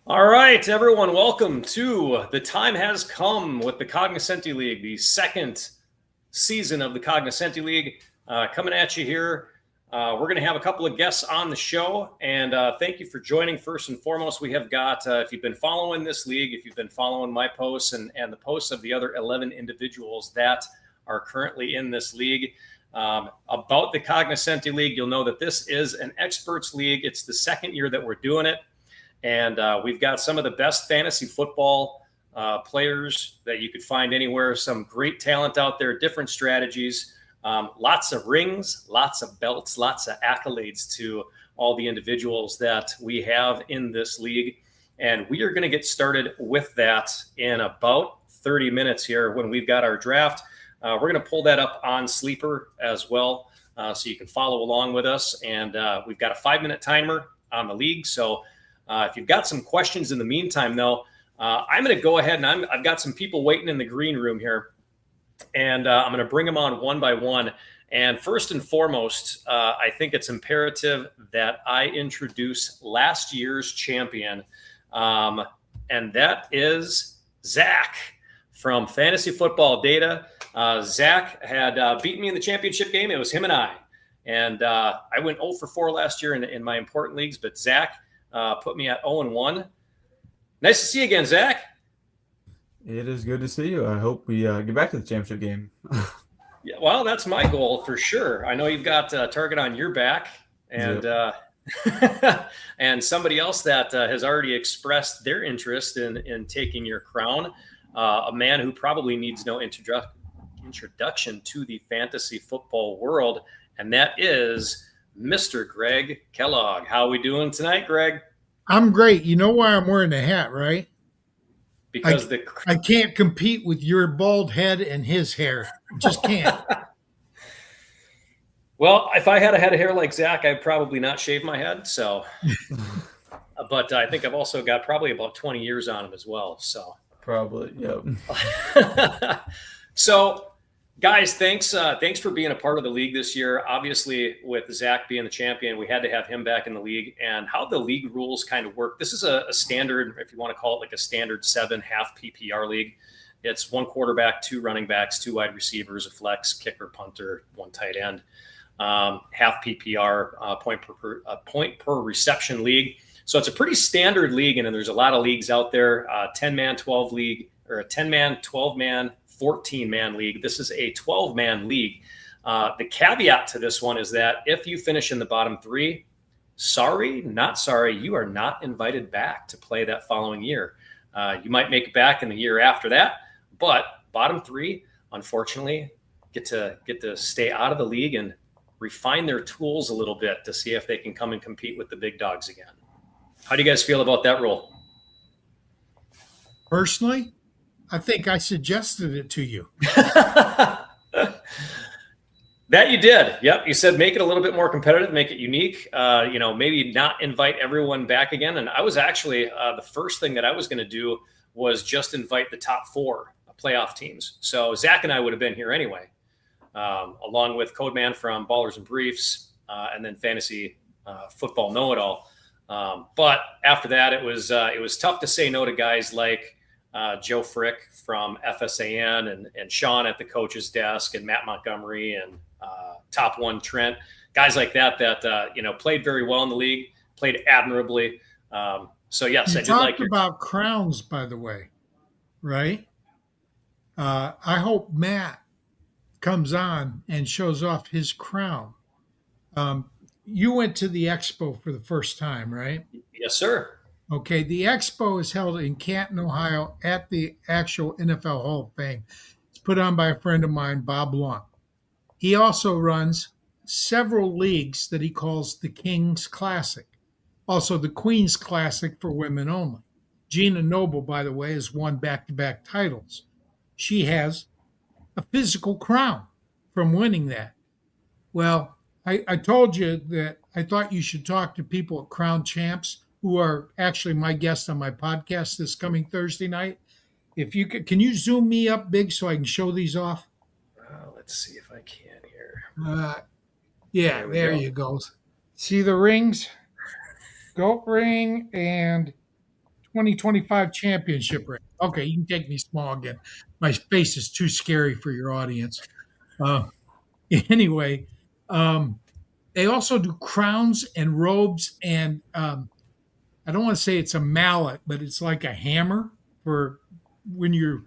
All right, everyone, welcome to The Time Has Come with the Cognoscenti League, the second season of the Cognoscenti League. Coming at you here. We're going to have a couple of guests on the show, and thank you for joining. First and foremost, we have got, if you've been following this league, if you've been following my posts and the posts of the other 11 individuals that are currently in this league, about the Cognoscenti League, you'll know that this is an experts league. It's the second year that we're doing it. And we've got some of the best fantasy football players that you could find anywhere, some great talent out there, different strategies, lots of rings, lots of belts, lots of accolades to all the individuals that we have in this league. And we are going to get started with that in about 30 minutes here when we've got our draft. We're going to pull that up on Sleeper as well, so you can follow along with us. And we've got a 5-minute timer on the league. So if you've got some questions in the meantime, though, I'm going to go ahead and I've got some people waiting in the green room here, and I'm going to bring them on one by one. And first and foremost, I think it's imperative that I introduce last year's champion, and that is Zach from Fantasy Football Data. Zach had beaten me in the championship game. It was him and I. And I went 0 for 4 last year in my important leagues, but Zach put me at 0-1. Nice to see you again, Zach. It is good to see you. I hope we get back to the championship game. Yeah, well, that's my goal for sure. I know you've got a target on your back, and and somebody else that has already expressed their interest in taking your crown. A man who probably needs no introduction to the fantasy football world, and that is Mr. Greg Kellogg. How are we doing tonight, Greg? I'm great. You know why I'm wearing a hat, right? Because I can't compete with your bald head and his hair. Just can't. Well, if I had a head of hair like Zach, I'd probably not shave my head. So, but I think I've also got probably about 20 years on him as well. So Probably, yep. So, guys, thanks for being a part of the league this year. Obviously, with Zach being the champion, we had to have him back in the league. And how the league rules kind of work, this is a standard, if you want to call it like a standard 7 half PPR league. It's 1 quarterback, 2 running backs, 2 wide receivers, a flex, kicker, punter, 1 tight end. Half PPR, point per reception league. So it's a pretty standard league, and there's a lot of leagues out there. 10-man, 12 league, or a 10-man, 12-man, 14-man league. This is a 12-man league. The caveat to this one is that if you finish in the bottom 3, sorry, not sorry, you are not invited back to play that following year. You might make it back in the year after that, but bottom 3, unfortunately, get to stay out of the league and refine their tools a little bit to see if they can come and compete with the big dogs again. How do you guys feel about that rule? Personally, I think I suggested it to you. That you did. Yep. You said make it a little bit more competitive, make it unique. Maybe not invite everyone back again. And I was actually the first thing that I was going to do was just invite the top 4 playoff teams. So Zach and I would have been here anyway, along with Codeman from Ballers and Briefs, and then Fantasy Football Know-It-All. But after that, it was tough to say no to guys like Joe Frick from FSAN and Sean at the coach's desk and Matt Montgomery and Top One Trent, guys like that played very well in the league, played admirably. So yes, You I did like talked about crowns, by the way, right? I hope Matt comes on and shows off his crown. You went to the expo for the first time, right? Yes, sir. Okay, the expo is held in Canton, Ohio at the actual NFL Hall of Fame. It's put on by a friend of mine, Bob Long. He also runs several leagues that he calls the King's Classic, also the Queen's Classic for women only. Gina Noble, by the way, has won back-to-back titles. She has a physical crown from winning that. Well, I told you that I thought you should talk to people at Crown Champs, who are actually my guests on my podcast this coming Thursday night. If you can you zoom me up big so I can show these off? Let's see if I can here. Yeah, there you go. See the rings? Goat ring and 2025 championship ring. Okay, you can take me small again. My face is too scary for your audience. Uh, anyway, um, they also do crowns and robes, and I don't want to say it's a mallet, but it's like a hammer for when you're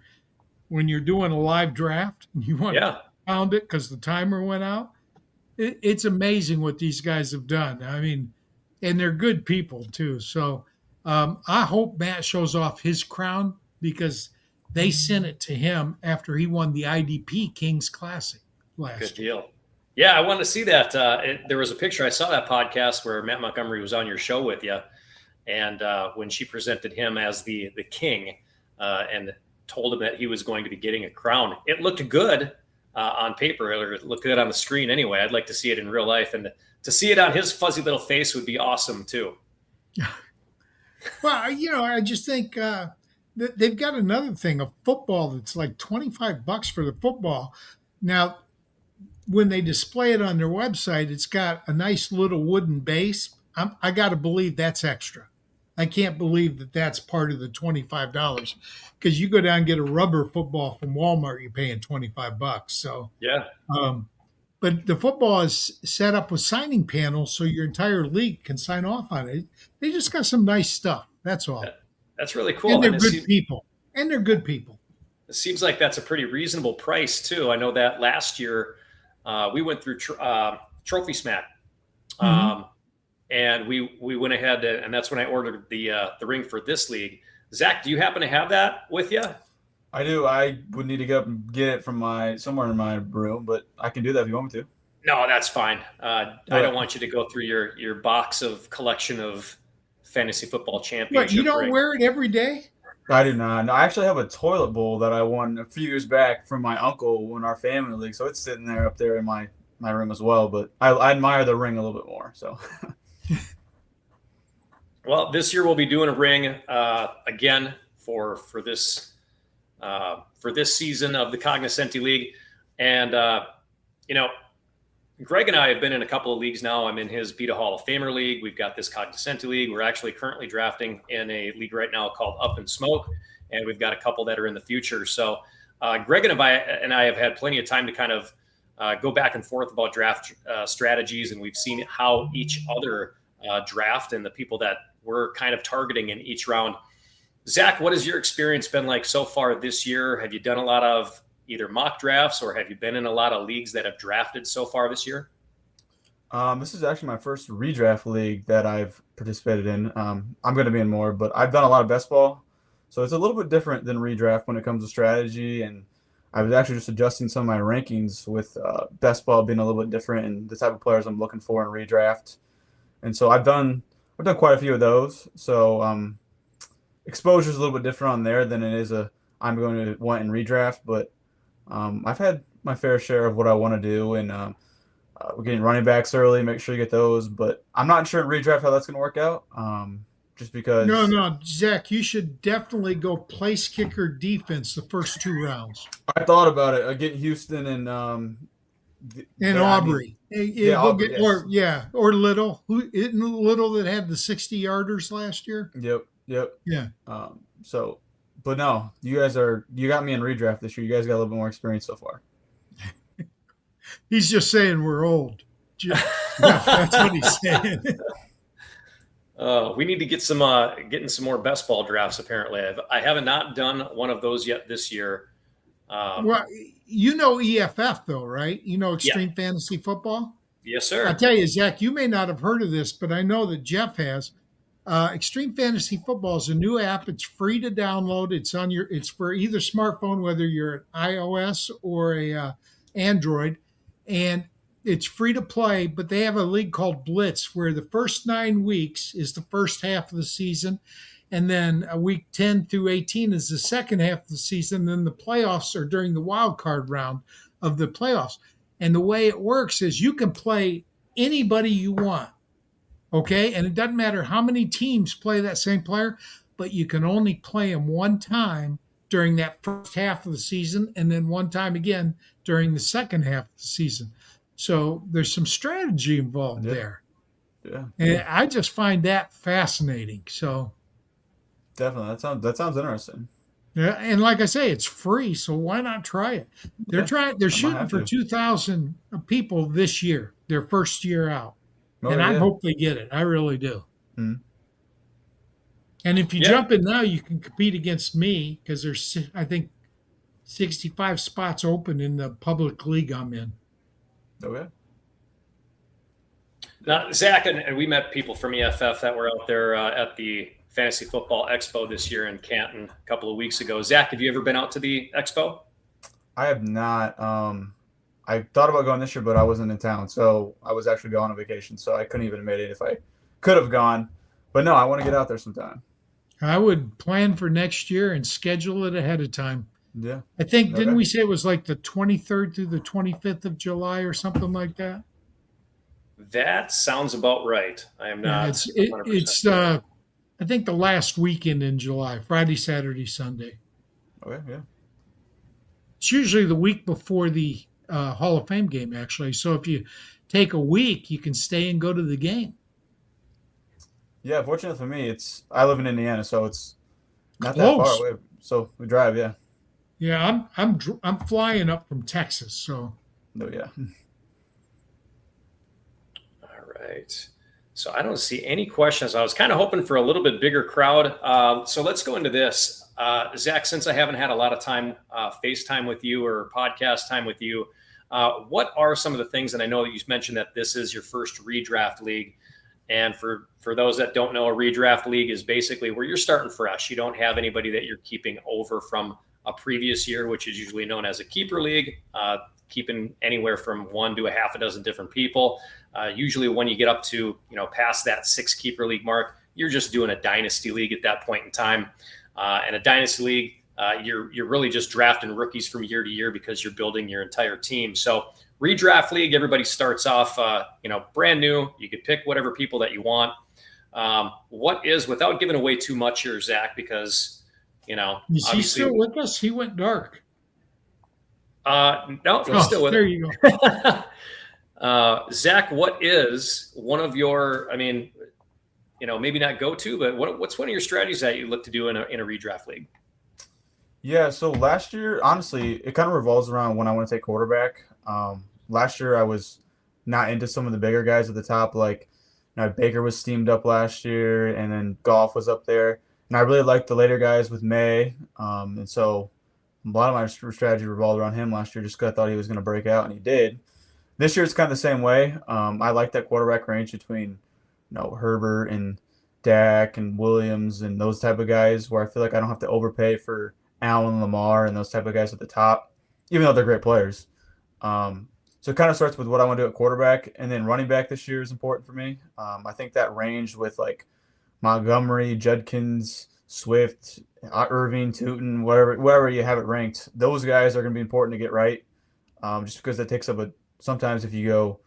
doing a live draft and you want to Yeah. pound it because the timer went out. It's amazing what these guys have done. I mean, and they're good people too. So I hope Matt shows off his crown because they sent it to him after he won the IDP Kings Classic Good last year. deal. Yeah, I wanted to see that. There was a picture. I saw that podcast where Matt Montgomery was on your show with you, and when she presented him as the king, and told him that he was going to be getting a crown, it looked good on paper, or it looked good on the screen. Anyway, I'd like to see it in real life, and to see it on his fuzzy little face would be awesome too. Well, I just think they've got another thing, a football that's like $25 for the football. Now, when they display it on their website, it's got a nice little wooden base. I got to believe that's extra. I can't believe that that's part of the $25 because you go down and get a rubber football from Walmart, you're paying $25. So, Yeah, but the football is set up with signing panels so your entire league can sign off on it. They just got some nice stuff. That's all. that's really cool. And they're And good people. And they're good people. it seems like that's a pretty reasonable price too. I know that last year we went through Trophy Smack. Mhm. And we went ahead and that's when I ordered the ring for this league. Zach, do you happen to have that with you? I do. I would need to go up and get it from somewhere in my room, but I can do that if you want me to. No, that's fine. I don't want you to go through your box of collection of fantasy football What, championship you don't rings. wear it every day? I do not. No, I actually have a toilet bowl that I won a few years back from my uncle in our family league, so it's sitting there up there in my room as well. But I admire the ring a little bit more. So Well, this year we'll be doing a ring again for this season of the Cognoscenti League, and Greg and I have been in a couple of leagues now. I'm in his Beta Hall of Famer league. We've got this Cognoscenti League. We're actually currently drafting in a league right now called Up in Smoke, and we've got a couple that are in the future. So Greg and I have had plenty of time to kind of go back and forth about draft strategies, and we've seen how each other draft and the people that we're kind of targeting in each round. Zach, what has your experience been like so far this year? Have you done a lot of either mock drafts or have you been in a lot of leagues that have drafted so far this year? this is actually my first redraft league that I've participated in. I'm going to be in more, but I've done a lot of best ball, so it's a little bit different than redraft when it comes to strategy. And I was actually just adjusting some of my rankings with best ball being a little bit different and the type of players I'm looking for in redraft. And so I've done quite a few of those. So exposure is a little bit different on there than it is I'm going to want in redraft. But I've had my fair share of what I want to do, and we're getting running backs early. Make sure you get those. But I'm not sure in redraft how that's going to work out. Just because. No, Zach, you should definitely go place kicker defense the first two rounds. I thought about it. Getting Houston and Aubrey. Aubrey, yes. Or Little. Who isn't Little that had the 60-yarders last year? Yep. Yeah. But no, you got me in redraft this year. You guys got a little bit more experience so far. He's just saying we're old. Yeah, that's what he's saying. We need to get getting some more best ball drafts. Apparently, I haven't not done one of those yet this year. Well, you know EFF though, right? You know Extreme Fantasy Football. Yes, sir. I tell you, Zach, you may not have heard of this, but I know that Jeff has. Extreme Fantasy Football is a new app. It's free to download. It's for either smartphone, whether you're an iOS or a Android, and it's free to play. But they have a league called Blitz, where the first 9 weeks is the first half of the season, and then week 10 through 18 is the second half of the season. Then the playoffs are during the wild card round of the playoffs. And the way it works is you can play anybody you want. Okay, and it doesn't matter how many teams play that same player, but you can only play him one time during that first half of the season and then one time again during the second half of the season. So there's some strategy involved there. Yeah. And I just find that fascinating. So Definitely. That sounds interesting. Yeah, and like I say, it's free, so why not try it? They're Yeah, trying. They're I might shooting have for to. 2,000 people this year, their first year out, Oh and I yeah. hope they get it. I really do. Mm. And if you Yeah. jump in now, you can compete against me because I think, 65 spots open in the public league I'm in. Oh yeah. Now, Zach, and we met people from EFF that were out there at the Fantasy Football Expo this year in Canton a couple of weeks ago. Zach, have you ever been out to the expo? I have not. I thought about going this year, but I wasn't in town, so I was actually going on vacation, so I couldn't even admit it if I could have gone. But no, I want to get out there sometime. I would plan for next year and schedule it ahead of time. Yeah. I think, didn't Okay. we say it was like the 23rd through the 25th of July or something like that? That sounds about right. I am Yeah, not it's 100% it's sure. I think the last weekend in July, Friday, Saturday, Sunday. Okay. Yeah. It's usually the week before the Hall of Fame game, actually. So if you take a week, you can stay and go to the game. Yeah. Fortunately for me, I live in Indiana, so it's not that far Close. away. So we drive. Yeah. Yeah, I'm flying up from Texas, so No. Yeah. All right. So I don't see any questions. I was kind of hoping for a little bit bigger crowd. So let's go into this. Zach, since I haven't had a lot of time, FaceTime with you or podcast time with you, what are some of the things, and I know that you mentioned that this is your first redraft league. And for those that don't know, a redraft league is basically where you're starting fresh. You don't have anybody that you're keeping over from a previous year, which is usually known as a keeper league, keeping anywhere from one to a half a dozen different people. Usually when you get up to, past that 6 keeper league mark, you're just doing a dynasty league at that point in time. And a dynasty league, you're really just drafting rookies from year to year because you're building your entire team. So redraft league, everybody starts off, brand new. You could pick whatever people that you want. What is, without giving away too much here, Zach, because, is he still with us? He went dark. no, he's Oh, still with there it. you go. Zach, what is one of your, maybe not go to, but what's one of your strategies that you look to do in a redraft league? Yeah. So last year, honestly, it kind of revolves around when I want to take quarterback. Last year, I was not into some of the bigger guys at the top, like Baker was steamed up last year, and then Goff was up there. And I really liked the later guys with May. And so a lot of my strategy revolved around him last year just because I thought he was going to break out, and he did. This year it's kind of the same way. I like that quarterback range between Herbert and Dak and Williams and those type of guys where I feel like I don't have to overpay for Allen, Lamar, and those type of guys at the top, even though they're great players. So it kind of starts with what I want to do at quarterback, and then running back this year is important for me. I think that range with like Montgomery, Judkins, Swift, Irving, Tootin, wherever you have it ranked, those guys are going to be important to get right. Just because that takes up sometimes if you go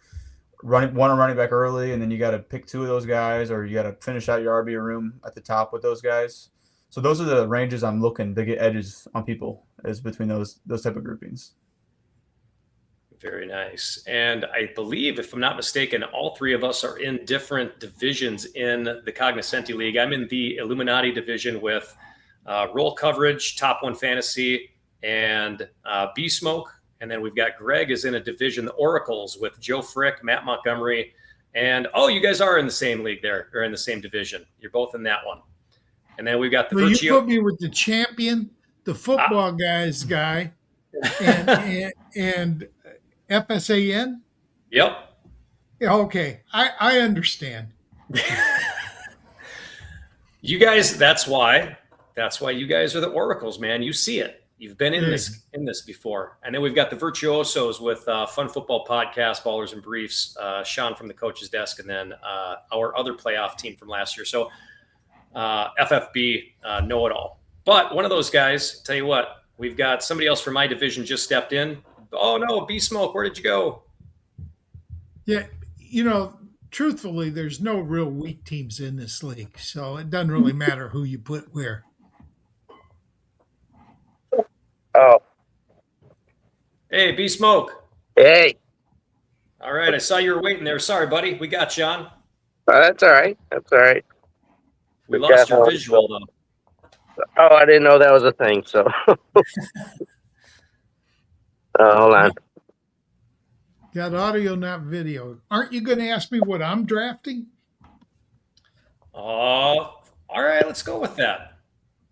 running back early and then you got to pick 2 of those guys, or you got to finish out your RB room at the top with those guys. So those are the ranges I'm looking to get edges on people, is between those type of groupings. Very nice. And I believe, if I'm not mistaken, all 3 of us are in different divisions in the Cognoscenti League. I'm in the Illuminati division with Roll Coverage, Top 1 Fantasy, and B-Smoke. And then we've got Greg is in a division, the Oracles, with Joe Frick, Matt Montgomery. And, you guys are in the same league there, or in the same division. You're both in that one. And then we've got the Well, Virtue. you put me with the champion, the football guy, and FSAN. Yep. Yeah, okay, I understand. You guys, that's why you guys are the Oracles, man. You see it. You've been in this before. And then we've got the Virtuosos with Fun Football Podcast, Ballers and Briefs, Sean from the Coach's Desk, and then our other playoff team from last year. So FFB, know it all. But one of those guys, tell you what, we've got somebody else from my division just stepped in. Oh no, B-Smoke, where did you go? Yeah, truthfully, there's no real weak teams in this league, so it doesn't really matter who you put where. Oh, Hey, B-Smoke. hey. All right, I saw you were waiting there. Sorry, buddy. We got you on. That's all right. That's all right. We lost your visual, though. Oh, I didn't know that was a thing. So, hold on. Got audio, not video. Aren't you going to ask me what I'm drafting? All right, let's go with that.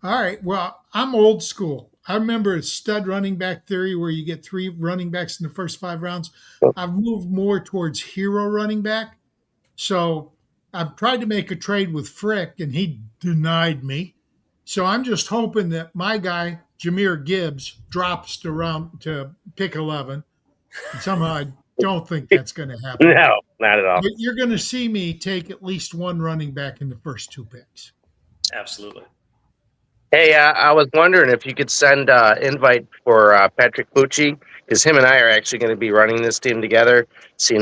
All right. Well, I'm old school. I remember stud running back theory where you get 3 running backs in the first 5 rounds. I've moved more towards hero running back. So I've tried to make a trade with Frick, and he denied me. So I'm just hoping that my guy, Jameer Gibbs, drops to pick 11. And somehow I don't think that's going to happen. No, not at all. But you're going to see me take at least one running back in the first 2 picks. Absolutely. Hey, I was wondering if you could send invite for Patrick Pucci, because him and I are actually going to be running this team together. So,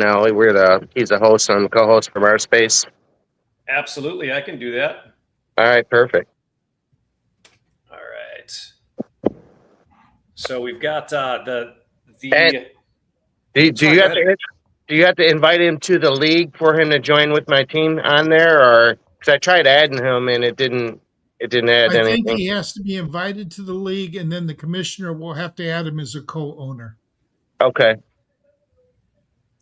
he's a host and I'm a co-host from our space. Absolutely, I can do that. All right, perfect. All right. So we've got the. And do you have to invite him to the league for him to join with my team on there, or because I tried adding him and it didn't add I anything. think he has to be invited to the league, and then the commissioner will have to add him as a co-owner. Okay.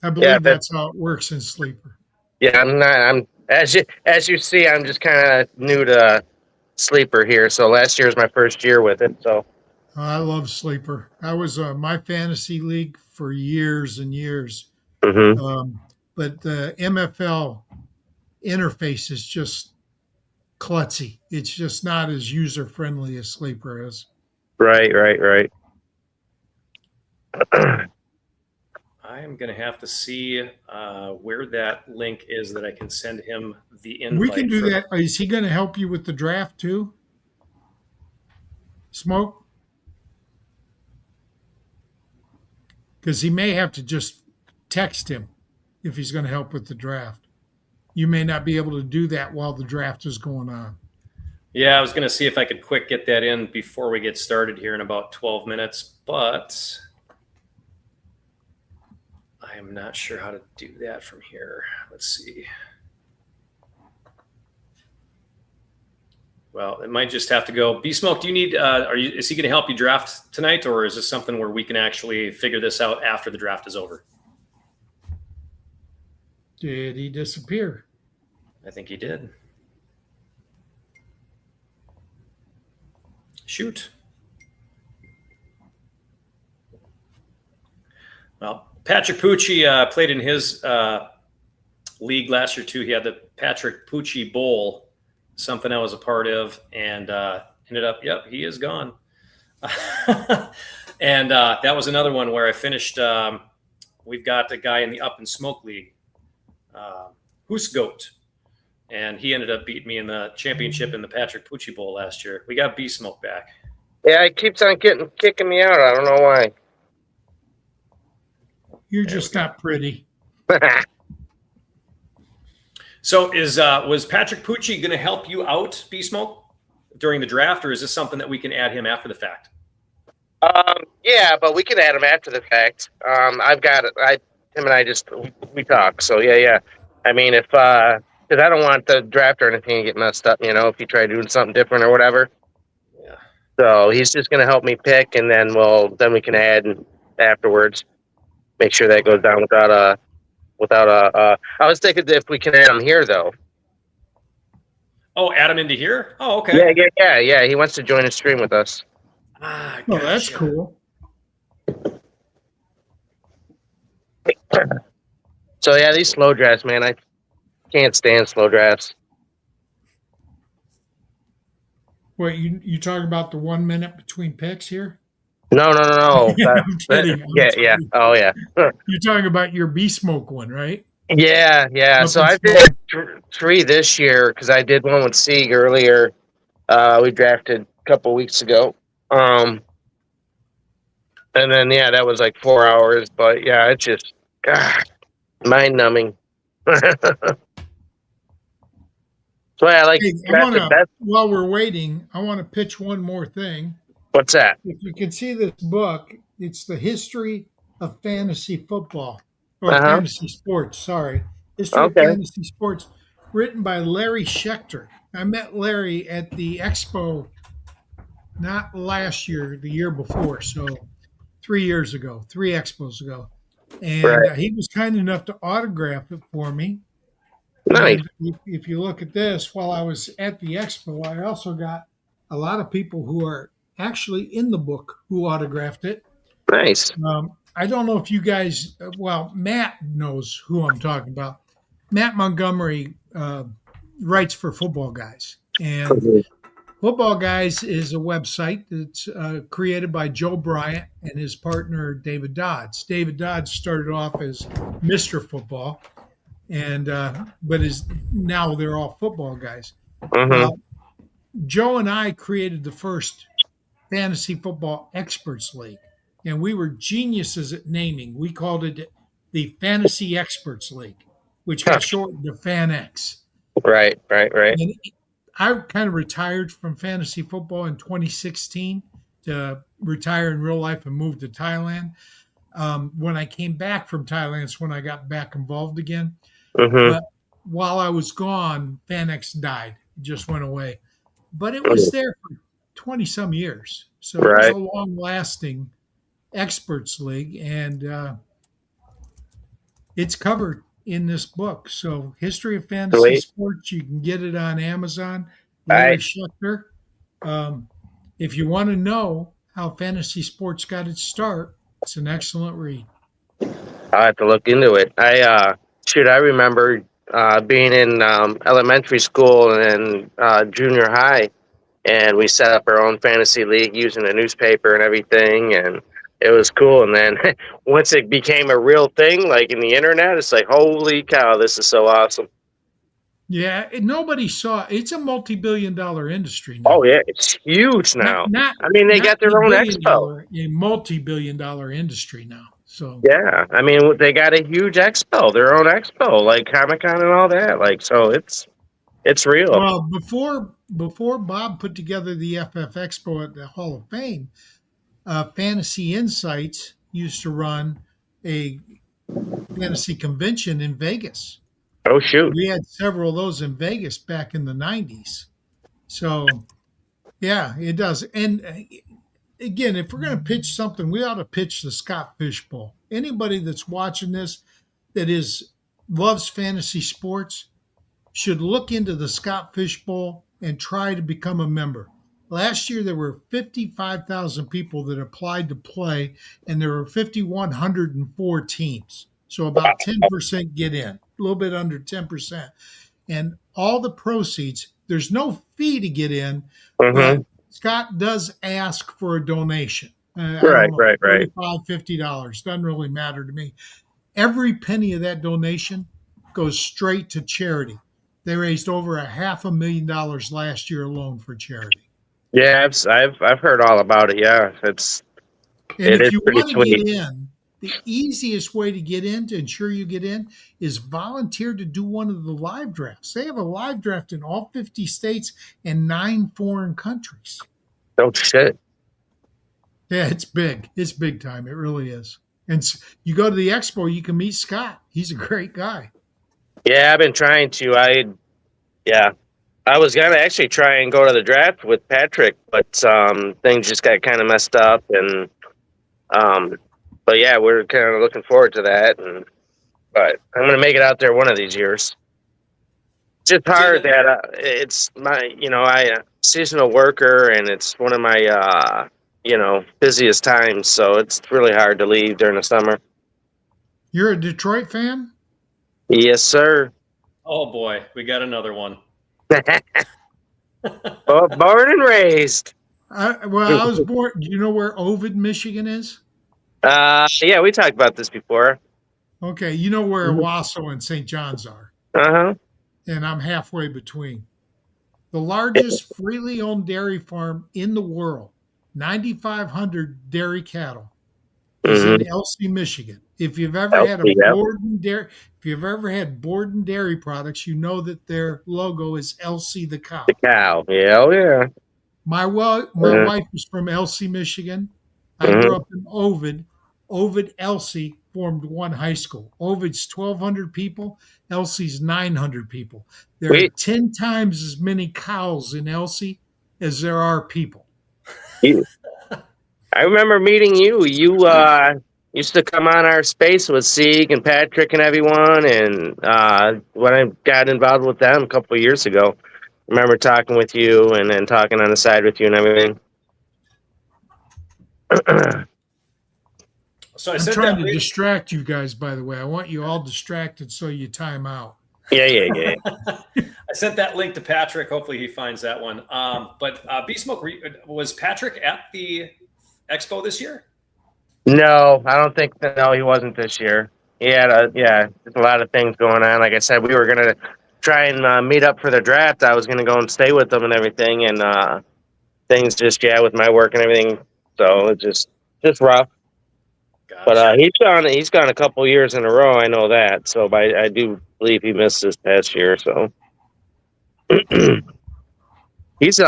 I believe that's how it works in Sleeper. Yeah, I'm as you see, I'm just kind of new to Sleeper here. So last year was my first year with it. So I love Sleeper. I was my fantasy league for years and years. Mm-hmm. But the MFL interface is just klutzy. It's just not as user friendly as Sleeper is. Right. I am going to have to see where that link is that I can send him the invite. We can do that. Is he going to help you with the draft too? Smoke? Because he may have to just text him if he's going to help with the draft. You may not be able to do that while the draft is going on. Yeah, I was going to see if I could quick get that in before we get started here in about 12 minutes, but I am not sure how to do that from here. Let's see. Well, it might just have to go. B-Smoke, do you need? Is he going to help you draft tonight, or is this something where we can actually figure this out after the draft is over? Did he disappear? I think he did. Shoot. Well, Patrick Pucci played in his league last year too. He had the Patrick Pucci Bowl, something I was a part of, and ended up, yep, he is gone. And that was another one where I finished. We've got a guy in the Up and Smoke League, Goat, and he ended up beating me in the championship in the Patrick Pucci Bowl last year. We got B-Smoke back. Yeah, it keeps on kicking me out. I don't know why. You're just not pretty. So was Patrick Pucci going to help you out, B-Smoke, during the draft, or is this something that we can add him after the fact? Yeah, but we can add him after the fact. I've got it. Him and I we talk. So yeah. I mean, if because I don't want the draft or anything to get messed up, if you try doing something different or whatever. Yeah. So he's just going to help me pick, and then we can add afterwards. Make sure that goes down without a. I was thinking if we can add him here though. Oh, add him into here? Oh, okay. Yeah. He wants to join the stream with us. Ah, gotcha. Oh, that's cool. So yeah, these slow drafts, man, I can't stand slow drafts. Wait, you talking about the 1 minute between picks here? No. I'm kidding. Yeah. Oh yeah. You're talking about your B-Smoke one, right? Yeah. So I did 3 this year because I did one with Sieg earlier. We drafted a couple weeks ago. And then that was like 4 hours. But yeah, it's just mind numbing. So I like. While we're waiting, I want to pitch one more thing. What's that? If you can see this book, it's the history of fantasy football or fantasy sports. Sorry, history of fantasy sports, written by Larry Schechter. I met Larry at the expo not last year, the year before. So 3 years ago, 3 expos ago. And Right. he was kind enough to autograph it for me. Nice. And if you look at this, while I was at the expo, I also got a lot of people who are actually in the book who autographed it. Nice. I don't know if you guys, well, Matt knows who I'm talking about. Matt Montgomery writes for Football Guys. And Mhm. Football Guys is a website that's created by Joe Bryant and his partner, David Dodds. David Dodds started off as Mr. Football, and but is now they're all football guys. Mhm. Well, Joe and I created the first fantasy football experts league, and we were geniuses at naming. We called it the Fantasy Experts League, which got shortened to FanX. Right. Right. Right. And I kind of retired from fantasy football in 2016 to retire in real life and move to Thailand. When I came back from Thailand, it's when I got back involved again. Mhm. But while I was gone, FanX died. It just went away. But it was there for 20 some years. So it was a Right. long lasting experts league. And it's covered in this book. So, History of Fantasy Sweet. Sports, you can get it on Amazon. All Larry right. Schechter. Um, if you want to know how fantasy sports got its start, it's an excellent read. I'll have to look into it. I remember being in elementary school and junior high, and we set up our own fantasy league using a newspaper and everything, and it was cool. And then once it became a real thing, like in the internet, it's like, holy cow, this is so awesome. Yeah, nobody saw it's a multi-billion-dollar industry Oh now. yeah, it's huge Not now. not I mean, they not got their a own billion expo. dollar, a multi-billion-dollar industry now. So, Yeah, I mean, they got a huge expo, their own expo, like Comic Con and all that. Like, so it's real. well, before Bob put together the FF Expo at the Hall of Fame, Fantasy Insights used to run a fantasy convention in Vegas. Oh shoot. We had several of those in Vegas back in the 90s. So, yeah, it does. And again, if we're going to pitch something, we ought to pitch the Scott Fish Bowl. Anybody that's watching this that is loves fantasy sports should look into the Scott Fish Bowl and try to become a member. Last year, there were 55,000 people that applied to play, and there were 5,104 teams. So about 10% get in, a little bit under 10%. And all the proceeds, there's no fee to get in, but Mm-hmm. Scott does ask for a donation. I Right, don't know, right, right. $45, $50. Doesn't really matter to me. Every penny of that donation goes straight to charity. They raised over $500,000 last year alone for charity. Yeah, I've heard all about it. Yeah, And it if is you pretty want to sweet. get in, the easiest way to get in to ensure you get in is volunteer to do one of the live drafts. They have a live draft in all 50 states and 9 foreign countries. Oh shit. Yeah, it's big. It's big time. It really is. And you go to the expo, you can meet Scott. He's a great guy. Yeah, I've been trying to. Yeah, I was gonna actually try and go to the draft with Patrick, but things just got kind of messed up, and um, but yeah, we're kind of looking forward to that, and but I'm gonna make it out there one of these years. It's just hard David, that it's my, I seasonal worker, and it's one of my busiest times, so it's really hard to leave during the summer. You're a Detroit fan? Yes, sir. oh boy, we got another one. Oh, born and raised. I was born. Do you know where Ovid, Michigan is? Yeah, we talked about this before. Okay, you know where Mhm. Wausau and St. John's are, Uh-huh. and I'm halfway between. The largest freely owned dairy farm in the world, 9,500 dairy cattle, is Mm-hmm. in Elsie, Michigan. If you've ever had a Yep. Borden dairy, if you've ever had Borden dairy products, you know that their logo is Elsie the cow. The cow. Yeah, oh yeah. My Mhm. wife is from Elsie, Michigan. I Mhm. grew up in Ovid. Ovid, Elsie formed one high school. Ovid's 1,200 people. Elsie's 900 people. There are Sweet. 10 times as many cows in Elsie as there are people. I remember meeting you. You used to come on our space with Sieg and Patrick and everyone, and when I got involved with them a couple of years ago, I remember talking with you and then talking on the side with you and everything. So I I'm sent trying that to link. distract you guys, by the way. I want you all distracted so you time out. Yeah. I sent that link to Patrick. Hopefully he finds that one. But B Smoke, was Patrick at the expo this year? No, I don't think that. No, he wasn't this year. He had there's a lot of things going on. Like I said, we were gonna try and meet up for the draft. I was gonna go and stay with them and everything, and things just with my work and everything. So it's just rough. Gotcha. But he's gone a couple years in a row. I know that. So I do believe he missed this past year. So he's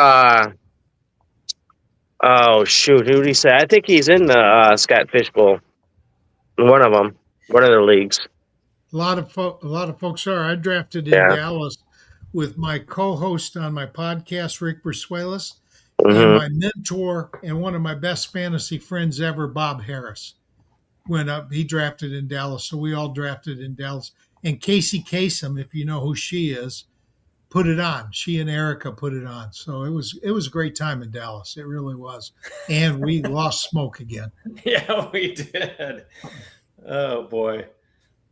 oh shoot, who did he say? I think he's in the Scott Fish Bowl. One of them, one of the leagues. A lot of folks are. I drafted in Yeah. Dallas with my co-host on my podcast, Rick Bersuelas, and Mm-hmm. my mentor and one of my best fantasy friends ever, Bob Harris. Went up. He drafted in Dallas, so we all drafted in Dallas. And Casey Kasem, if you know who she is, put it on. She and Erica put it on. So it was a great time in Dallas. It really was. And we lost smoke again. Yeah, we did. Oh boy.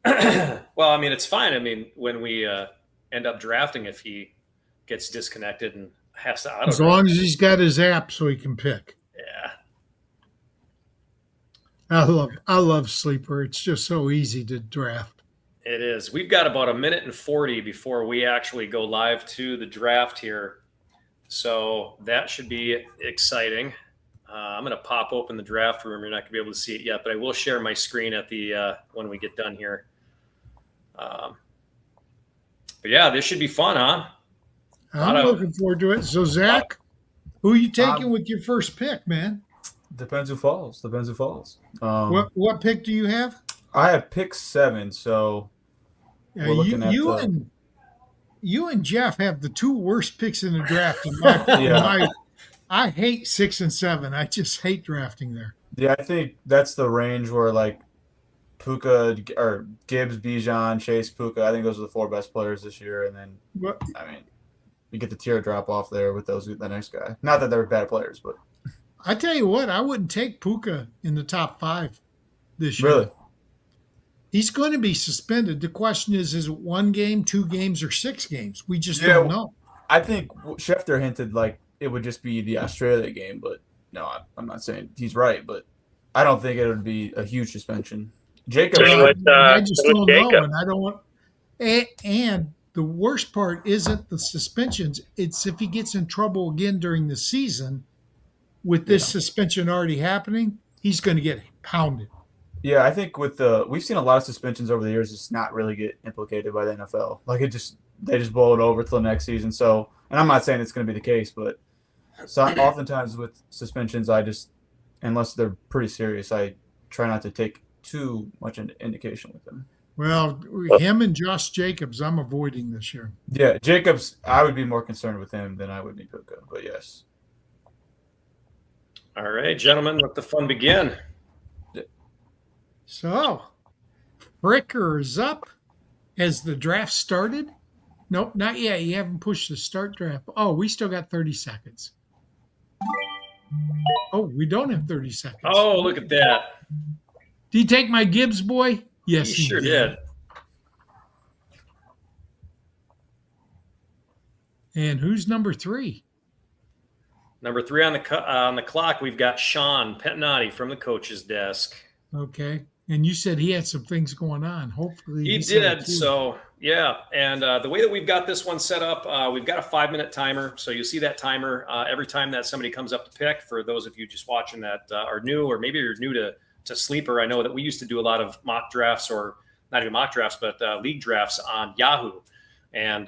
Well, I mean, it's fine. I mean, when we end up drafting, if he gets disconnected and has to auto As long as he's got his app so he can pick. yeah. I love Sleeper. It's just so easy to draft. It is. We've got about 1:40 before we actually go live to the draft here. So that should be exciting. I'm going to pop open the draft room. You're not going to be able to see it yet, but I will share my screen at the when we get done here. But yeah, this should be fun, huh? I'm looking forward to it. So, Zach, who are you taking with your first pick, man? Depends who falls. What pick do you have? I have pick 7, so we're looking at you and Jeff have the two worst picks in the draft. In my I hate 6 and 7. I just hate drafting there. Yeah, I think that's the range where like Puka or Gibbs, Bijan, Chase, Puka. I think those are the 4 best players this year, and then I mean, you get the tier drop off there with the next guy. Not that they're bad players, but I tell you what, I wouldn't take Puka in the top 5 this year. really, he's going to be suspended. The question is it 1 game, 2 games, or 6 games? We just don't know. I think Schefter hinted like it would just be the Australia game, but no, I'm not saying he's right, but I don't think it would be a huge suspension. Jacob, I just don't know, and I don't want. And the worst part isn't the suspensions; it's if he gets in trouble again during the season. With this suspension already happening, he's going to get pounded. Yeah, I think we've seen a lot of suspensions over the years just not really get implicated by the NFL. Like they just blow it over till next season. So, and I'm not saying it's going to be the case, but so oftentimes with suspensions, unless they're pretty serious, I try not to take too much indication with them. Well, him and Josh Jacobs, I'm avoiding this year. Yeah, Jacobs, I would be more concerned with him than I would be Puka, but yes. All right, gentlemen, let the fun begin. So, Fricker's up. Has the draft started? Nope, not yet. You haven't pushed the start draft. Oh, we still got 30 seconds. Oh, we don't have 30 seconds. Oh, look at that. Did you take my Gibbs boy? Yes, he sure did. And who's number 3? Number 3 on the clock, we've got Sean Pettinati from the coach's desk. Okay. And you said he had some things going on. Hopefully he did. So, yeah. And the way that we've got this one set up, we've got a 5-minute timer. So you'll see that timer every time that somebody comes up to pick. For those of you just watching that are new, or maybe you're new to Sleeper, I know that we used to do a lot of mock drafts, or not even mock drafts, but league drafts on Yahoo. And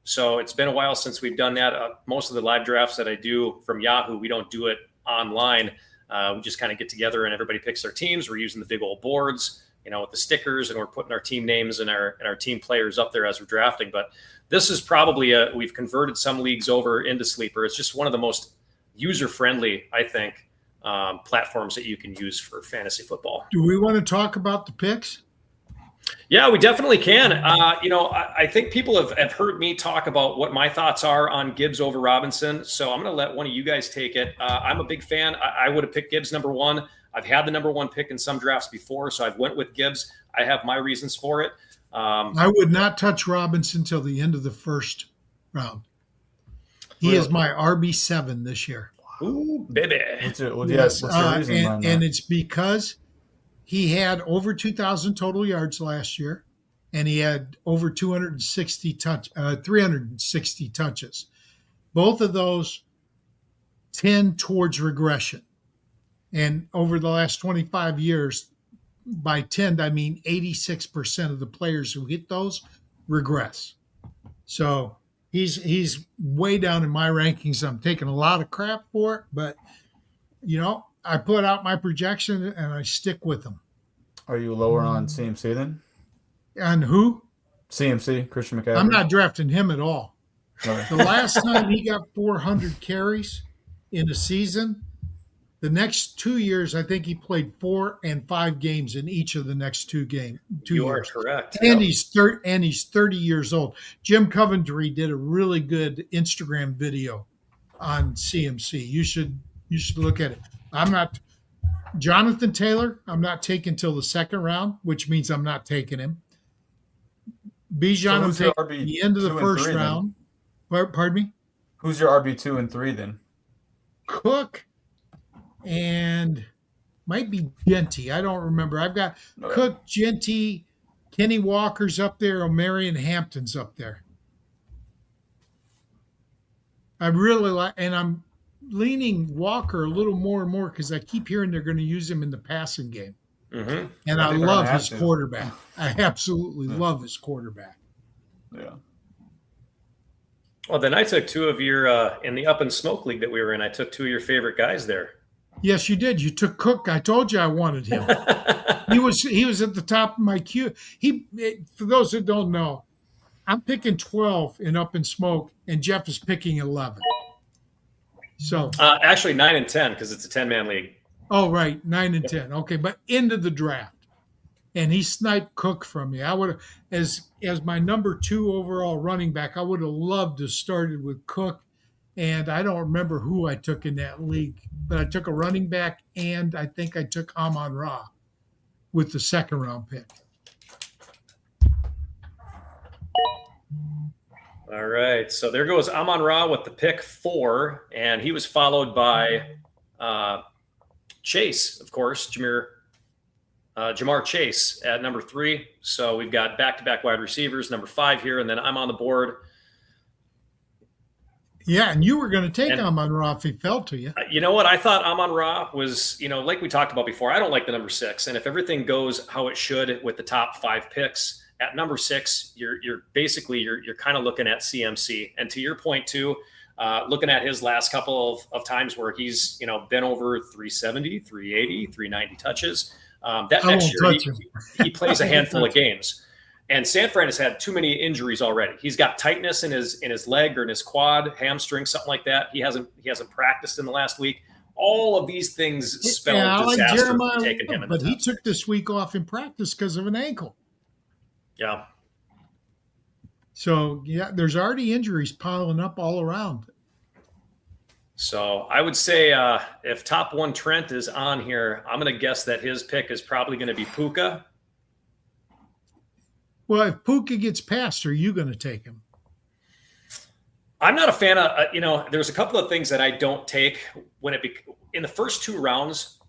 so it's been a while since we've done that. Most of the live drafts that I do from Yahoo, we don't do it online. We just kind of get together and everybody picks their teams. We're using the big old boards, with the stickers, and we're putting our team names and our team players up there as we're drafting. But this is probably we've converted some leagues over into Sleeper. It's just one of the most user-friendly, I think, platforms that you can use for fantasy football. Do we want to talk about the picks? Yeah, we definitely can. I think people have heard me talk about what my thoughts are on Gibbs over Robinson. So I'm going to let one of you guys take it. I'm a big fan. I would have picked Gibbs number one. I've had the number one pick in some drafts before, so I've went with Gibbs. I have my reasons for it. I would not touch Robinson till the end of the first round. He is my RB7 this year. Ooh, baby. What's your Yes, reason behind that? and it's because he had over 2,000 total yards last year, and he had over 360 touches. Both of those tend towards regression. And over the last 25 years, by tend, I mean 86% of the players who hit those regress. So he's way down in my rankings. I'm taking a lot of crap for it, but, I put out my projection and I stick with them. Are you lower on CMC then? And who? CMC, Christian McCaffrey. I'm not drafting him at all. Okay. The last time he got 400 carries in a season, the next 2 years, I think he played 4 and 5 games in each of the next 2 years. You are correct. And he's 30 years old. Jim Coventry did a really good Instagram video on CMC. You should look at it. I'm not Jonathan Taylor. I'm not taking till the second round, which means I'm not taking him. Bijan, I'm taking at the end of the first round. Pardon me? Who's your RB2 and 3 then? Cook and might be Genty. I don't remember. I've got Cook, Genty, Kenny Walker's up there, O'Marion Hampton's up there. I really like, and I'm leaning Walker a little more and more because I keep hearing they're going to use him in the passing game. Mm-hmm. And I love his quarterback. I absolutely love his quarterback. Yeah. Well, then I took two of your in the Up and Smoke League that we were in. I took two of your favorite guys there. Yes, you did. You took Cook. I told you I wanted him. He was at the top of my queue. For those that don't know, I'm picking 12 in Up and Smoke, and Jeff is picking 11. So actually 9 and 10 because it's a 10-man league. Oh, right, 9 and 10. Okay, but into the draft, and he sniped Cook from me. I would have, as my number 2 overall running back, I would have loved to have started with Cook. And I don't remember who I took in that league, but I took a running back, and I think I took Amon-Ra with the second round pick. All right, so there goes Amon-Ra with the pick 4, and he was followed by Chase, of course, Jamar Chase at number 3. So we've got back-to-back wide receivers, number 5 here, and then I'm on the board. Yeah, and you were going to take Amon-Ra if he fell to you. You know what? I thought Amon-Ra was, like we talked about before, I don't like the number 6. And if everything goes how it should with the top 5 picks, at number 6, you're kind of looking at CMC. And to your point, too, looking at his last couple of times where he's, been over 370, 380, 390 touches, that next year he plays a handful of games. And Sanfran has had too many injuries already. He's got tightness in his leg or in his quad, hamstring, something like that. He hasn't practiced in the last week. All of these things spell disaster for taking him. But he took this week off in practice because of an ankle. Yeah. So yeah, there's already injuries piling up all around. So I would say if top 1 Trent is on here, I'm going to guess that his pick is probably going to be Puka. Well, if Puka gets passed, are you going to take him? I'm not a fan of, there's a couple of things that I don't take when in the first 2 rounds,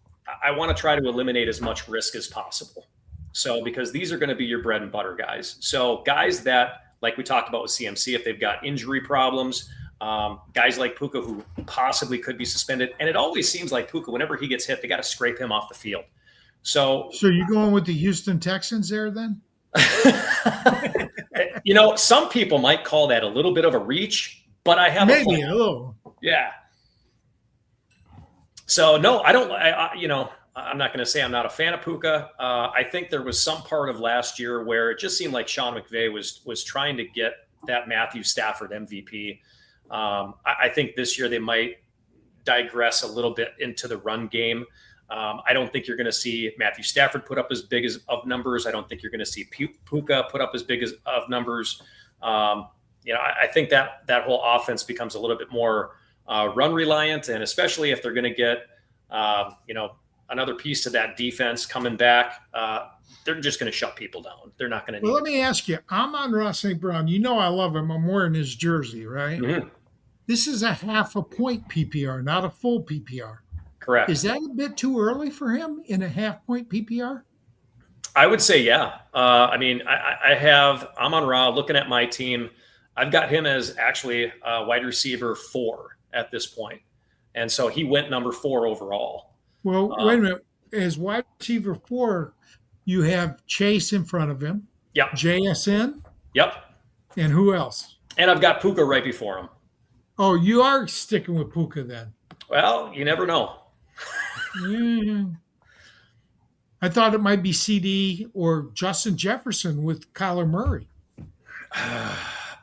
I want to try to eliminate as much risk as possible. So, because these are going to be your bread and butter guys. So guys that, like we talked about with CMC, if they've got injury problems, guys like Puka who possibly could be suspended. And it always seems like Puka, whenever he gets hit, they got to scrape him off the field. So you're going with the Houston Texans there then? Some people might call that a little bit of a reach, but I have maybe a little. Yeah. So no, I don't. I'm not going to say I'm not a fan of Puka. I think there was some part of last year where it just seemed like Sean McVay was trying to get that Matthew Stafford MVP. I think this year they might digress a little bit into the run game. I don't think you're going to see Matthew Stafford put up as big of numbers. I don't think you're going to see Puka put up as big of numbers. I think that whole offense becomes a little bit more run reliant, and especially if they're going to get, another piece to that defense coming back, they're just going to shut people down. They're not going to. Well, let me ask you. I'm on Ross St. Brown. You know I love him. I'm wearing his jersey, right? Mm-hmm. This is a half a point PPR, not a full PPR. Correct. Is that a bit too early for him in a half point PPR? I would say, yeah. I have Amon-Ra looking at my team. I've got him as actually wide receiver 4 at this point. And so he went number 4 overall. Well, wait a minute. As wide receiver 4, you have Chase in front of him. Yep. JSN. Yep. And who else? And I've got Puka right before him. Oh, you are sticking with Puka then. Well, you never know. I thought it might be CD or Justin Jefferson with Kyler Murray.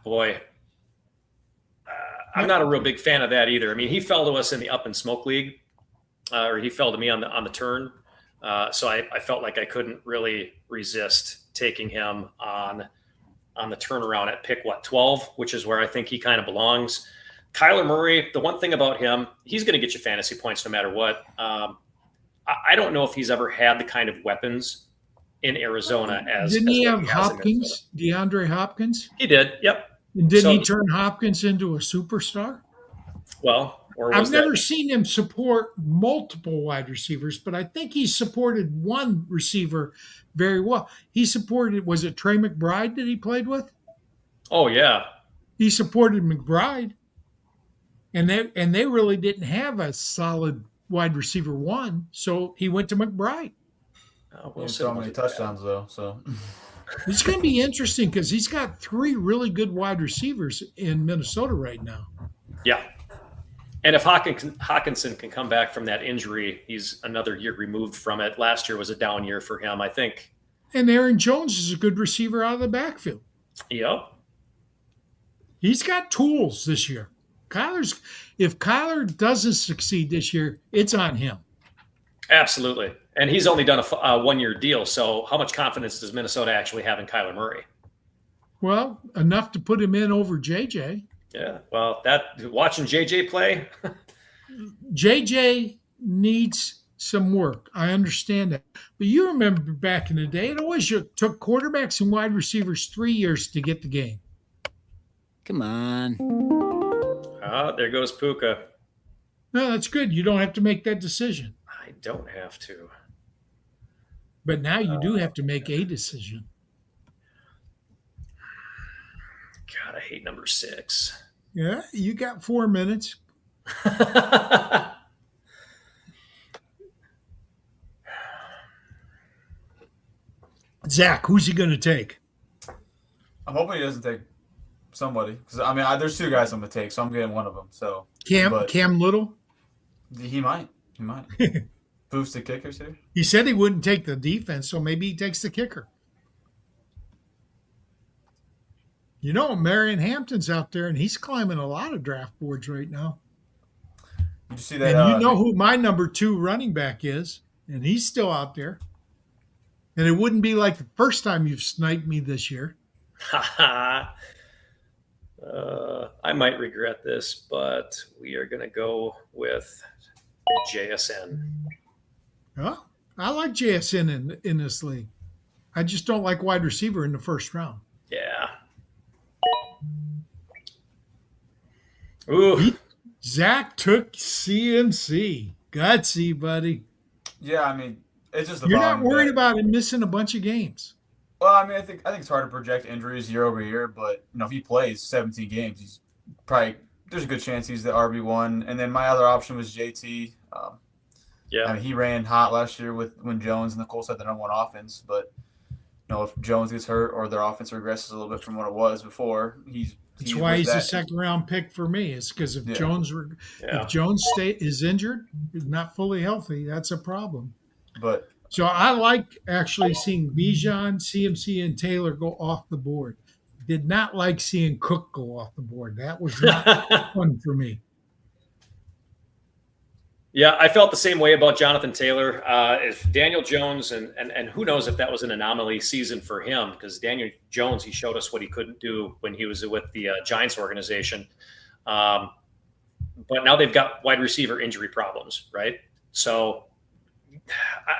Boy, I'm not a real big fan of that either. I mean, he fell to us in the Up and Smoke League, or he fell to me on the turn. So I felt like I couldn't really resist taking him on the turnaround at pick 12, which is where I think he kind of belongs. Kyler Murray, the one thing about him, he's going to get you fantasy points no matter what. I don't know if he's ever had the kind of weapons in Arizona as. Didn't he as have Hopkins, DeAndre Hopkins? He did. Yep. And didn't he turn Hopkins into a superstar? Well, I've never seen him support multiple wide receivers, but I think he supported one receiver very well. He supported, was it Trey McBride that he played with? Oh, yeah. He supported McBride. And they really didn't have a solid wide receiver 1, so he went to McBride. So many touchdowns, though. So it's going to be interesting because he's got 3 really good wide receivers in Minnesota right now. Yeah. And if Hawkinson can come back from that injury, he's another year removed from it. Last year was a down year for him, I think. And Aaron Jones is a good receiver out of the backfield. Yep. He's got tools this year. If Kyler doesn't succeed this year, it's on him. Absolutely. And he's only done a 1-year deal. So how much confidence does Minnesota actually have in Kyler Murray? Well, enough to put him in over JJ. Yeah. Well, watching JJ play. JJ needs some work. I understand that. But you remember back in the day, it always took quarterbacks and wide receivers 3 years to get the game. Come on. There goes Puka. No, that's good. You don't have to make that decision. I don't have to. But now you do have to make a decision. God, I hate number 6. Yeah, you got 4 minutes. Zach, who's he going to take? I'm hoping he doesn't take somebody, because there's 2 guys I'm gonna take, so I'm getting one of them. So Cam Little. He might boost the kickers here. He said he wouldn't take the defense, so maybe he takes the kicker. You know, Marion Hampton's out there, and he's climbing a lot of draft boards right now. Did you see that? And you know who my number 2 running back is, and he's still out there. And it wouldn't be like the first time you've sniped me this year. I might regret this, but we are going to go with JSN. Well, I like JSN in this league. I just don't like wide receiver in the first round. Yeah. Ooh. Zach took CMC. Gutsy, buddy. Yeah, it's just You're not worried about him missing a bunch of games. Well, I think it's hard to project injuries year over year, but if he plays 17 games, there's a good chance he's the RB1. And then my other option was JT. He ran hot last year when Jones and the Colts had the number 1 offense, but if Jones gets hurt or their offense regresses a little bit from what it was before, that's why he's a second round pick for me. It's because if Jones is injured, not fully healthy, that's a problem. So I like actually seeing Bijan, CMC, and Taylor go off the board. Did not like seeing Cook go off the board. That was not fun for me. Yeah, I felt the same way about Jonathan Taylor. If Daniel Jones and who knows if that was an anomaly season for him, because Daniel Jones, he showed us what he couldn't do when he was with the Giants organization. But now they've got wide receiver injury problems, right? So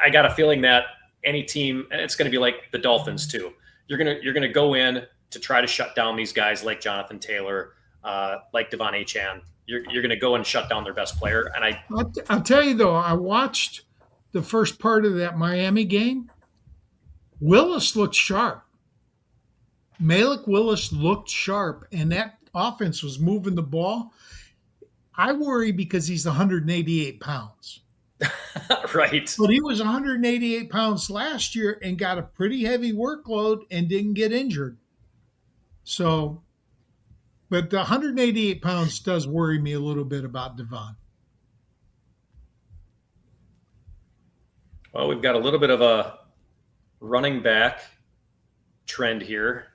I got a feeling that any team, and it's going to be like the Dolphins too. You're gonna go in to try to shut down these guys like Jonathan Taylor, like Devon Achane. You're going to go and shut down their best player. And I'll tell you though, I watched the first part of that Miami game. Willis looked sharp. Malik Willis looked sharp, and that offense was moving the ball. I worry because he's 188 pounds. right. But he was 188 pounds last year and got a pretty heavy workload and didn't get injured. So, but the 188 pounds does worry me a little bit about Devon. Well, we've got a little bit of a running back trend here.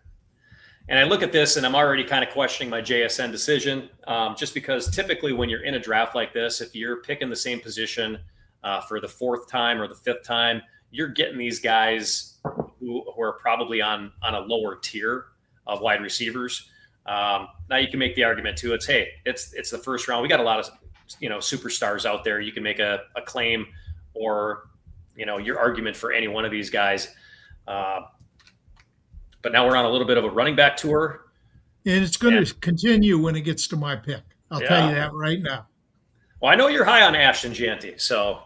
And I look at this and I'm already kind of questioning my JSN decision, just because typically when you're in a draft like this, if you're picking the same position for the fourth time or the fifth time, you're getting these guys who are probably on a lower tier of wide receivers. Now you can make the argument too. It's the first round. We got a lot of superstars out there. You can make a claim or your argument for any one of these guys. But now we're on a little bit of a running back tour. And it's going to continue when it gets to my pick. I'll tell you that right now. Well, I know you're high on Ashton Jeanty, so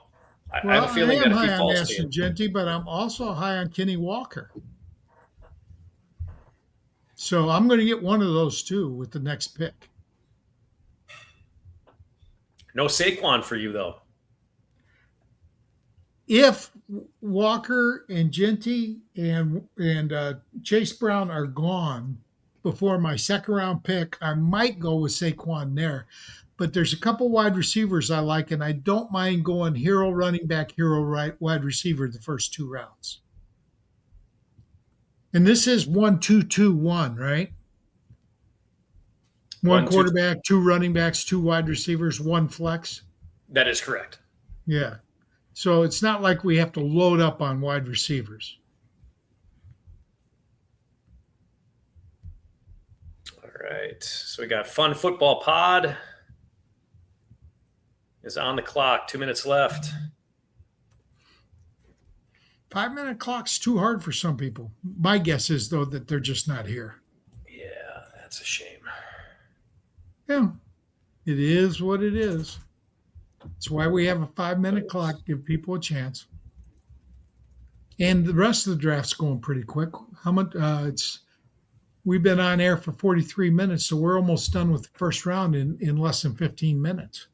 I have a feeling that if he falls to you. I'm high on Ashton Jeanty, but I'm also high on Kenny Walker. So I'm going to get one of those two with the next pick. No Saquon for you, though. If Walker and Jeanty and Chase Brown are gone before my second round pick, I might go with Saquon there. But there's a couple wide receivers I like, and I don't mind going hero running back, hero wide receiver the first two rounds. And this is 1-2-2-1, right? One quarterback, two running backs, two wide receivers, one flex. That is correct. Yeah. So it's not like we have to load up on wide receivers. All right. So we got Fun Football Pod is on the clock. 2 minutes left. 5-minute clock's too hard for some people. My guess is, though, that they're just not here. Yeah, that's a shame. Yeah, it is what it is. That's why we have a 5-minute clock, give people a chance. And the rest of the draft's going pretty quick. How much? We've been on air for 43 minutes, so we're almost done with the first round in less than 15 minutes.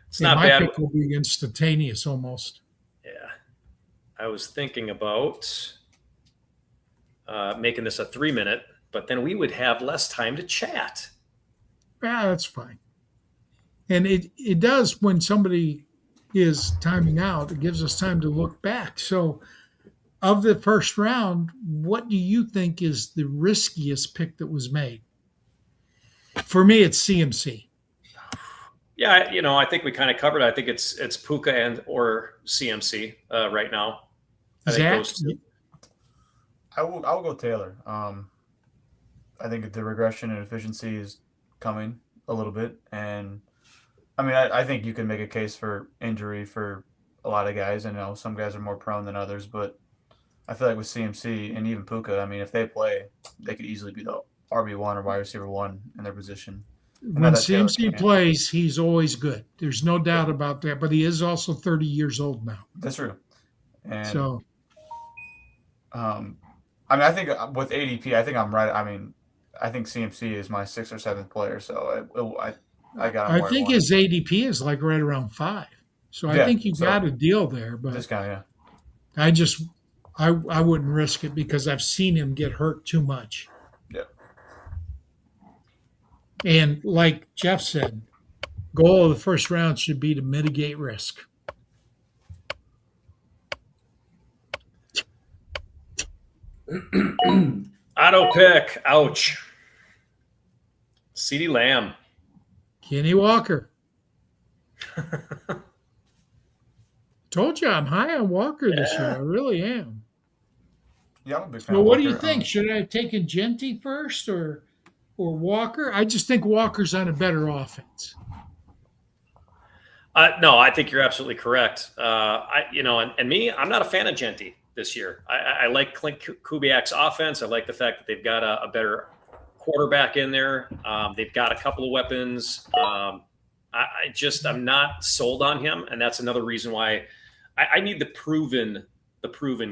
It's not bad. My pick will be instantaneous almost. Yeah. I was thinking about making this a 3-minute, but then we would have less time to chat. Yeah, that's fine. And it does when somebody is timing out, it gives us time to look back. So of the first round, what do you think is the riskiest pick that was made? For me, it's CMC. Yeah, I think we kind of covered it. I think it's Puka and or CMC right now. I think those two. I will go Taylor. I think the regression and efficiency is coming a little bit, and I mean, I think you can make a case for injury for a lot of guys. I know some guys are more prone than others, but I feel like with CMC and even Puka, I mean, if they play, they could easily be the RB1 or wide receiver 1 in their position. When CMC plays, he's always good. There's no doubt about that, but he is also 30 years old now. That's true. And so, I mean, I think with ADP, I think I'm right. I mean, I think CMC is my 6th or 7th player, so I got him. I think his ADP is like right around 5. So I think you got a deal there. But this guy, yeah. I wouldn't risk it because I've seen him get hurt too much. Yeah. And like Jeff said, goal of the first round should be to mitigate risk. Auto pick. Ouch. CeeDee Lamb. Kenny Walker. Told you I'm high on Walker this year. Yeah. I really am. Yeah, I'm a big fan So of what do you Walker. think? Should I have taken Genty first or Walker? I just think Walker's on a better offense. No, I think you're absolutely correct. And me, I'm not a fan of Genty this year. I like Clint Kubiak's offense. I like the fact that they've got a better quarterback in there. They've got a couple of weapons. I'm not sold on him, and that's another reason why I need the proven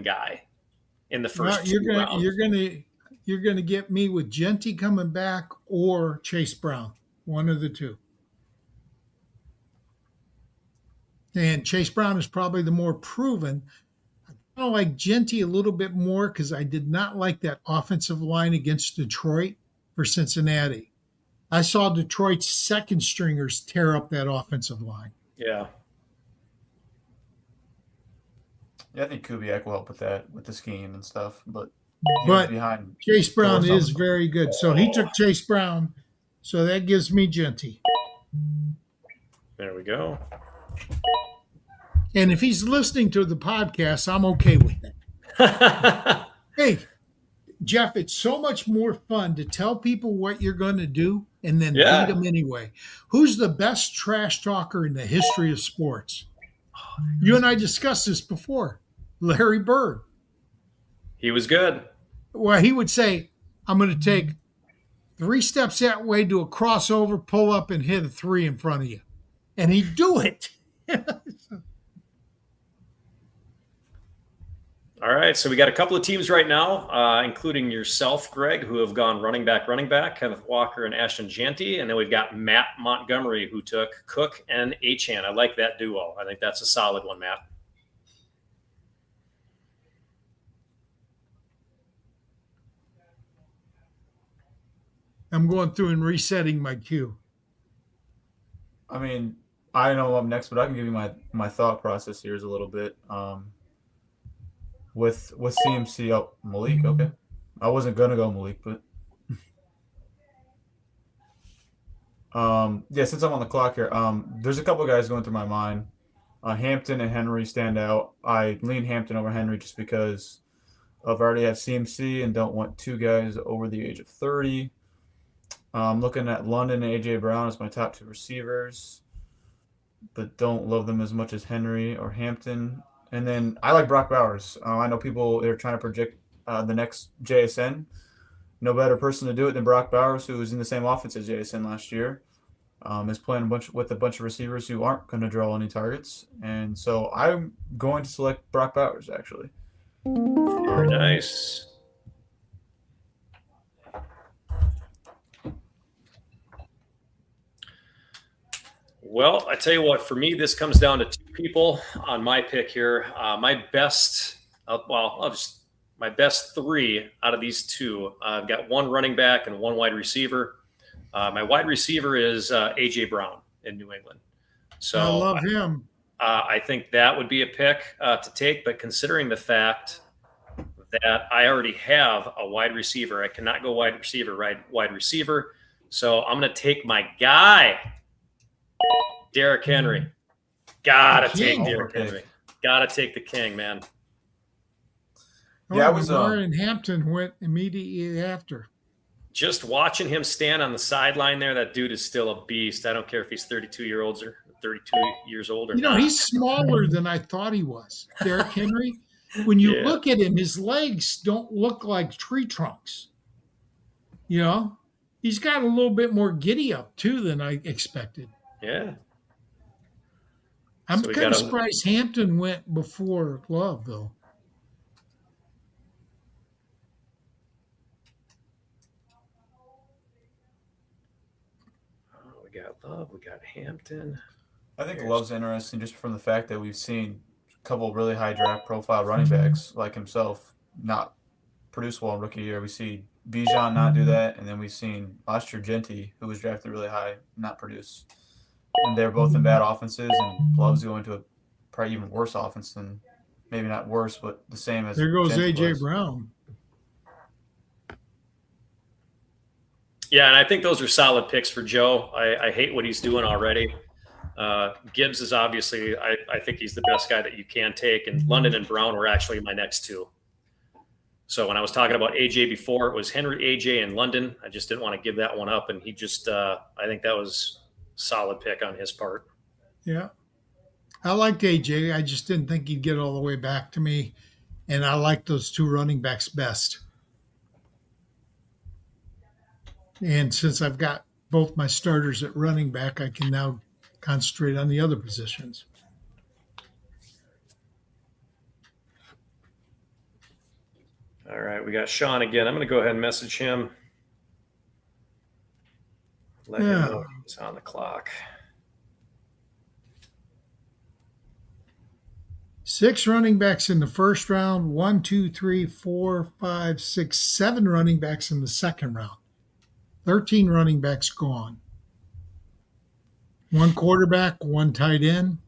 guy in the first Well, two rounds. you're gonna get me with Genty coming back or Chase Brown, one of the two. And Chase Brown is probably the more proven. I kind of like Genty a little bit more because I did not like that offensive line against Detroit for Cincinnati. I saw Detroit's second stringers tear up that offensive line. Yeah. Yeah, I think Kubiak will help with that, with the scheme and stuff. But he was But behind. Chase Brown There was is some- very good. So he took Chase Brown. So that gives me Genty. There we go. And if he's listening to the podcast, I'm okay with it. Hey, Jeff, it's so much more fun to tell people what you're going to do and then Yeah. beat them anyway. Who's the best trash talker in the history of sports? You and I discussed this before. Larry Bird. He was good. Well, he would say, I'm going to take 3 steps that way, do a crossover, pull up, and hit a 3 in front of you. And he'd do it. All right, so we got a couple of teams right now, including yourself, Greg, who have gone running back, Kenneth Walker and Ashton Genty. And then we've got Matt Montgomery, who took Cook and Achane. I like that duo. I think that's a solid one, Matt. I'm going through and resetting my queue. I mean, I know I'm next, but I can give you my thought process here is a little bit. With CMC, Malik, okay. I wasn't gonna go Malik, but yeah, since I'm on the clock here, there's a couple of guys going through my mind. Hampton and Henry stand out. I lean Hampton over Henry just because I already have CMC and don't want 2 guys over the age of 30. I'm looking at London and AJ Brown as my top 2 receivers, but don't love them as much as Henry or Hampton. And then I like Brock Bowers. I know people are trying to project the next JSN. No better person to do it than Brock Bowers, who was in the same offense as JSN last year. Is playing with a bunch of receivers who aren't going to draw any targets. And so I'm going to select Brock Bowers, actually. Very nice. Well, I tell you what, for me, this comes down to 2 people on my pick here. My best 3 out of these 2. I've got 1 running back and 1 wide receiver. My wide receiver is AJ Brown in New England. So I love him. I think that would be a pick to take. But considering the fact that I already have a wide receiver, I cannot go wide receiver. So I'm going to take my guy, Derrick Henry. Gotta take Derrick Henry. Gotta take the king, man. Yeah, I was. And Hampton went immediately after. Just watching him stand on the sideline there, that dude is still a beast. I don't care if he's 32 years old or not. He's smaller than I thought he was. Derrick Henry. When you look at him, his legs don't look like tree trunks. He's got a little bit more giddy up too than I expected. Yeah. I'm kind of surprised Hampton went before Love, though. We got Love. We got Hampton. I think Love's interesting just from the fact that we've seen a couple of really high draft profile running backs like himself not produce well in rookie year. We see Bijan not do that, and then we've seen last year Genty, who was drafted really high, not produce. And they're both in bad offenses, and Love's going to a probably even worse offense than, maybe not worse, but the same as. There goes Genty AJ was. Brown. Yeah, and I think those are solid picks for Joe. I hate what he's doing already. Gibbs is obviously, I think he's the best guy that you can take. And London and Brown were actually my next two. So when I was talking about AJ before, it was Henry, AJ, and London. I just didn't want to give that one up. And he just, I think that was a solid pick on his part. Yeah. I liked AJ. I just didn't think he'd get all the way back to me. And I like those two running backs best. And since I've got both my starters at running back, I can now concentrate on the other positions. All right, we got Sean again. I'm going to go ahead and message him. Let him know he's on the clock. 6 running backs in the first round, 1, 2, 3, 4, 5, 6, 7 running backs in the second round. 13 running backs gone. 1 quarterback, 1 tight end.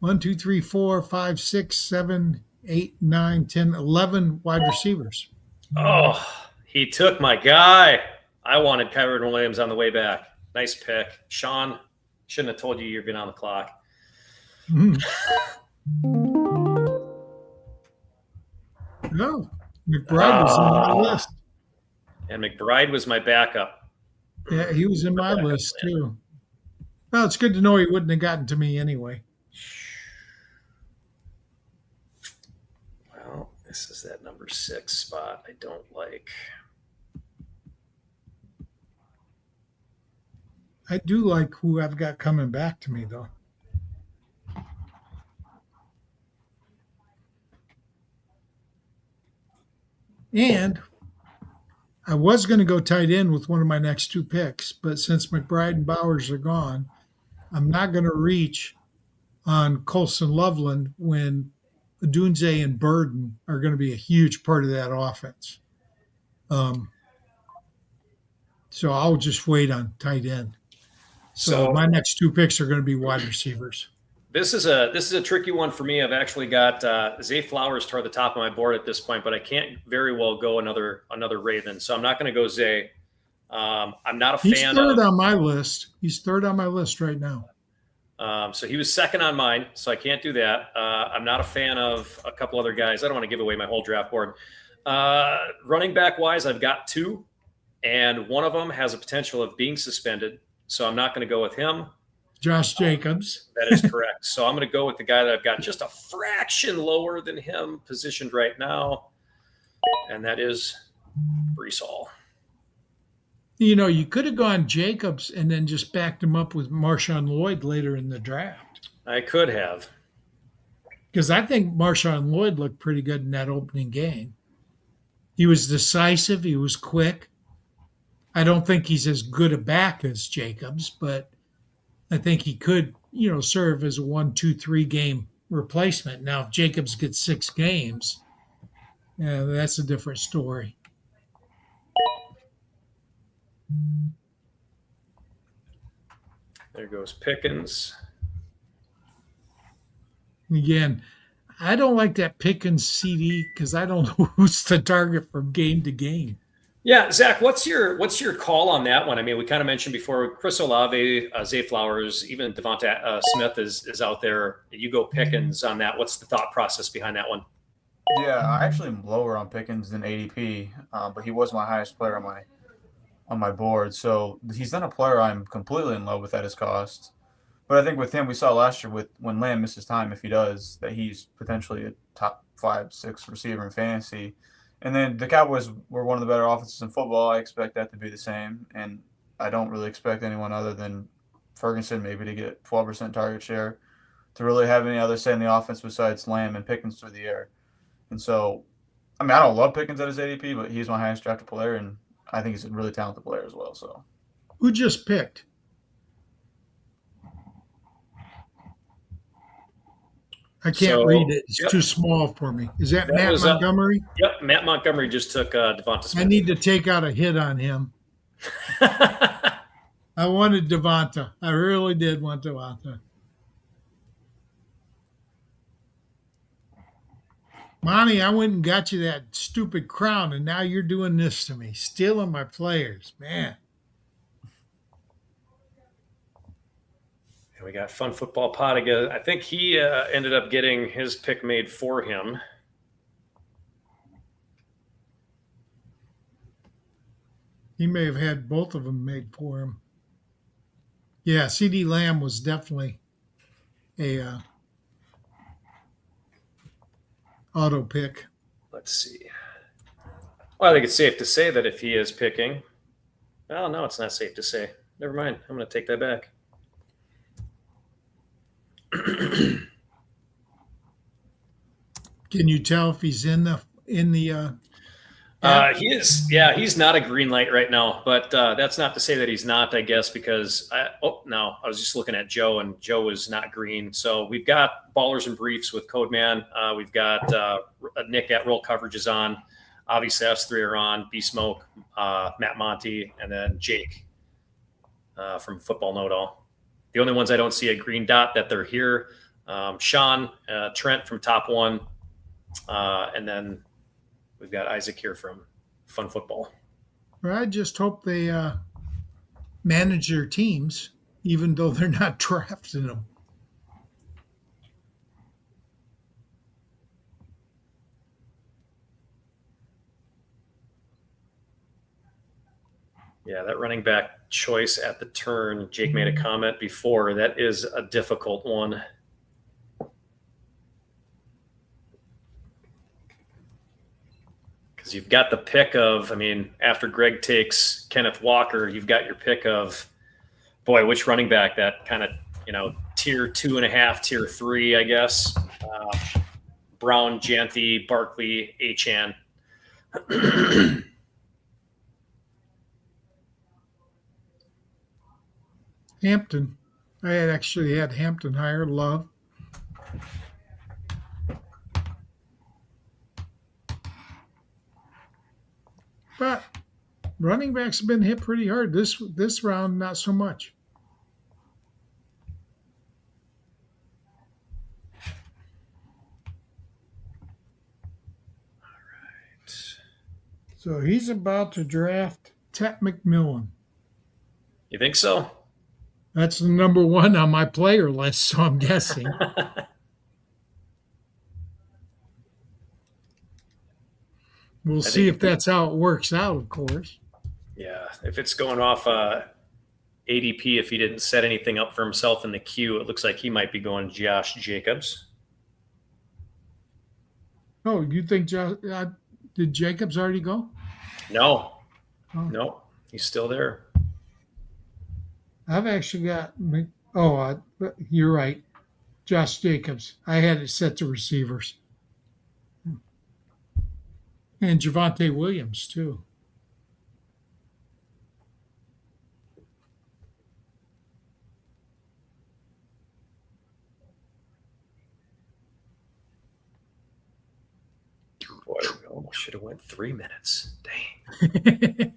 1, 2, 3, 4, 5, 6, 7, 8, 9, 10, 11 wide receivers. Oh, he took my guy. I wanted Kyron Williams on the way back. Nice pick. Sean, shouldn't have told you you've been on the clock. Mm. No, McBride was on my list. And McBride was my backup. Yeah, he was in my list too. Well, it's good to know he wouldn't have gotten to me anyway. Well, this is that number 6 spot I don't like. I do like who I've got coming back to me, though. And I was going to go tight end with one of my next 2 picks, but since McBride and Bowers are gone, I'm not going to reach on Colson Loveland when Dunze and Burden are going to be a huge part of that offense. So I'll just wait on tight end. So my next 2 picks are going to be wide receivers. This is a tricky one for me. I've actually got Zay Flowers toward the top of my board at this point, but I can't very well go another Raven. So I'm not going to go Zay. I'm not a fan. He's third on my list. He's third on my list right now. So he was second on mine, so I can't do that. I'm not a fan of a couple other guys. I don't want to give away my whole draft board. Running back wise, I've got 2, and one of them has a potential of being suspended. So I'm not going to go with him. Josh Jacobs. That is correct. So I'm going to go with the guy that I've got just a fraction lower than him positioned right now, and that is Breece Hall. You know, you could have gone Jacobs and then just backed him up with Marshawn Lloyd later in the draft. I could have. Because I think Marshawn Lloyd looked pretty good in that opening game. He was decisive. He was quick. I don't think he's as good a back as Jacobs, but I think he could, serve as a 1, 2, 3 game replacement. Now, if Jacobs gets 6 games, that's a different story. There goes Pickens. Again, I don't like that Pickens CD because I don't know who's the target from game to game. Yeah, Zach, what's your call on that one? I mean, we kind of mentioned before, Chris Olave, Zay Flowers, even Devonta Smith is out there. You go Pickens on that. What's the thought process behind that one? Yeah, I actually am lower on Pickens than ADP, but he was my highest player on my board. So he's not a player I'm completely in love with at his cost. But I think with him, we saw last year when Lamb misses time, if he does, that he's potentially a top 5, 6 receiver in fantasy. And then the Cowboys were one of the better offenses in football. I expect that to be the same. And I don't really expect anyone other than Ferguson maybe to get 12% target share to really have any other say in the offense besides Lamb and Pickens through the air. And so, I mean, I don't love Pickens at his ADP, but he's my highest drafted player, and I think he's a really talented player as well. So, who just picked? I can't read it. It's too small for me. Is that Matt Montgomery? Yep, Matt Montgomery just took Devonta Smith. I need to take out a hit on him. I wanted Devonta. I really did want Devonta. Monty, I went and got you that stupid crown, and now you're doing this to me, stealing my players, man. And we got Fun Football Pod again. I think he ended up getting his pick made for him. He may have had both of them made for him. Yeah, C.D. Lamb was definitely a auto pick. Let's see. Well, I think it's safe to say that if he is picking, well, no, it's not safe to say. Never mind. I'm going to take that back. Can you tell if he's in the He is. Yeah, he's not a green light right now, but that's not to say that he's not, I guess, because I was just looking at Joe, and Joe is not green. So we've got Ballers and Briefs with Codeman. We've got Nick at Roll Coverage is on. Obviously, us three are on. B Smoke, Matt Monty, and then Jake from Football Know It All. The only ones I don't see a green dot that they're here. Sean, Trent from Top One, and then we've got Isaac here from Fun Football. I just hope they manage their teams, even though they're not drafting them. Yeah, that running back choice at the turn, Jake made a comment before. That is a difficult one. Because you've got the pick of, after Greg takes Kenneth Walker, you've got your pick of, boy, which running back that kind of, tier 2.5, tier 3, I guess. Brown, Janty, Barkley, Achan. Hampton. I had actually had Hampton higher. Love. But running backs have been hit pretty hard. This round, not so much. So he's about to draft Tet McMillan. You think so? That's the number one on my player list, so I'm guessing. We'll see if that's how it works out, of course. Yeah, if it's going off ADP, if he didn't set anything up for himself in the queue, it looks like he might be going Josh Jacobs. Oh, you think did Jacobs already go? No. Oh. No, he's still there. I've actually got you're right. Josh Jacobs. I had it set to receivers. And Javonte Williams, too. Boy, we almost should have went 3 minutes. Dang.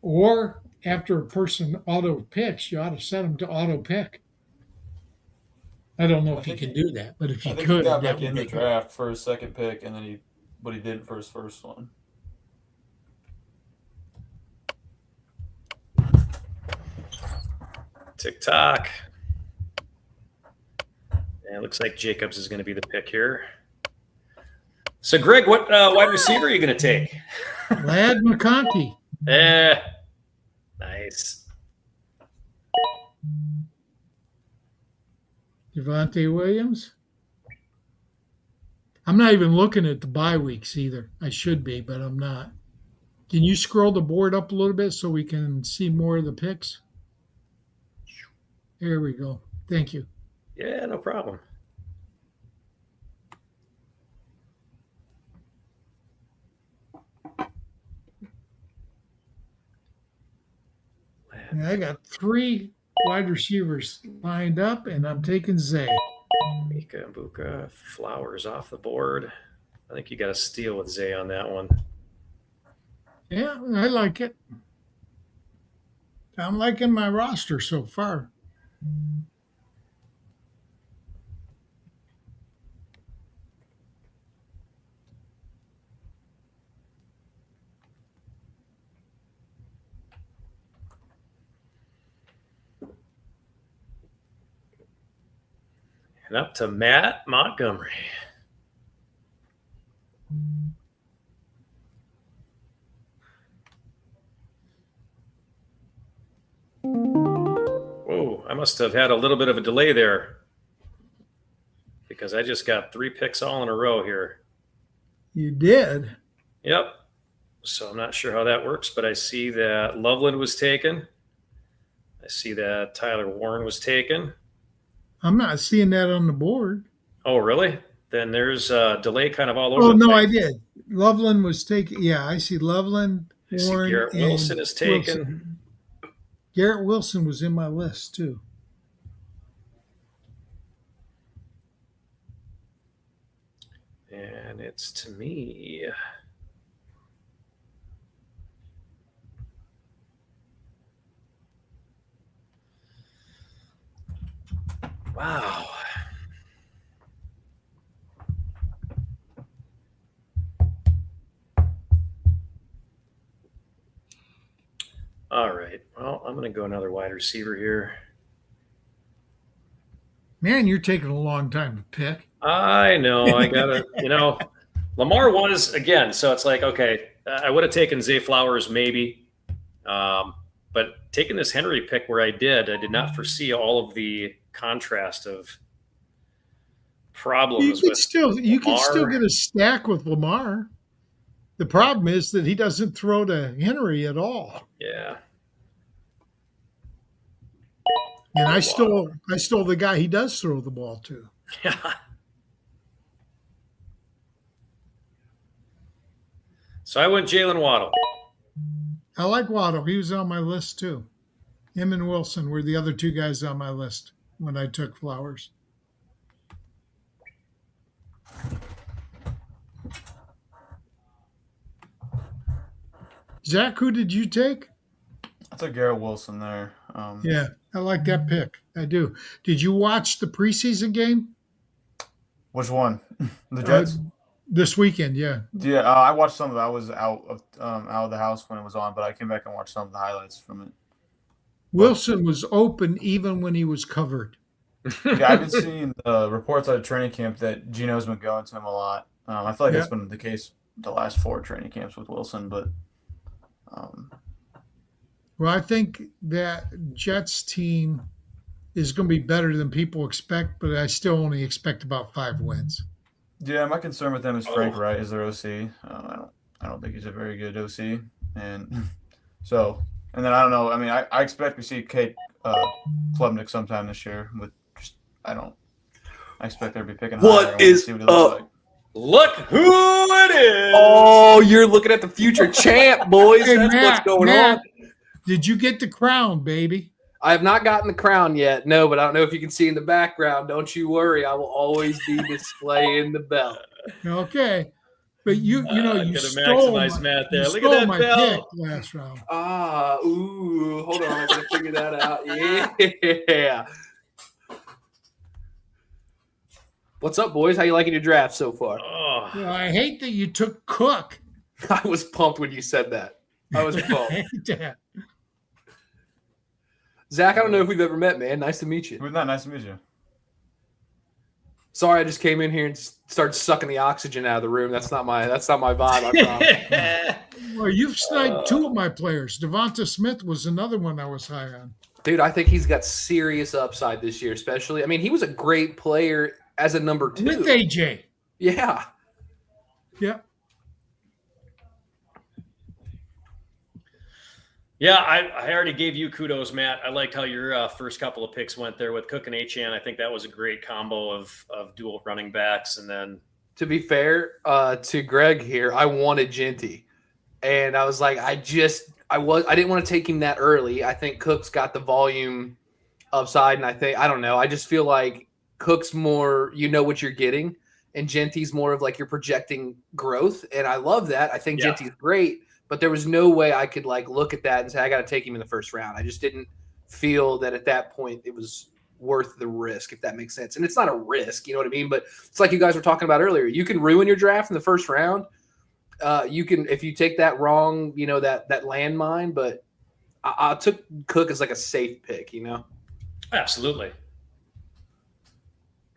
Or after a person auto picks, you ought to set them to auto pick. I don't know if he can do that, but if he could, he got that back would in be the draft for his second pick, and then but he didn't for his first one. TikTok. And it looks like Jacobs is going to be the pick here. So, Greg, what wide receiver are you going to take? Lad McConkey. Nice. Javonte Williams. I'm not even looking at the bye weeks either. I should be, but I'm not. Can you scroll the board up a little bit so we can see more of the picks? There we go. Thank you. Yeah, no problem. I got 3 wide receivers lined up, and I'm taking Zay. Mika Mbuka, Flowers off the board. I think you got to steal with Zay on that one. Yeah, I like it. I'm liking my roster so far. And up to Matt Montgomery. Whoa, I must have had a little bit of a delay there because I just got 3 picks all in a row here. You did? Yep. So I'm not sure how that works, but I see that Loveland was taken. I see that Tyler Warren was taken. I'm not seeing that on the board. Oh, really? Then there's a delay kind of all over Oh, the no, place. I did. Loveland was taken. Yeah, I see Loveland, I see Warren, Garrett and Wilson is taken. Wilson. Garrett Wilson was in my list, too. And it's to me. Wow. All right. Well, I'm going to go another wide receiver here. Man, you're taking a long time to pick. I know. I got to, Lamar was, again, so it's like, okay, I would have taken Zay Flowers maybe. But taking this Henry pick where I did not foresee all of the contrast of problems You with could still get a stack with Lamar. The problem is that he doesn't throw to Henry at all. Yeah. And I stole the guy he does throw the ball to. Yeah. So I went Jalen Waddle. I like Waddle. He was on my list too. Him and Wilson were the other 2 guys on my list when I took Flowers. Zach, who did you take? I took Garrett Wilson there. Yeah, I like that pick. I do. Did you watch the preseason game? Which one? The Jets? This weekend, yeah. Yeah, I watched some of it. I was out of the house when it was on, but I came back and watched some of the highlights from it. Wilson was open even when he was covered. Yeah, I've been seeing reports out of training camp that Gino's been going to him a lot. I feel like that's been the case the last 4 training camps with Wilson, but well, I think that Jets team is going to be better than people expect, but I still only expect about 5 wins. yeah, my concern with them is Frank Wright as their OC. I don't think he's a very good OC, and so and then I don't know. I mean, I expect we see Kate Klubnik sometime this year. With just I expect her to be picking. What is up? Look who it is! Oh, you're looking at the future champ, boys. Hey, That's what's going Matt, on. Did you get the crown, baby? I have not gotten the crown yet. No, but I don't know if you can see in the background. Don't you worry. I will always be displaying the belt. Okay. But you stole maximize Matt there. Look at that my belt. pick last round. Hold on. I gotta figure that out. Yeah. What's up, boys? How you liking your draft so far? Oh. Well, I hate that you took Cook. I was pumped when you said that. I was pumped. Yeah. Zach, I don't know if we've ever met, man. Nice to meet you. Who's not nice to meet you? Sorry, I just came in here and started sucking the oxygen out of the room. That's not my vibe. I promise. Well, you've sniped 2 of my players. Devonta Smith was another one I was high on. Dude, I think he's got serious upside this year, especially. I mean, he was a great player as a number 2. With AJ. Yeah. Yeah. Yeah, I already gave you kudos, Matt. I liked how your first couple of picks went there with Cook and Achane. I think that was a great combo of dual running backs. And then, to be fair to Greg here, I wanted Genty, and I was like, I didn't want to take him that early. I think Cook's got the volume upside, and I don't know. I just feel like Cook's more, what you're getting, and Genty's more of like you're projecting growth, and I love that. I think Genty's great. But there was no way I could look at that and say, I got to take him in the first round. I just didn't feel that at that point it was worth the risk, if that makes sense. And it's not a risk, you know what I mean? But it's like you guys were talking about earlier. You can ruin your draft in the first round. You can, if you take that wrong, that landmine. But I took Cook as like a safe pick, Absolutely.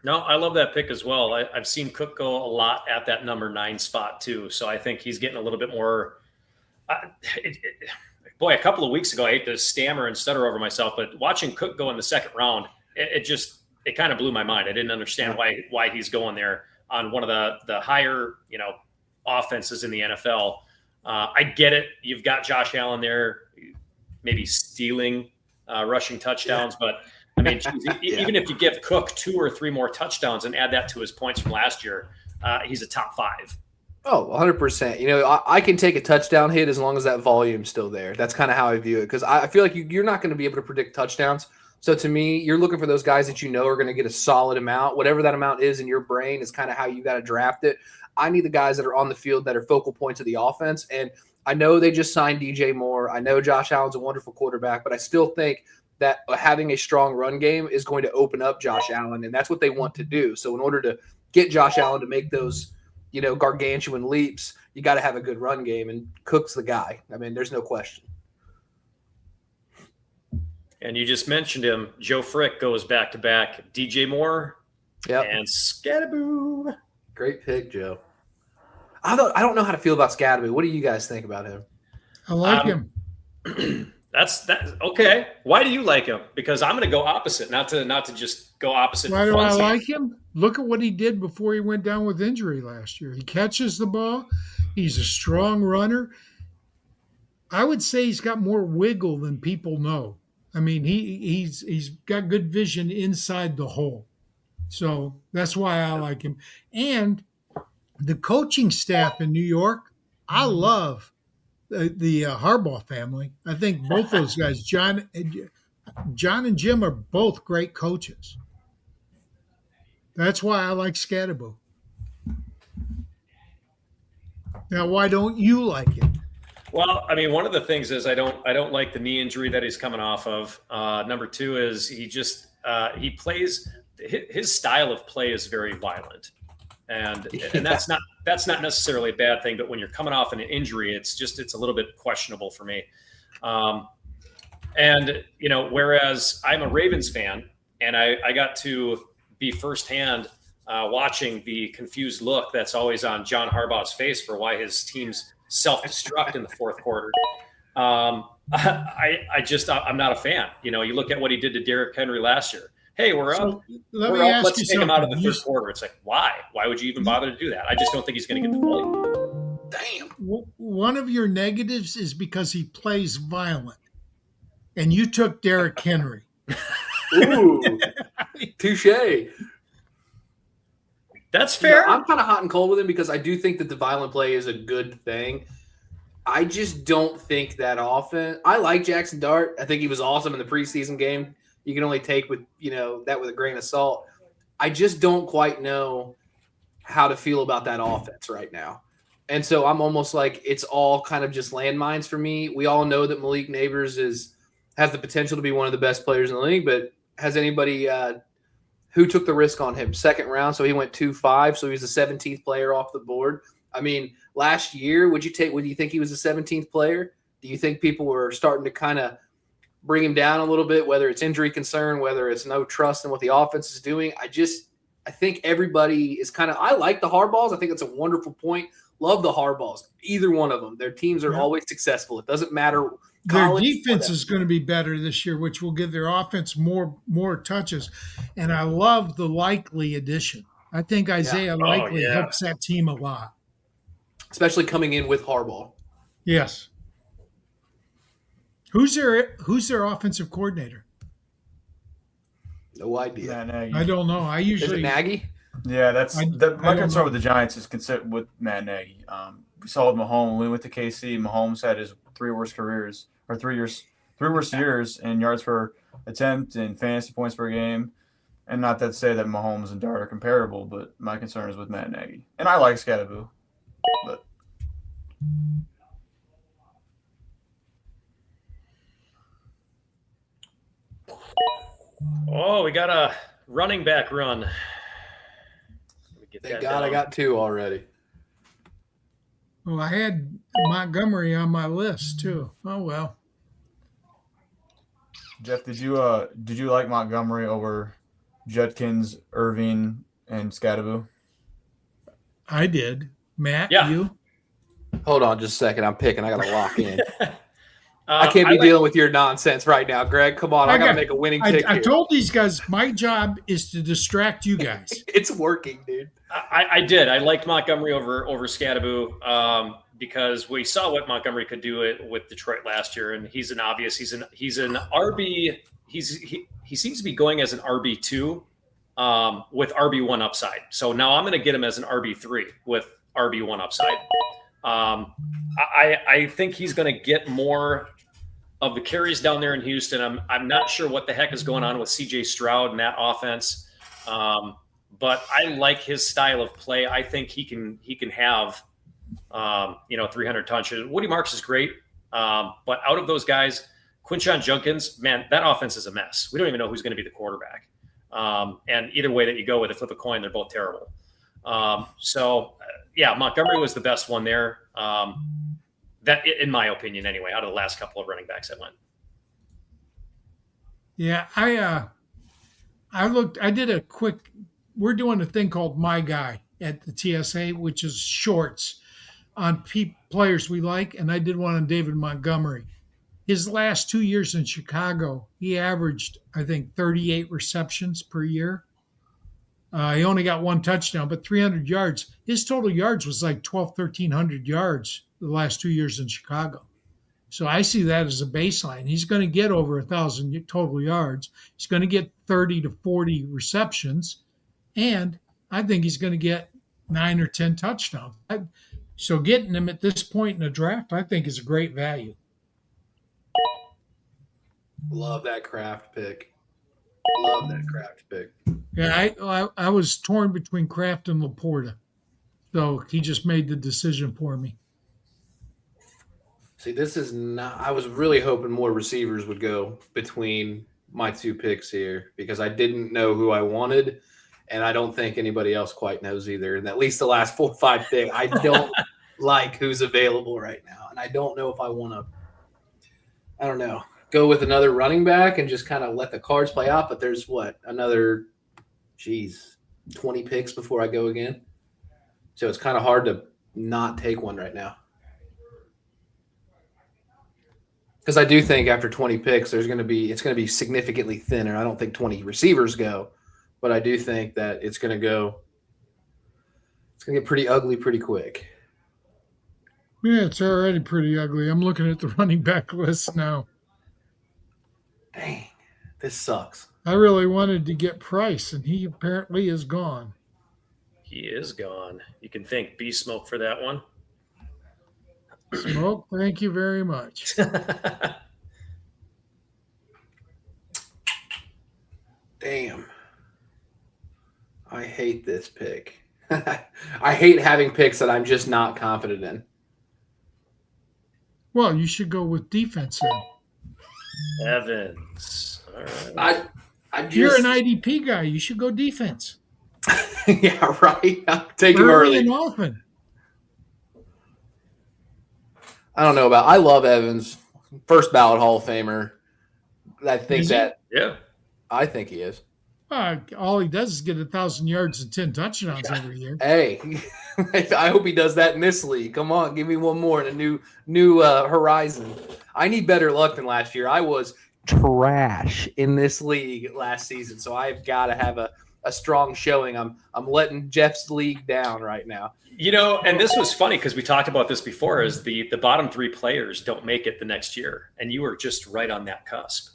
No, I love that pick as well. I've seen Cook go a lot at that number 9 spot too, so I think he's getting a little bit more. Uh, it, it, Boy, a couple of weeks ago, I hate to stammer and stutter over myself, but watching Cook go in the second round, it kind of blew my mind. I didn't understand why he's going there on one of the higher offenses in the NFL. I get it. You've got Josh Allen there, maybe stealing rushing touchdowns, but I mean, even if you give Cook 2 or 3 more touchdowns and add that to his points from last year, he's a top 5. Oh, 100%. I can take a touchdown hit as long as that volume's still there. That's kind of how I view it, because I feel like you're not going to be able to predict touchdowns. So to me, you're looking for those guys that are going to get a solid amount. Whatever that amount is in your brain is kind of how you got to draft it. I need the guys that are on the field that are focal points of the offense. And I know they just signed DJ Moore. I know Josh Allen's a wonderful quarterback, but I still think that having a strong run game is going to open up Josh Allen, and that's what they want to do. So in order to get Josh Allen to make those, gargantuan leaps, you got to have a good run game, and Cook's the guy. I mean, there's no question. And you just mentioned him. Joe Frick goes back-to-back. DJ Moore and Scatterboo. Great pick, Joe. I don't know how to feel about Scatterboo. What do you guys think about him? I like him. That's okay. Why do you like him? Because I'm going to go opposite, not to just go opposite. Why do I like him? Look at what he did before he went down with injury last year. He catches the ball. He's a strong runner. I would say he's got more wiggle than people know. I mean, he's got good vision inside the hole. So that's why I like him. And the coaching staff in New York, I love the Harbaugh family. I think both those guys, John and Jim, are both great coaches. That's why I like Scatterboo. Now, why don't you like him? Well, I mean, one of the things is I don't like the knee injury that he's coming off of. Number 2 is he plays, his style of play is very violent, and that's not necessarily a bad thing. But when you're coming off an injury, it's a little bit questionable for me. And whereas I'm a Ravens fan, and I got to be firsthand watching the confused look that's always on John Harbaugh's face for why his team's self-destruct in the fourth quarter. I'm not a fan. You look at what he did to Derrick Henry last year. Hey, we're up. Let's take him out of the third quarter. It's like, why? Why would you even bother to do that? I just don't think he's going to get the volume. Damn. One of your negatives is because he plays violent, and you took Derrick Henry. Ooh, touche. That's fair. I'm kind of hot and cold with him because I do think that the violent play is a good thing. I just don't think that often. I like Jackson Dart. I think he was awesome in the preseason game. You can only take that with a grain of salt. I just don't quite know how to feel about that offense right now. And so I'm almost like it's all kind of just landmines for me. We all know that Malik Neighbors has the potential to be one of the best players in the league, but has anybody who took the risk on him? Second round, so he went 2-5, so he's the 17th player off the board. I mean, last year, would you think he was the 17th player? Do you think people were starting to kind of bring him down a little bit, whether it's injury concern, whether it's no trust in what the offense is doing? I think everybody is I like the Harbaughs. I think it's a wonderful point. Love the Harbaughs. Either one of them. Their teams are always successful. It doesn't matter. Their defense is going to be better this year, which will give their offense more touches. And I love the Likely addition. I think Isaiah Likely helps that team a lot. Especially coming in with Harbaugh. Yes. Who's their offensive coordinator? No idea. Yeah, Nagy. I don't know. Is it Nagy? Yeah, my concern with the Giants is with Matt Nagy. We saw with Mahomes when we went to KC. Mahomes had his 3 worst years in yards per attempt and fantasy points per game. And not to say that Mahomes and Dart are comparable, but my concern is with Matt Nagy. And I like Scatterboo, but Oh, we got a running back run. Thank God I got 2 already. Well, I had Montgomery on my list too. Oh well. Jeff, did you like Montgomery over Judkins, Irving, and Scadaboo. I did. Matt, Yeah. you? Hold on just a second. I'm picking. I got to lock in. Uh, I can't be like- dealing with your nonsense right now, Greg. Come on. I got to make a winning pick I here. told these guys my job is to distract you guys. It's working, dude. I did. I liked Montgomery over Scadaboo because we saw what Montgomery could do it with Detroit last year, and he's an RB. He seems to be going as an RB2 with RB1 upside. So now I'm going to get him as an RB3 with RB1 upside. I think he's going to get more of the carries down there in Houston. I'm not sure what the heck is going on with CJ Stroud and that offense. But I like his style of play. I think he can have 300 touches. Woody Marks is great. But out of those guys, Quinshon Judkins, man, that offense is a mess. We don't even know who's going to be the quarterback. And either way that you go with it, flip a coin, they're both terrible. Montgomery was the best one there. That, in my opinion, anyway, out of the last couple of running backs that went. Yeah, I did a quick, we're doing a thing called My Guy at the TSA, which is shorts on players we like. And I did one on David Montgomery. His last 2 years in Chicago, he averaged, I think, 38 receptions per year. He only got one touchdown, but 300 yards. His total yards was like 1,300 yards the last 2 years in Chicago. So I see that as a baseline. He's going to get over 1,000 total yards. He's going to get 30 to 40 receptions. And I think he's going to get 9 or 10 touchdowns. So getting him at this point in the draft, I think is a great value. Love that Kraft pick. Yeah, I was torn between Kraft and Laporta. So he just made the decision for me. See, this is not – I was really hoping more receivers would go between my two picks here because I didn't know who I wanted, and I don't think anybody else quite knows either. And at least the last 4 or 5 picks, I don't like who's available right now. And I don't know if I want to – I don't know. Go with another running back and just kind of let the cards play out. But there's another 20 picks before I go again. So it's kind of hard to not take one right now. Because I do think after 20 picks, it's going to be significantly thinner. I don't think 20 receivers go, but I do think that it's going to get pretty ugly pretty quick. Yeah, it's already pretty ugly. I'm looking at the running back list now. Dang, this sucks. I really wanted to get Price, and he apparently is gone. He is gone. You can thank B Smoke for that one. Smoke, thank you very much. Damn. I hate this pick. I hate having picks that I'm just not confident in. Well, you should go with defense then. Evans. All right. You're an IDP guy. You should go defense. Yeah, right. I'll take him Early early. and often. I don't know about. I love Evans, first ballot Hall of Famer. I think Is he? Yeah. I think he is. All he does is get 1,000 yards and 10 touchdowns every year. Hey, I hope he does that in this league. Come on, give me one more in a new horizon. I need better luck than last year. I was trash in this league last season, so I've got to have a strong showing. I'm letting Jeff's league down right now. And this was funny because we talked about this before, is the bottom 3 players don't make it the next year. And you were just right on that cusp.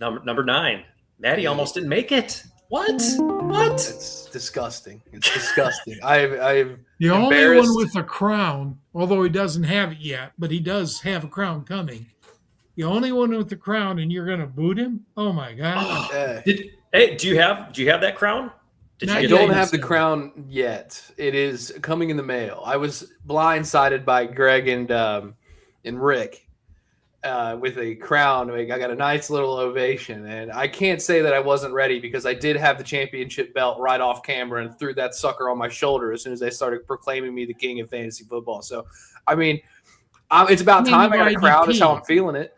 Number 9, Maddie almost didn't make it. What? It's disgusting. It's disgusting. I've The only one with a crown, although he doesn't have it yet, but he does have a crown coming. The only one with the crown, and you're going to boot him? Oh, my God. Do you have that crown? I don't have the crown yet. It is coming in the mail. I was blindsided by Greg and Rick with a crown. I got a nice little ovation, and I can't say that I wasn't ready because I did have the championship belt right off camera and threw that sucker on my shoulder as soon as they started proclaiming me the king of fantasy football. So, I mean, it's about time I got a crown. That's how I'm feeling it.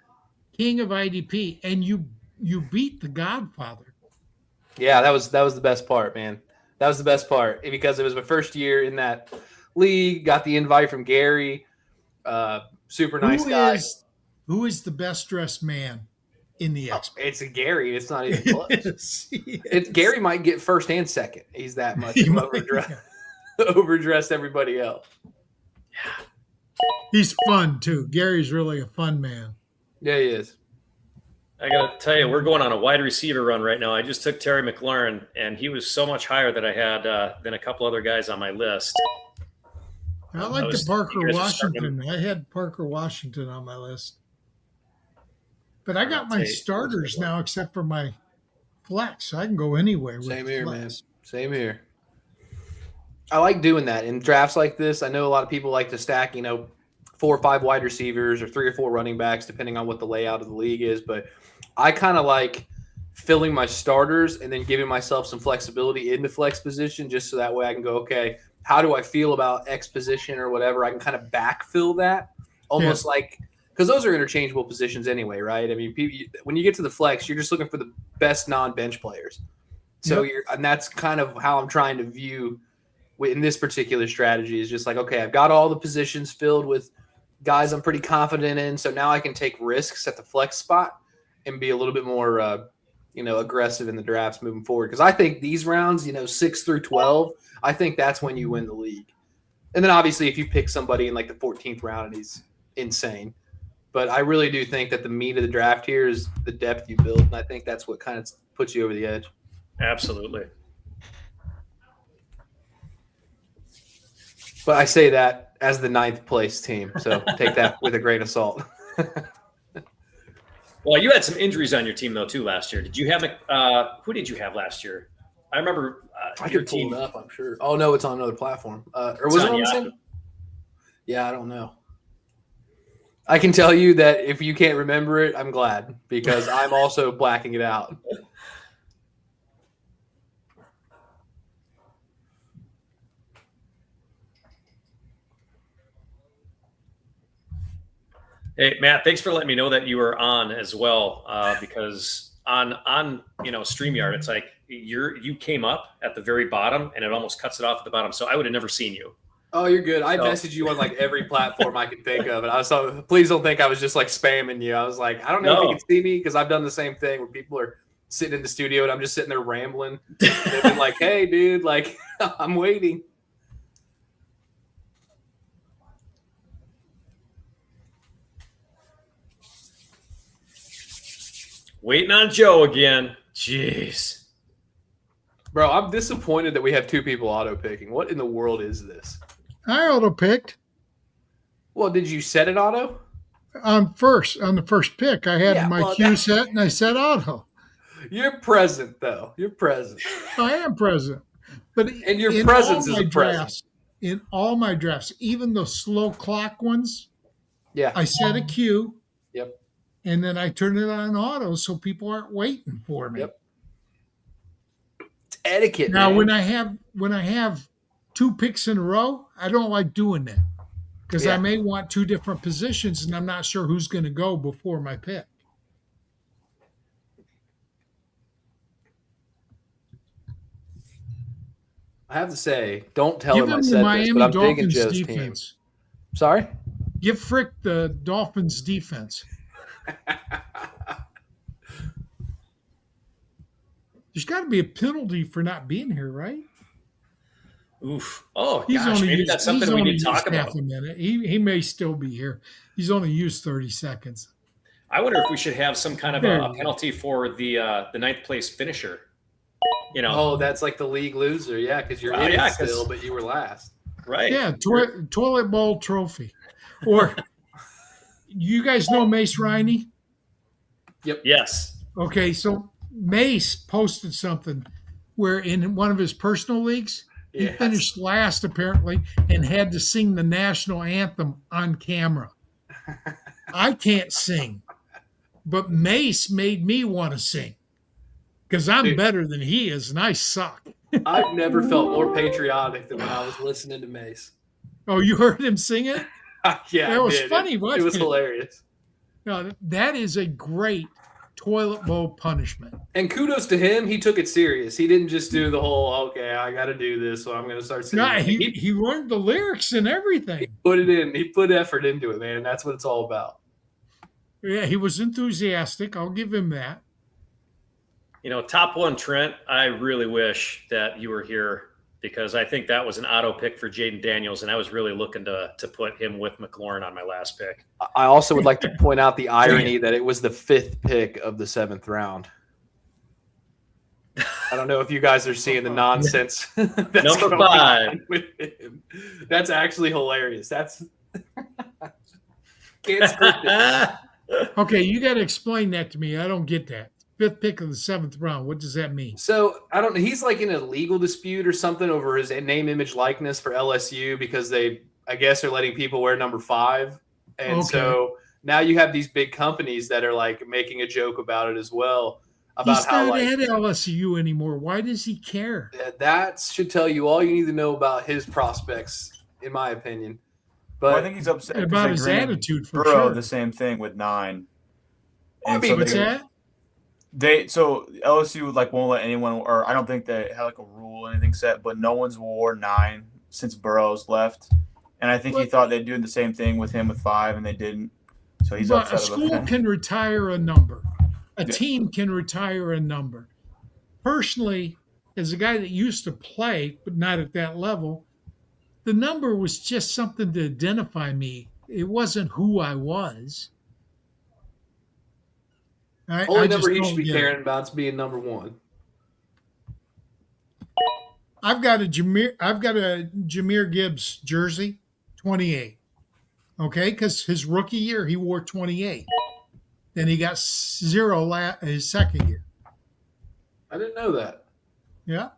King of IDP, and you beat the Godfather. Yeah, that was the best part, man. That was the best part because it was my first year in that league. Got the invite from Gary. Super nice guy. Who is the best dressed man in the expo? It's a Gary. It's not even close. Yes, It's Gary might get first and second. He's that much He might, overdressed, overdressed everybody else. He's fun too. Gary's really a fun man. Yeah, he is. I got to tell you, we're going on a wide receiver run right now. I just took Terry McLaurin, and he was so much higher than I had than a couple other guys on my list. I like the you Parker guys are starting Washington. I had Parker Washington on my list. But I got my take- starters now except for my flex. So I can go anywhere with Same here, man. flex. Same here. I like doing that in drafts like this. I know a lot of people like to stack, 4 or 5 wide receivers or 3 or 4 running backs, depending on what the layout of the league is. But I kind of like filling my starters and then giving myself some flexibility in the flex position just so that way I can go, okay, how do I feel about X position or whatever? I can kind of backfill that almost like because those are interchangeable positions anyway, right? I mean, when you get to the flex, you're just looking for the best non-bench players. So and that's kind of how I'm trying to view in this particular strategy is just like, okay, I've got all the positions filled with guys I'm pretty confident in. So now I can take risks at the flex spot and be a little bit more, aggressive in the drafts moving forward. Because I think these rounds, 6 through 12, I think that's when you win the league. And then obviously if you pick somebody in like the 14th round and he's insane. But I really do think that the meat of the draft here is the depth you build. And I think that's what kind of puts you over the edge. Absolutely. But I say that as the 9th place team. So take that with a grain of salt. Well, you had some injuries on your team though too last year. Did you have who did you have last year? I remember I your could pull team it up, I'm sure. Oh no, it's on another platform. Or It's was it on on the Yahoo. same? Yeah, I don't know. I can tell you that if you can't remember it, I'm glad because I'm also blacking it out. Hey Matt, thanks for letting me know that you were on as well. Because on StreamYard, it's like you came up at the very bottom and it almost cuts it off at the bottom. So I would have never seen you. Oh, you're good. I So- messaged you on like every platform I can think of, and I was so please don't think I was just like spamming you. I was like, I don't know if No. you can see me because I've done the same thing where people are sitting in the studio and I'm just sitting there rambling. They've been like, "Hey, dude, like I'm waiting." Waiting on Joe again. Jeez. Bro, I'm disappointed that we have 2 people auto picking. What in the world is this? I auto picked Well, did you set it auto? on the first pick. I had Yeah, my well, cue that- set and I said auto. You're present though. You're present. I am present. But And your in presence all is a my present. drafts, in all my drafts, even the slow clock ones, Yeah. I set a cue. Yep. And then I turn it on auto so people aren't waiting for me. Yep. It's etiquette. Now man. when I have 2 picks in a row, I don't like doing that. Because Yeah. I may want 2 different positions and I'm not sure who's going to go before my pick. I have to say, don't tell Give him I him the said this, Miami but I'm digging Dolphins Joe's team. defense. Sorry? Give Frick the Dolphins defense. There's got to be a penalty for not being here, right? Oof. Oh gosh, maybe that's something we need to talk about. half a minute. He may still be here. He's only used 30 seconds. I wonder if we should have some kind of There a you go. penalty for the 9th place finisher. Oh, that's like the league loser. Yeah, because you're Oh, in yeah, it 'cause- still, but you were last. Right. Yeah, toilet bowl trophy. Or you guys know Mace Riney? Yes. Okay, so Mace posted something where in one of his personal leagues, he Yes. finished last apparently and had to sing the national anthem on camera. I can't sing, but Mace made me want to sing because I'm Dude. better than he is and I suck. I've never felt more patriotic than when I was listening to Mace. Oh, you heard him sing it? Yeah, That I was did. funny, It wasn't was it? hilarious. No, that is a great toilet bowl punishment. And kudos to him. He took it serious. He didn't just do the whole, okay, I got to do this, so I'm going to start singing. Yeah, he learned the lyrics and everything. Put it in. He put effort into it, man. That's what it's all about. Yeah, he was enthusiastic. I'll give him that. Top one, Trent, I really wish that you were here because I think that was an auto pick for Jaden Daniels, and I was really looking to put him with McLaurin on my last pick. I also would like to point out the irony that it was the 5th pick of the 7th round. I don't know if you guys are seeing the nonsense. That's Number 5. With him. That's actually hilarious. That's can't script it. Okay, you got to explain that to me. I don't get that. 5th pick of the 7th round. What does that mean? So I don't know. He's like in a legal dispute or something over his name, image, likeness for LSU because they, I guess, are letting people wear number 5, and so now you have these big companies that are like making a joke about it as well. About He's how not like at LSU anymore. Why does he care? that should tell you all you need to know about his prospects, in my opinion. But I think he's upset 'cause About they his granted attitude, for Burrow sure. the same thing with 9. I And mean, so What's they, that? so LSU won't let anyone, or I don't think they had like a rule or anything set, but no one's wore 9 since Burrow's left, and I think he What? thought they'd do the same thing with him with 5, and they didn't. So he's But a upset about school that. can retire a number. A Yeah. team can retire a number. Personally, as a guy that used to play, but not at that level, the number was just something to identify me. It wasn't who I was. only I number just he don't should be get it. caring about is being number 1. I've got a Jahmyr Gibbs jersey, 28. Okay, because his rookie year he wore 28. Then he got 0 his second year. I didn't know that. Yeah.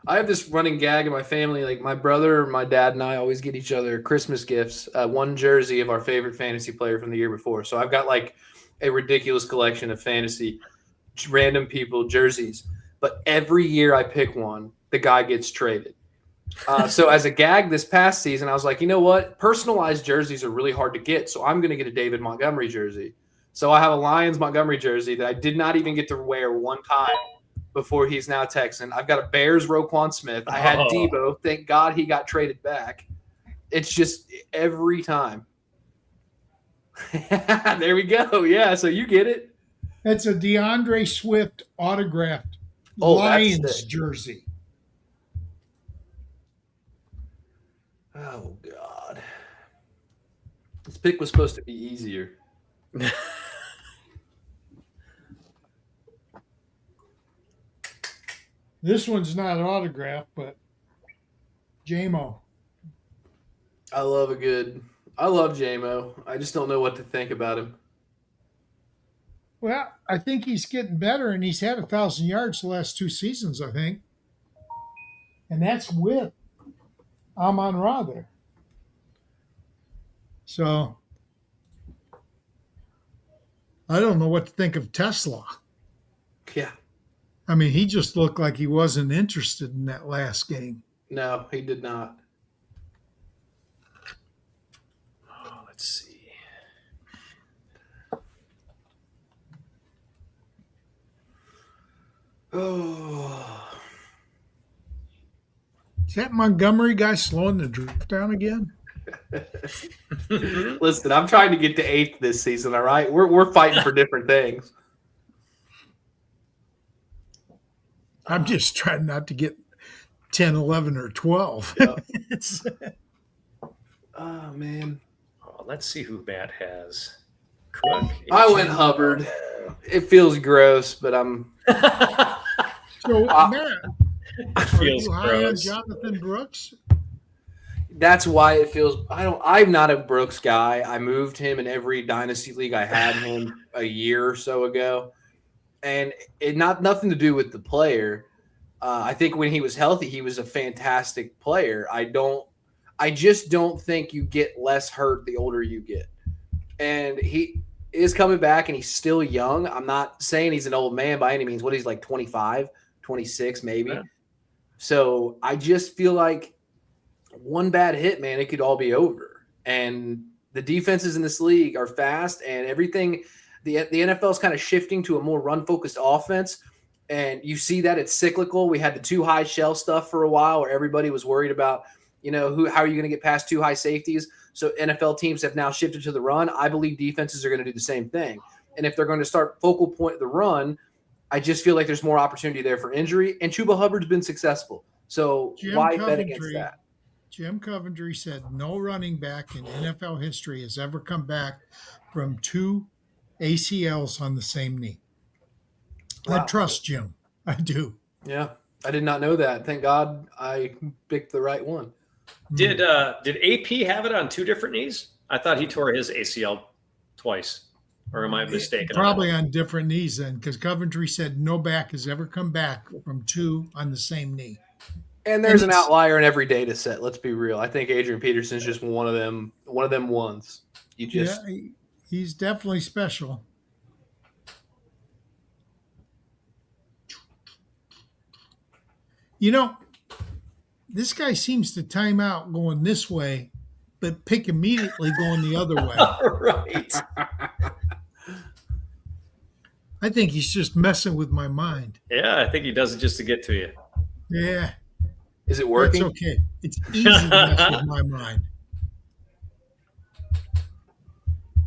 I have this running gag in my family. Like my brother, my dad, and I always get each other Christmas gifts. One jersey of our favorite fantasy player from the year before. So I've got like a ridiculous collection of fantasy random people jerseys. But every year I pick one, the guy gets traded. So as a gag this past season, I was like, you know what? Personalized jerseys are really hard to get. So I'm going to get a David Montgomery jersey. So I have a Lions Montgomery jersey that I did not even get to wear one time before he's now Texan. I've got a Bears Roquan Smith. I had Debo. Thank God he got traded back. It's just every time. There we go. Yeah, so you get it. That's a DeAndre Swift autographed Oh, that's Lions sick. jersey. Oh, God. This pick was supposed to be easier. This one's not autographed, but JMO. I love JMO. I just don't know what to think about him. Well, I think he's getting better, and he's had 1,000 yards the last 2 seasons, I think. And that's with Amon-Ra there. So I don't know what to think of Tesla. Yeah. I mean, he just looked like he wasn't interested in that last game. No, he did not. Let's see. Oh. Is that Montgomery guy slowing the draft down again? Listen, I'm trying to get to 8th this season, all right? We're fighting for different things. I'm just trying not to get 10, 11, or 12. Yeah. It's- Oh, man. Let's see who Matt has. Cook. I went Hubbard. It feels gross, but I'm so, Matt, are Feels you high on gross. Jonathan Brooks? that's why it feels I'm not a Brooks guy. I moved him in every dynasty league I had him a year or so ago. And it nothing to do with the player. I think when he was healthy, he was a fantastic player. I just don't think you get less hurt the older you get. And he is coming back and he's still young. I'm not saying he's an old man by any means. What, he's like 25, 26 maybe. Yeah. So I just feel like one bad hit, man, it could all be over. And the defenses in this league are fast and everything. the NFL is kind of shifting to a more run focused offense. And you see that it's cyclical. We had the too high shell stuff for a while where everybody was worried about, how are you going to get past too high safeties? So NFL teams have now shifted to the run. I believe defenses are going to do the same thing. And if they're going to start focal point the run, I just feel like there's more opportunity there for injury. And Chuba Hubbard's been successful. So why bet against that? Jim Coventry said no running back in NFL history has ever come back from 2 ACLs on the same knee. Wow. I trust Jim. I do. Yeah, I did not know that. Thank God I picked the right one. Did AP have it on 2 different knees? I thought he tore his ACL twice. Or am I mistaken? Probably on different knees then, because Coventry said no back has ever come back from 2 on the same knee. And there's an outlier in every data set. Let's be real. I think Adrian Peterson's just one of them ones. He's definitely special. This guy seems to time out going this way, but pick immediately going the other way. Right. I think he's just messing with my mind. Yeah, I think he does it just to get to you. Yeah. Is it working? That's okay. It's easy to mess with my mind.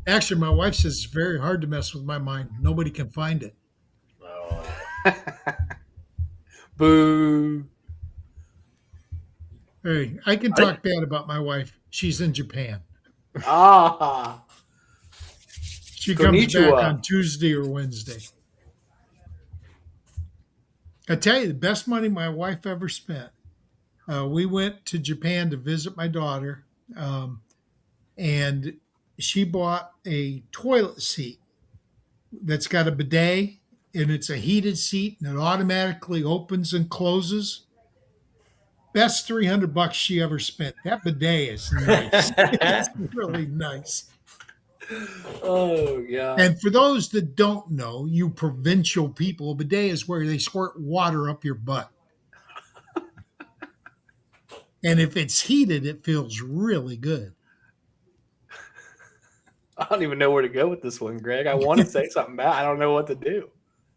Actually, my wife says it's very hard to mess with my mind. Nobody can find it. Oh. Boo. Hey, I can talk bad about my wife. She's in Japan. Ah. She comes back on Tuesday or Wednesday. I tell you, the best money my wife ever spent. We went to Japan to visit my daughter, and she bought a toilet seat that's got a bidet, and it's a heated seat, and it automatically opens and closes. Best $300 she ever spent. That bidet is nice. It's really nice. Oh, yeah. And for those that don't know, you provincial people, a bidet is where they squirt water up your butt. And if it's heated, it feels really good. I don't even know where to go with this one, Greg. I want to say something bad. I don't know what to do.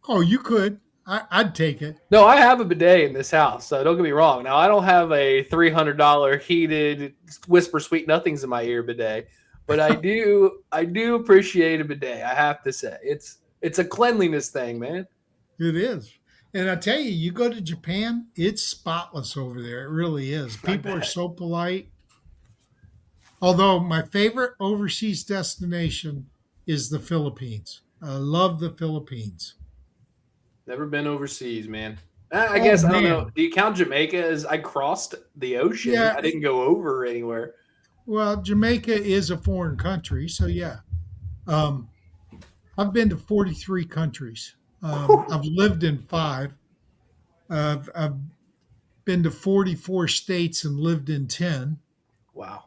Oh, you could. I'd take it. No, I have a bidet in this house, so don't get me wrong. Now, I don't have a $300 heated whisper sweet nothings in my ear bidet, but I do appreciate a bidet, I have to say. It's a cleanliness thing, man. It is. And I tell you, you go to Japan, it's spotless over there. It really is. People are so polite. Although my favorite overseas destination is the Philippines. I love the Philippines. Never been overseas, man. I guess, I don't know. Do you count Jamaica as I crossed the ocean? Yeah. I didn't go over anywhere. Well, Jamaica is a foreign country, so yeah. I've been to 43 countries. I've lived in 5. I've been to 44 states and lived in 10. Wow.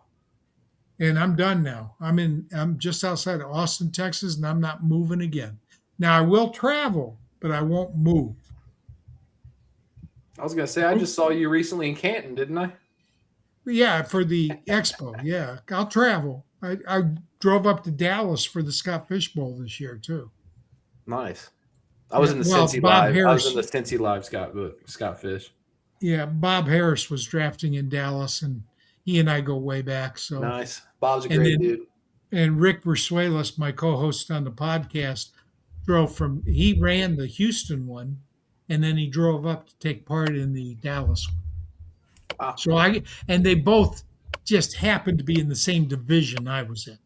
And I'm done now. I'm just outside of Austin, Texas, and I'm not moving again. Now I will travel, but I won't move. I was going to say, I just saw you recently in Canton, didn't I? Yeah, for the expo. Yeah, I'll travel. I drove up to Dallas for the Scott Fish Bowl this year, too. Nice. I was in the Cincy Live. I was in the Cincy Live Scott Fish. Yeah, Bob Harris was drafting in Dallas, and he and I go way back. So nice. Bob's a great dude. And Rick Versuelas, my co-host on the podcast, he ran the Houston one, and then he drove up to take part in the Dallas one. Wow. So and they both just happened to be in the same division I was in.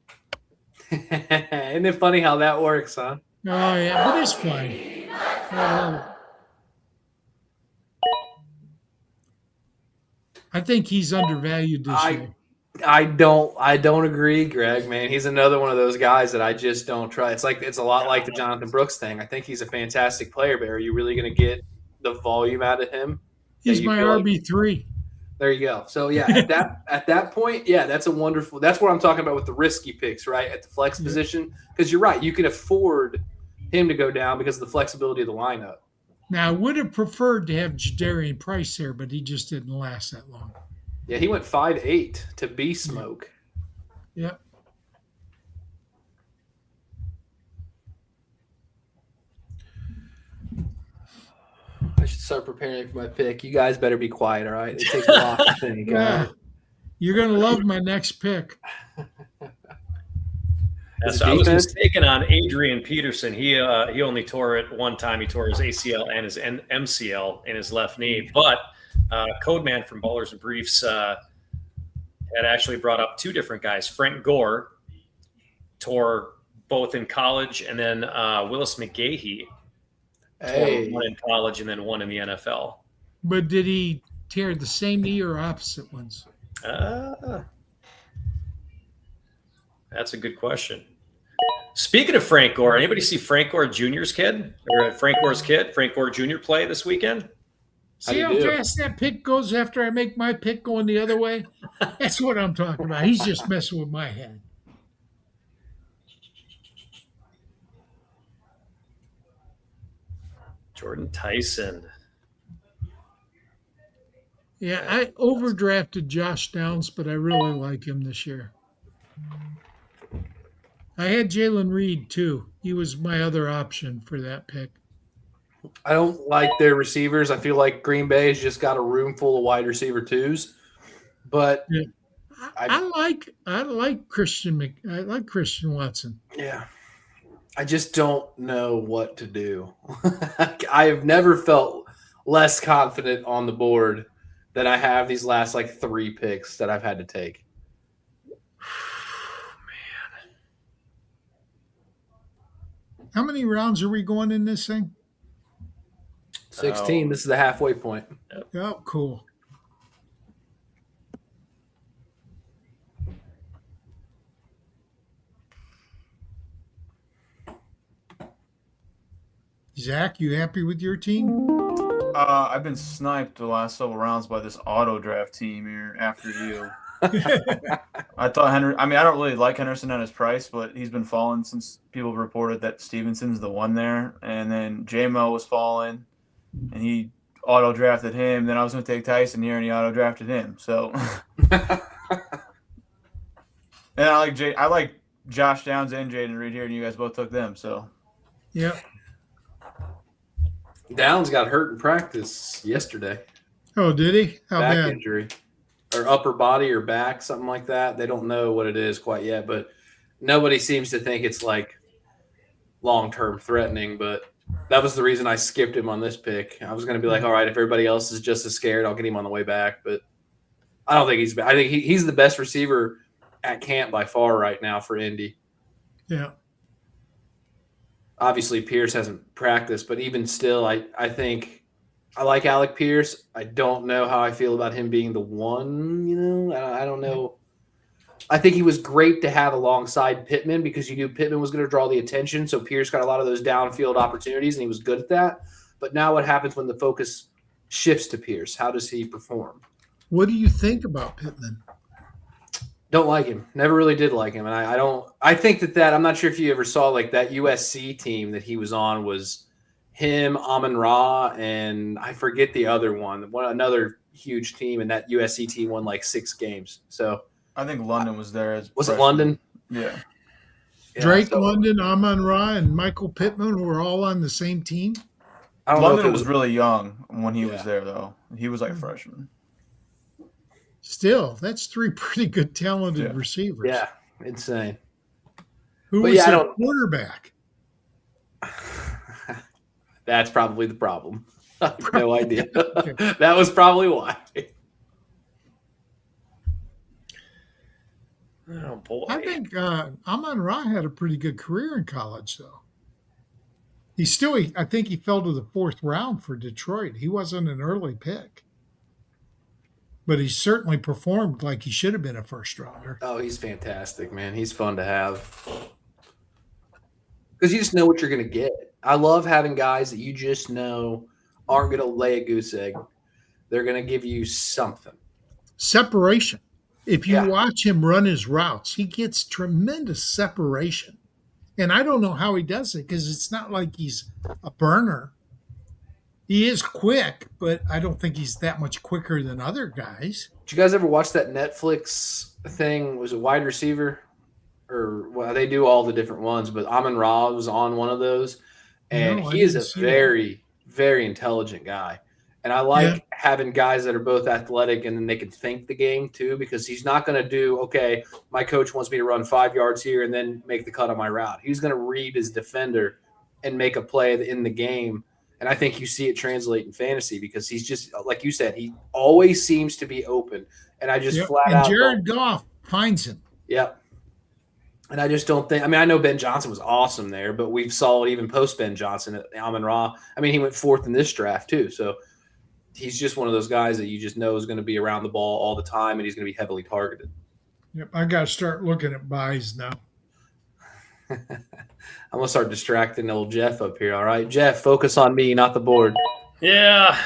Isn't it funny how that works, huh? Oh, yeah, but it's fun. I think he's undervalued this year. I don't agree, Greg, man. He's another one of those guys that I just don't trust. It's a lot like the Jonathan Brooks thing. I think he's a fantastic player, but are you really going to get the volume out of him? He's my RB3. There you go. So yeah, at that point, yeah, that's what I'm talking about with the risky picks, right? At the flex position. Because you're right, you can afford him to go down because of the flexibility of the lineup. Now I would have preferred to have Jadarian Price there, but he just didn't last that long. Yeah, he went 5'8" to be smoke. Yep. start preparing for my pick. You guys better be quiet, all right? It takes a lot to think. All Yeah. right? You're going to love my next pick. Is it So I was defense? mistaken on Adrian Peterson. He only tore it one time. He tore his ACL and his MCL in his left knee. But Codeman from Ballers and Briefs had actually brought up two different guys. Frank Gore tore both in college, and then Willis McGahee tore one in college and then one in the NFL. But did he tear the same knee or opposite ones? That's a good question. Speaking of Frank Gore, anybody see Frank Gore Jr.'s kid or Frank Gore's kid, Frank Gore Jr. play this weekend? See how fast that pick goes after I make my pick going the other way? That's what I'm talking about. He's just messing with my head. Jordan Tyson. Yeah, I overdrafted Josh Downs, but I really like him this year. I had Jalen Reed too. He was my other option for that pick. I don't like their receivers. I feel like Green Bay has just got a room full of wide receiver twos. But yeah. I like Christian Watson. Yeah. I just don't know what to do. I have never felt less confident on the board than I have these last like 3 picks that I've had to take. How many rounds are we going in this thing? 16. This is the halfway point. Oh, cool. Zach, you happy with your team? I've been sniped the last several rounds by this auto draft team here after you. I thought I don't really like Henderson at his price, but he's been falling since people reported that Stevenson's the one there. And then J-Mo was falling, and he auto drafted him. Then I was going to take Tyson here, and he auto drafted him. So, and I like Josh Downs and Jaden Reed here, and you guys both took them. So, yep. Downs got hurt in practice yesterday. Oh, did he? How back bad? Injury. Or upper body or back, something like that. They don't know what it is quite yet, but nobody seems to think it's like long-term threatening. But that was the reason I skipped him on this pick. I was going to be like, all right, if everybody else is just as scared, I'll get him on the way back. But I don't think he's bad. I think he's the best receiver at camp by far right now for Indy. Yeah. Obviously, Pierce hasn't practiced, but even still, I think I like Alec Pierce. I don't know how I feel about him being the one, I don't know. I think he was great to have alongside Pittman because you knew Pittman was going to draw the attention, so Pierce got a lot of those downfield opportunities, and he was good at that. But now what happens when the focus shifts to Pierce? How does he perform? What do you think about Pittman? Don't like him. Never really did like him. And I think that I'm not sure if you ever saw like that USC team that he was on was him, Amon-Ra, and I forget the other one. Another huge team, and that USC team won like 6 games. So I think London was there as was freshman. it London? Yeah. Drake London, Amon-Ra, and Michael Pittman were all on the same team? I don't know London if it was really young when he was there, though. He was like a freshman. Still, that's 3 pretty good talented receivers. Yeah, insane. Who was the quarterback? That's probably the problem. I have no idea. That was probably why. Oh, boy. I think Amon-Ra had a pretty good career in college, though. I think he fell to the 4th round for Detroit. He wasn't an early pick. But he certainly performed like he should have been a first rounder. Oh, he's fantastic, man. He's fun to have. Because you just know what you're going to get. I love having guys that you just know aren't going to lay a goose egg. They're going to give you something. Separation. If you watch him run his routes, he gets tremendous separation. And I don't know how he does it because it's not like he's a burner. He is quick, but I don't think he's that much quicker than other guys. Did you guys ever watch that Netflix thing? Was it wide receiver? They do all the different ones, but Amon-Ra was on one of those. And he is a very, very intelligent guy. And I like having guys that are both athletic and then they can think the game too, because he's not going to do, okay, my coach wants me to run 5 yards here and then make the cut on my route. He's going to read his defender and make a play in the game. And I think you see it translate in fantasy because he's just, like you said, he always seems to be open. And I just flat out. Jared Goff finds him. Yep. And I just don't think – I mean, I know Ben Johnson was awesome there, but we've saw it even post-Ben Johnson at Amon-Ra. I mean, he went fourth in this draft too. So he's just one of those guys that you just know is going to be around the ball all the time, and he's going to be heavily targeted. Yep, I got to start looking at buys now. I'm going to start distracting old Jeff up here, all right? Jeff, focus on me, not the board. Yeah.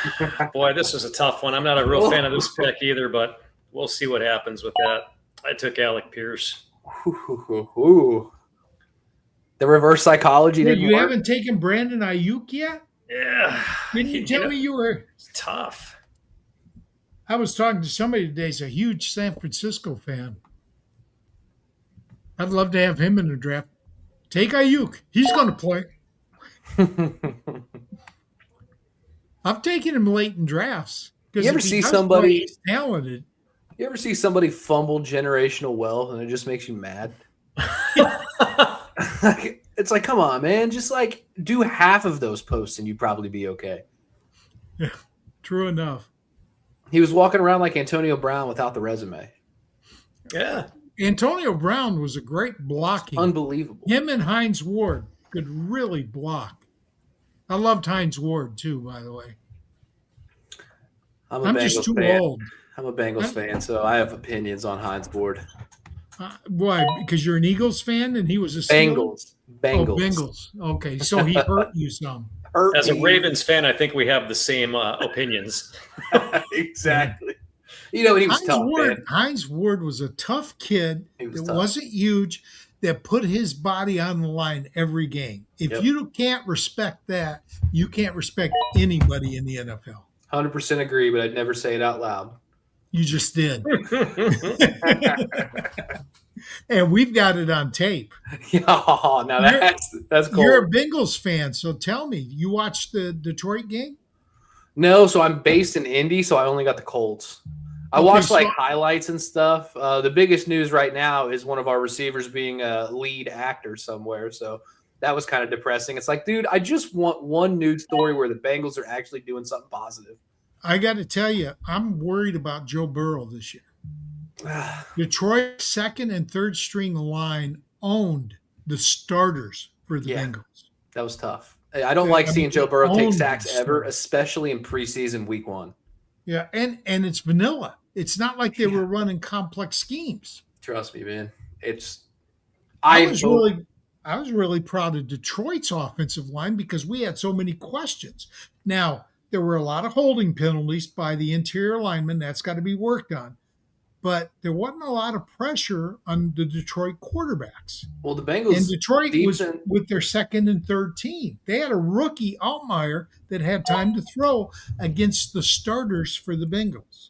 Boy, this is a tough one. I'm not a real fan of this pick either, but we'll see what happens with that. I took Alec Pierce. Ooh. The reverse psychology didn't You work. haven't taken Brandon Ayuk yet? Yeah. Didn't you tell me you were? It's tough. I was talking to somebody today who's a huge San Francisco fan. I'd love to have him in the draft. Take Ayuk. He's going to play. I've taken him late in drafs. You ever see somebody he's talented? You ever see somebody fumble generational wealth and it just makes you mad? It's like, come on, man. Just like do half of those posts and you'd probably be okay. Yeah, true enough. He was walking around like Antonio Brown without the resume. Yeah. Antonio Brown was a great blocking. Unbelievable. Him and Hines Ward could really block. I loved Hines Ward too, by the way. I'm just too old. I'm a Bengals fan, so I have opinions on Hines Ward. Why? Because you're an Eagles fan and he was a Steeler? Bengals. Oh, Bengals. Okay, so he hurt you some. As a Ravens fan, I think we have the same opinions. Exactly. You know, he was tough, man. Hines Ward was a tough kid that tough. wasn't huge, that put his body on the line every game. If you can't respect that, you can't respect anybody in the NFL. 100% agree, but I'd never say it out loud. You just did. And we've got it on tape. Oh, now that's cool. You're a Bengals fan, so tell me, you watched the Detroit game? No, so I'm based in Indy, so I only got the Colts. I watched highlights and stuff. The biggest news right now is one of our receivers being a lead actor somewhere, so that was kind of depressing. It's like, dude, I just want one news story where the Bengals are actually doing something positive. I got to tell you, I'm worried about Joe Burrow this year. Detroit's second and third string line owned the starters for the Bengals. That was tough. I don't like seeing Joe Burrow take sacks ever, especially in preseason week 1. Yeah, and it's vanilla. It's not like they were running complex schemes. Trust me, man. I was really proud of Detroit's offensive line because we had so many questions. Now, there were a lot of holding penalties by the interior linemen. That's got to be worked on. But there wasn't a lot of pressure on the Detroit quarterbacks. Well, the Bengals and Detroit was with their second and third team. They had a rookie Altmaier that had time to throw against the starters for the Bengals.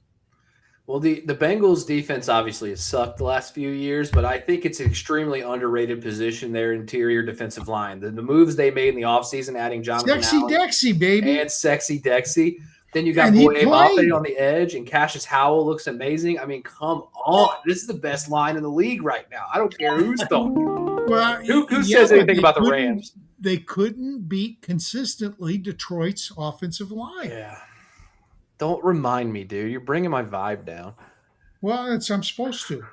Well, the Bengals defense obviously has sucked the last few years, but I think it's an extremely underrated position, their interior defensive line. The moves they made in the offseason, adding Jonathan Allen Dexy, baby. And Sexy Dexy. Then you got Boye Mafe on the edge, and Cassius Howell looks amazing. I mean, come on. This is the best line in the league right now. I don't care who's talking. Well, who says anything about the Rams? They couldn't beat consistently Detroit's offensive line. Yeah. Don't remind me, dude. You're bringing my vibe down. Well, I'm supposed to.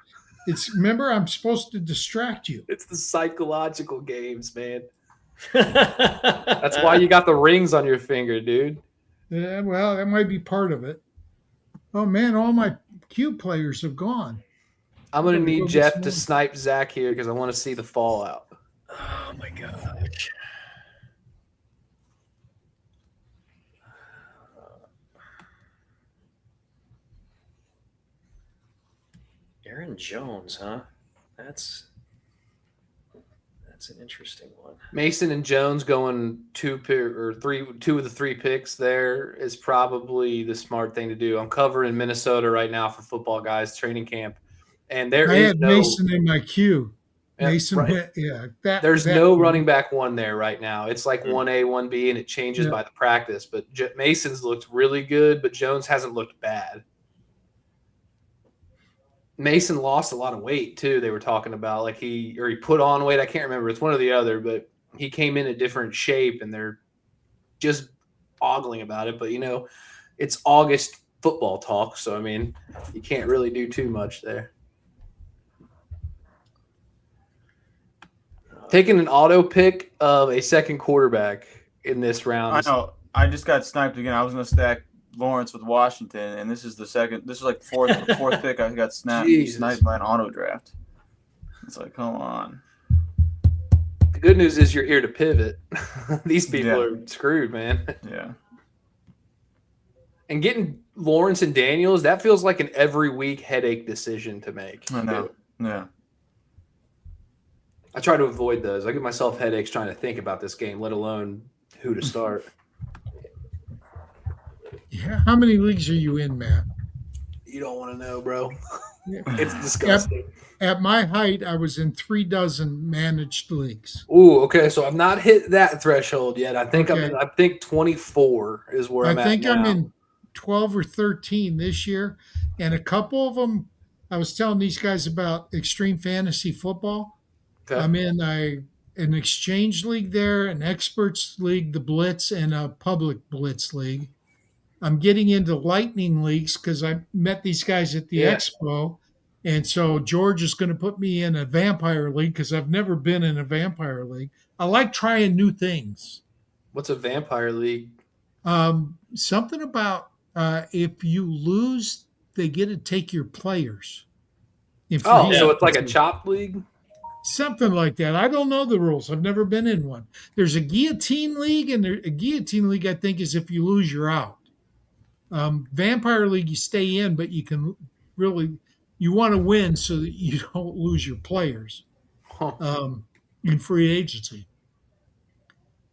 Remember, I'm supposed to distract you. It's the psychological games, man. That's why you got the rings on your finger, dude. Yeah, well, that might be part of it. Oh, man, all my Q players have gone. I'm going to need Jeff to snipe Zach here because I want to see the fallout. Oh, my gosh. Aaron Jones, huh? That's an interesting one. Mason and Jones going two of the 3 picks there is probably the smart thing to do. I'm covering Minnesota right now for football guys training camp, and I had Mason in my queue. Yeah, Mason, right. yeah. There's that no running back one there right now. It's like Mm. 1A, 1B, and it changes Yeah. by the practice. But Mason's looked really good, but Jones hasn't looked bad. Mason lost a lot of weight too. They were talking about like he put on weight. I can't remember. It's one or the other, but he came in a different shape, and they're just ogling about it. But it's August football talk, so I mean, you can't really do too much there. Taking an auto pick of a second quarterback in this round. I know. I just got sniped again. I was going to stack Lawrence with Washington, and this is the second. This is like the fourth pick. I got sniped by an auto draft. It's like, come on. The good news is you're here to pivot. These people are screwed, man. Yeah. And getting Lawrence and Daniels, that feels like an every week headache decision to make. I know. Yeah. I try to avoid those. I give myself headaches trying to think about this game, let alone who to start. Yeah. How many leagues are you in, Matt? You don't want to know, bro. Yeah. It's disgusting. At my height, I was in 36 managed leagues. Ooh, okay. So I've not hit that threshold yet. I think Okay. I think 24 is where I'm at. I think now. I'm in 12 or 13 this year. And a couple of them, I was telling these guys about Extreme Fantasy Football. Okay. I'm in an exchange league there, an experts league, the Blitz, and a public Blitz league. I'm getting into lightning leagues because I met these guys at the expo. And so George is going to put me in a vampire league because I've never been in a vampire league. I like trying new things. What's a vampire league? Something about if you lose, they get to take your players. So it's like a chop league? Something like that. I don't know the rules. I've never been in one. There's a guillotine league, and a guillotine league, I think, is if you lose, you're out. Vampire league, you stay in, but you can you want to win so that you don't lose your players in free agency.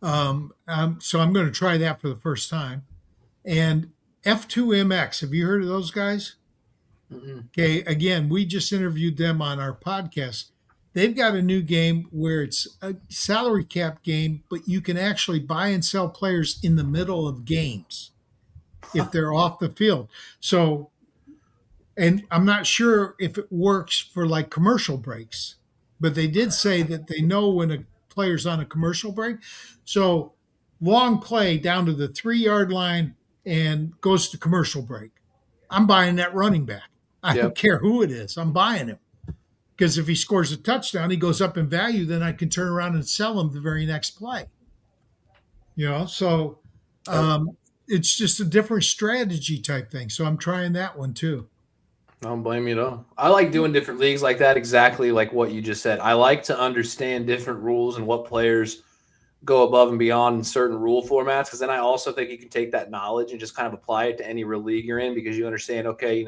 So I'm going to try that for the first time. And F2MX, have you heard of those guys? Mm-hmm. Okay, again, we just interviewed them on our podcast. They've got a new game where it's a salary cap game, but you can actually buy and sell players in the middle of games if they're off the field. So, and I'm not sure if it works for like commercial breaks, but they did say that they know when a player's on a commercial break. So long play down to the 3-yard line and goes to commercial break. I'm buying that running back. I don't care who it is. I'm buying him. Because if he scores a touchdown, he goes up in value, then I can turn around and sell him the very next play. So it's just a different strategy type thing. So I'm trying that one too. I don't blame you at all. I like doing different leagues like that, exactly like what you just said. I like to understand different rules and what players go above and beyond in certain rule formats, because then I also think you can take that knowledge and just kind of apply it to any real league you're in, because you understand, okay,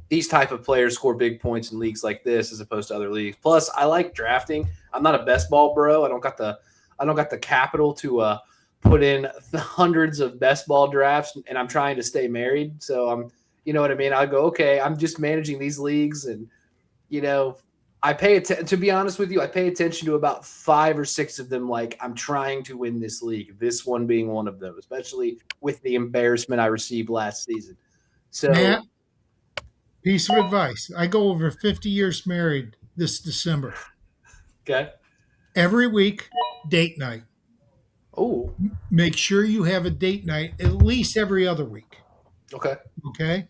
these type of players score big points in leagues like this as opposed to other leagues. Plus, I like drafting. I'm not a best ball bro. I don't got the capital to put in the hundreds of best ball drafts, and I'm trying to stay married. So I'm, you know what I mean? I go, okay, I'm just managing these leagues, and I pay attention. To be honest with you, I pay attention to about 5 or 6 of them. Like, I'm trying to win this league. This one being one of them, especially with the embarrassment I received last season. So. Matt, piece of advice. I go over 50 years married this December. Okay. Every week, date night. Oh. Make sure you have a date night at least every other week. Okay. Okay.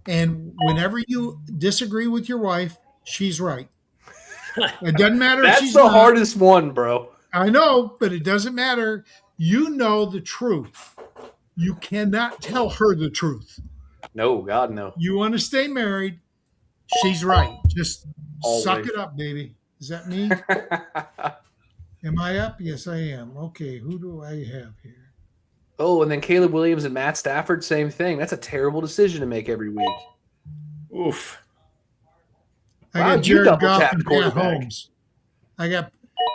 And whenever you disagree with your wife, she's right. It doesn't matter if she's That's the not. hardest one, bro. I know, but it doesn't matter. You know the truth. You cannot tell her the truth. No, God, no. You want to stay married. She's right. Just Always. Suck it up, baby. Is that me? Am I up? Yes, I am. Okay, who do I have here? Oh, and then Caleb Williams and Matt Stafford, same thing. That's a terrible decision to make every week. Oof. I Wow, got you Jared Goff double-tapped and Pat quarterback. Holmes. I got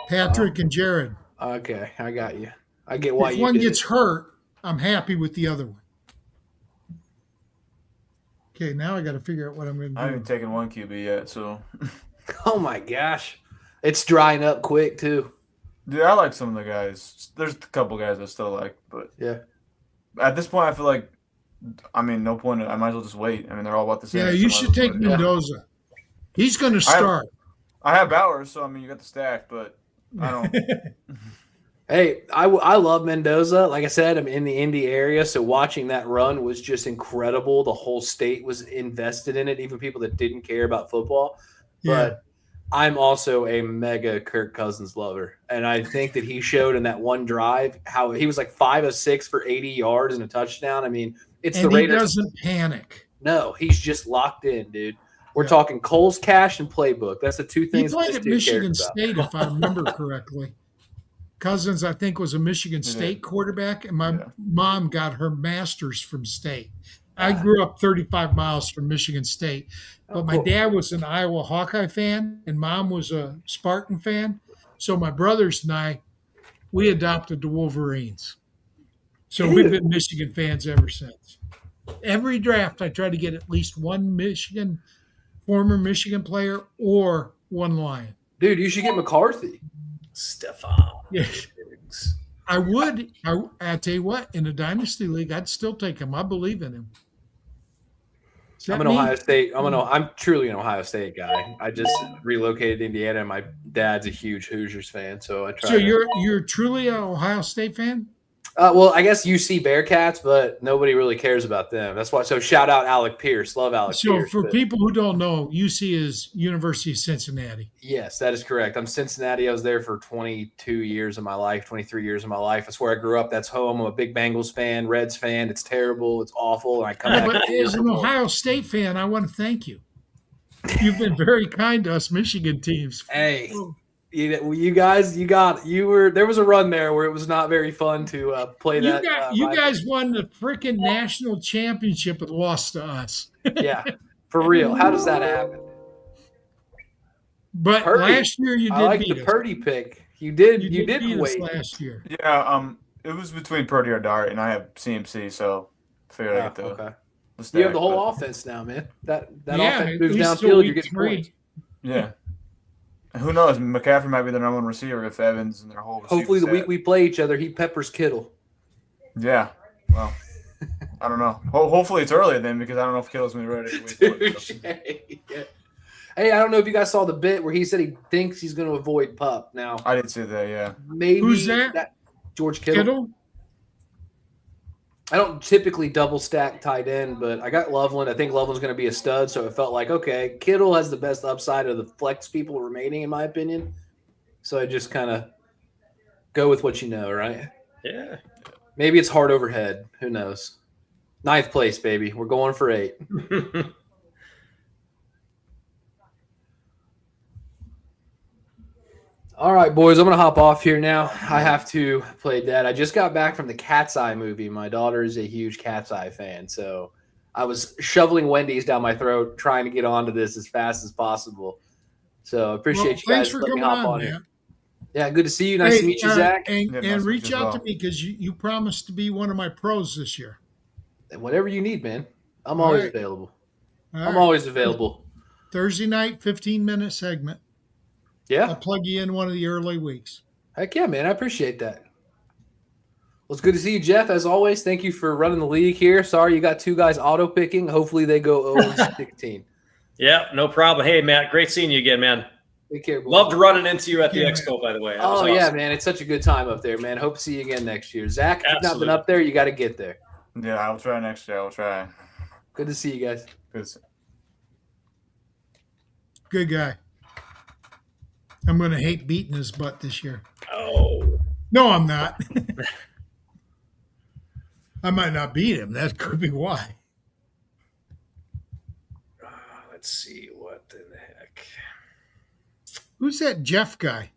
Patrick and Jared. Okay, I got you. I get why If you one did gets it. hurt, I'm happy with the other one. Okay, now I got to figure out what I'm going I to haven't do. taken one QB yet, so Oh, my gosh. It's drying up quick too. Yeah, I like some of the guys. There's a couple guys I still like, but Yeah. at this point, I feel like, I mean, no point. I might as well just wait. I mean, they're all about the same. Yeah, so you I might should as well take wait. Mendoza. He's going to start. I have Bowers, so I mean, you got the stack, but I don't. Hey, I love Mendoza. Like I said, I'm in the Indy area, so watching that run was just incredible. The whole state was invested in it, even people that didn't care about football. Yeah. But I'm also a mega Kirk Cousins lover, and I think that he showed in that one drive how he was like 5 of 6 for 80 yards and a touchdown. I mean, it's And the Raiders. He doesn't panic. No, he's just locked in, dude. We're Yeah. talking Cole's cash and playbook. That's the two He things played this at dude Michigan cares about. State, if I remember correctly. Cousins, I think, was a Michigan State quarterback, and my mom got her master's from State. I grew up 35 miles from Michigan State, but my dad was an Iowa Hawkeye fan, and mom was a Spartan fan. So my brothers and I, we adopted the Wolverines. So we've been Michigan fans ever since. Every draft, I try to get at least one former Michigan player or one Lion. Dude, you should get McCarthy. Stefan. Yes. I would. I tell you what, in a dynasty league, I'd still take him. I believe in him. I'm an Ohio State. I'm truly an Ohio State guy. I just relocated to Indiana, and my dad's a huge Hoosiers fan, so I try. So you're truly an Ohio State fan? Well, I guess UC Bearcats, but nobody really cares about them. That's why. So shout out Alec Pierce. Love Alec Pierce. So for people who don't know, UC is University of Cincinnati. Yes, that is correct. I'm Cincinnati. I was there for 22 years of my life, 23 years of my life. That's where I grew up. That's home. I'm a big Bengals fan, Reds fan. It's terrible. It's awful. And I come back. But as an Ohio State fan, I want to thank you. You've been very kind to us Michigan teams. Hey. You guys, there was a run there where it was not very fun to play that. You guys won the freaking national championship and lost to us. Yeah, for real. How does that happen? But Purdy. Last year you did I like beat the us. Purdy pick. You did beat us wait last year. Yeah, it was between Purdy or Dart, and I have CMC, so I figured I get the. Okay. The stack, You have the whole offense now, man. That Yeah, offense at moves least till downfield. week You're getting 3. points. Yeah. Who knows? McCaffrey might be their number one receiver if Evans and their whole. Hopefully, the set. week we play each other, he peppers Kittle. Yeah. Well, I don't know. Hopefully it's early then, because I don't know if Kittle's gonna be ready for week 1. So. Yeah. Hey, I don't know if you guys saw the bit where he said he thinks he's going to avoid Pup. Now, I did see that. Yeah. maybe Who's that? George Kittle. I don't typically double stack tight end, but I got Loveland. I think Loveland's going to be a stud, so it felt like, okay, Kittle has the best upside of the flex people remaining, in my opinion. So I just kind of go with what you know, right? Yeah. Maybe it's hard overhead. Who knows? 9th place, baby. We're going for 8. All right, boys, I'm going to hop off here now. I have to play dead. I just got back from the Cat's Eye movie. My daughter is a huge Cat's Eye fan, so I was shoveling Wendy's down my throat trying to get onto this as fast as possible. So I appreciate you guys letting me hop on here. Yeah, good to see you. Nice to meet you, Zach. And nice reach out well. to me because you promised to be one of my pros this year. And whatever you need, man. I'm All always right. available. All I'm right. always available. Thursday night, 15-minute segment. Yeah. I'll plug you in one of the early weeks. Heck yeah, man. I appreciate that. Well, it's good to see you, Jeff, as always. Thank you for running the league here. Sorry you got 2 guys auto-picking. Hopefully they go 0-16. Yeah, no problem. Hey, Matt, great seeing you again, man. Take care, boys. Loved running into you at the Yeah, expo, by the way. That was Oh, yeah, awesome. man. It's such a good time up there, man. Hope to see you again next year. Zach, if you've not Absolutely. been up there, you got to get there. Yeah, I'll try next year. I'll try. Good to see you guys. Good guy. I'm going to hate beating his butt this year. Oh. No, I'm not. I might not beat him. That could be why. Let's see. What in the heck? Who's that Jeff guy?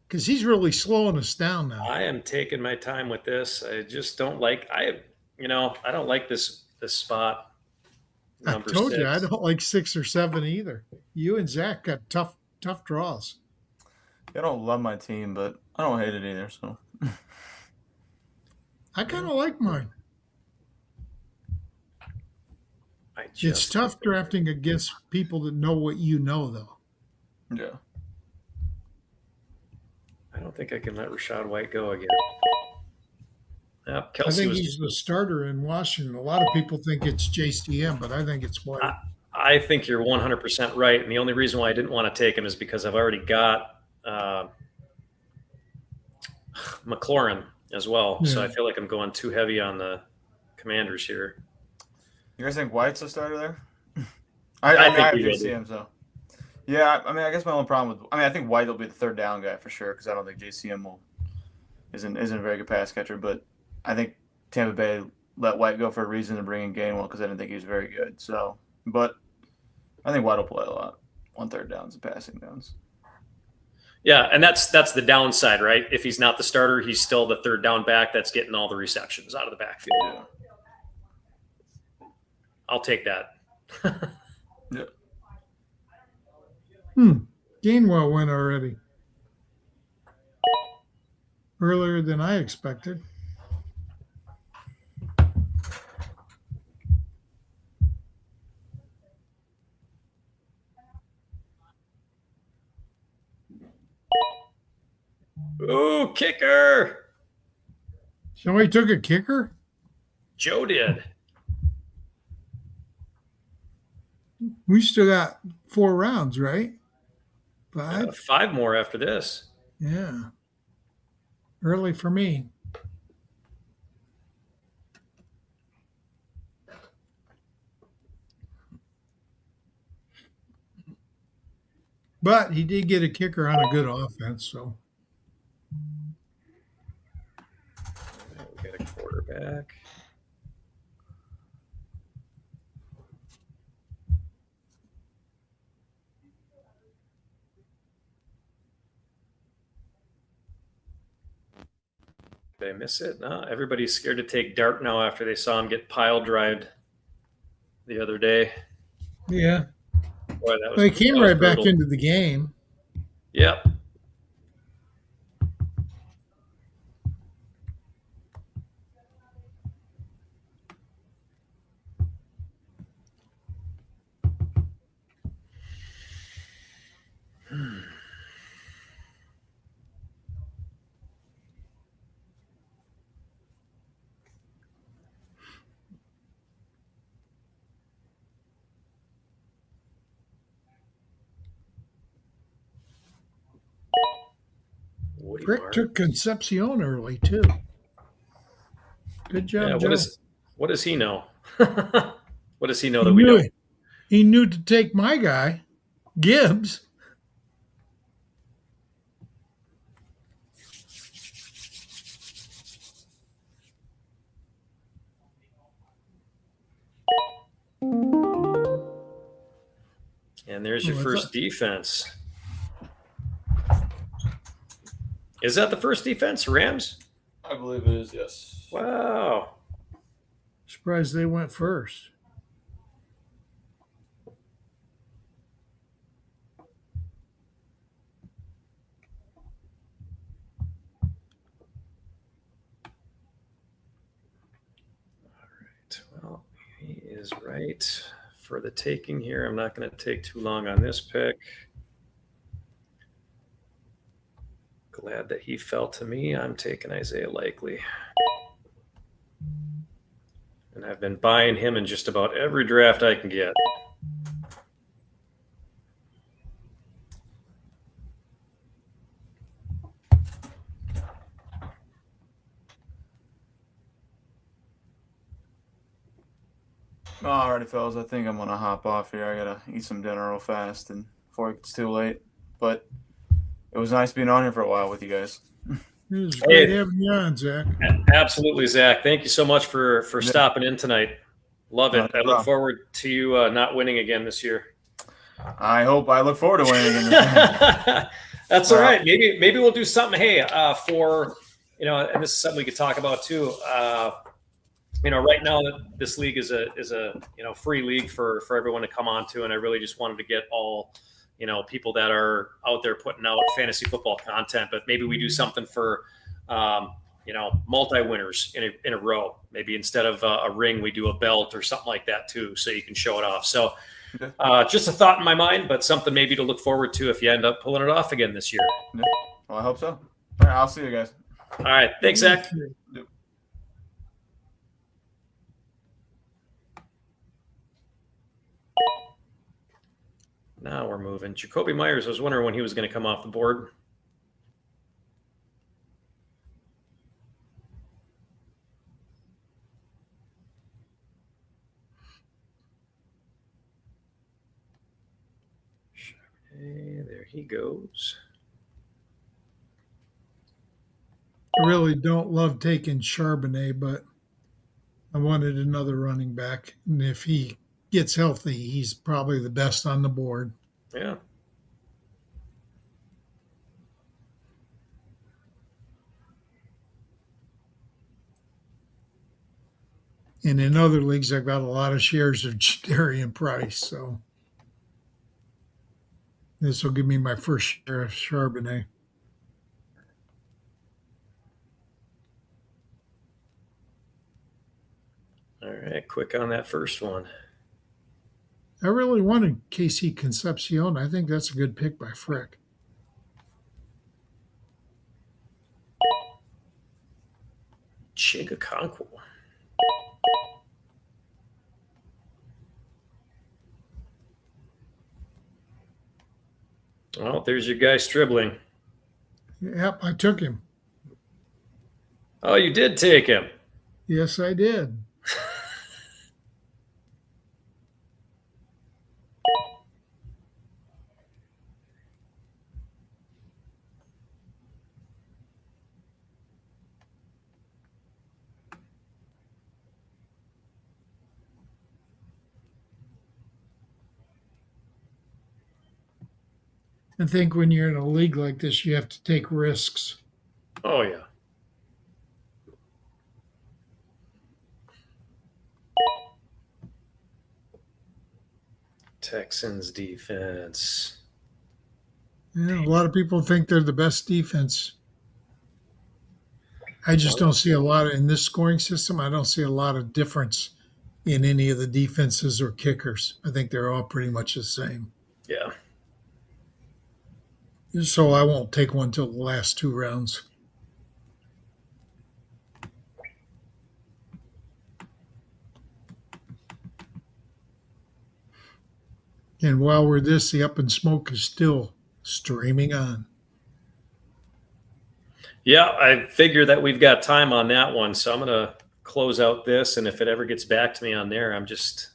Because he's really slowing us down now. I am taking my time with this. I just don't like. I don't like this spot. I Number told 6. you, I don't like 6 or 7 either. You and Zach got tough draws. I don't love my team, but I don't hate it either. So I kind of like mine. It's It's tough drafting against people that know what you know, though. yeah. I don't think I can let Rachaad White go again. Yep, I Kelsey think was. he's the starter in Washington. A lot of people think it's JCM, but I think it's White. I think you're 100% right, and the only reason why I didn't want to take him is because I've already got McLaurin as well. So I feel like I'm going too heavy on the Commanders here. You guys think White's a starter there? I I think have he will JCM, so. Yeah, I mean, I guess my only problem with, I think White will be the third down guy for sure, because I don't think JCM isn't a very good pass catcher. But I think Tampa Bay let White go for a reason to bring in Gainwell, because I didn't think he was very good. So, but I think White will play a lot on third downs and passing downs. Yeah, and that's the downside, right? If he's not the starter, he's still the third down back that's getting all the receptions out of the backfield. Yeah. I'll take that. Yeah. Gainwell went already. Earlier than I expected. Ooh, kicker! Somebody took a kicker? Joe did. We still got 4 rounds, right? 5? 5 more after this. Yeah. Early for me. But he did get a kicker on a good offense, so. We got a quarterback. Did I miss it? No, everybody's scared to take Dart now after they saw him get pile drived the other day. Yeah. Boy, that was, Well, he came that was right back brutal. into the game. Yep. Woody Rick Martin. took Concepcion early, too. Good job, Yeah, Joe. what does he know? What does he know that we don't? He knew to take my guy, Gibbs. And there's your Oh, first defense. Is that the first defense, Rams? I believe it is, yes. Wow. Surprised they went first. Well, he is right for the taking here. I'm not going to take too long on this pick. Glad that he fell to me. I'm taking Isaiah Likely. And I've been buying him in just about every draft I can get. Alrighty, fellas. I think I'm gonna hop off here. I gotta eat some dinner real fast, and before it's too late. But it was nice being on here for a while with you guys. It was great having you on, Zach. Absolutely, Zach. Thank you so much for stopping in tonight. Love it. I look forward to you not winning again this year. I look forward to winning again this year. That's all right. Maybe we'll do something. Hey, for and this is something we could talk about too. Right now this league is a free league for everyone to come on to, and I really just wanted to get all people that are out there putting out fantasy football content. But maybe we do something for multi-winners in a row. Maybe instead of a ring, we do a belt or something like that too, so you can show it off. So just a thought in my mind, but something maybe to look forward to if you end up pulling it off again this year. Yeah. Well, I hope so. All right, I'll see you guys. All right. Thanks, Zach. Now we're moving. Jacoby Myers, I was wondering when he was going to come off the board. Chardonnay, there he goes. I really don't love taking Charbonnet, but I wanted another running back. And if he gets healthy, he's probably the best on the board. Yeah. And in other leagues, I've got a lot of shares of Darian Price. So this will give me my first share of Charbonnet. All right. Quick on that first one. I really wanted KC Concepcion. I think that's a good pick by Frick. Chigaconquo. Well, there's your guy Stribling. Yep, I took him. Oh, you did take him. Yes, I did. I think when you're in a league like this, you have to take risks. Oh, yeah. Texans defense. Yeah, a lot of people think they're the best defense. I just don't see a lot in this scoring system. I don't see a lot of difference in any of the defenses or kickers. I think they're all pretty much the same. Yeah. So I won't take one till the last two rounds. And while we're this, the Up in Smoke is still streaming on. Yeah, I figure that we've got time on that one, so I'm going to close out this, and if it ever gets back to me on there, I'm just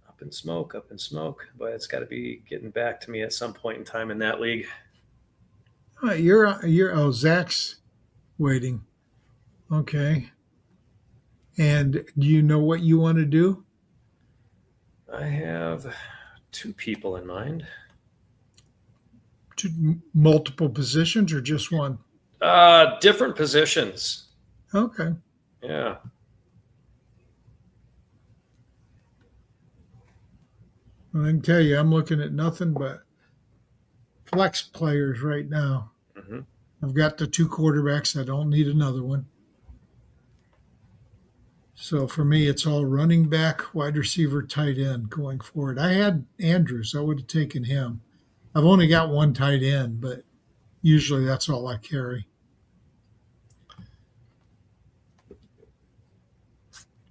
up in smoke, but it's got to be getting back to me at some point in time in that league. You're Zach's waiting. Okay. And do you know what you want to do? I have two people in mind. Multiple positions or just one? Different positions. Okay. Yeah. I can tell you, I'm looking at nothing but flex players right now. Mm-hmm. I've got the two quarterbacks. I don't need another one. So for me, it's all running back, wide receiver, tight end going forward. I had Andrews. I would have taken him. I've only got one tight end, but usually that's all I carry.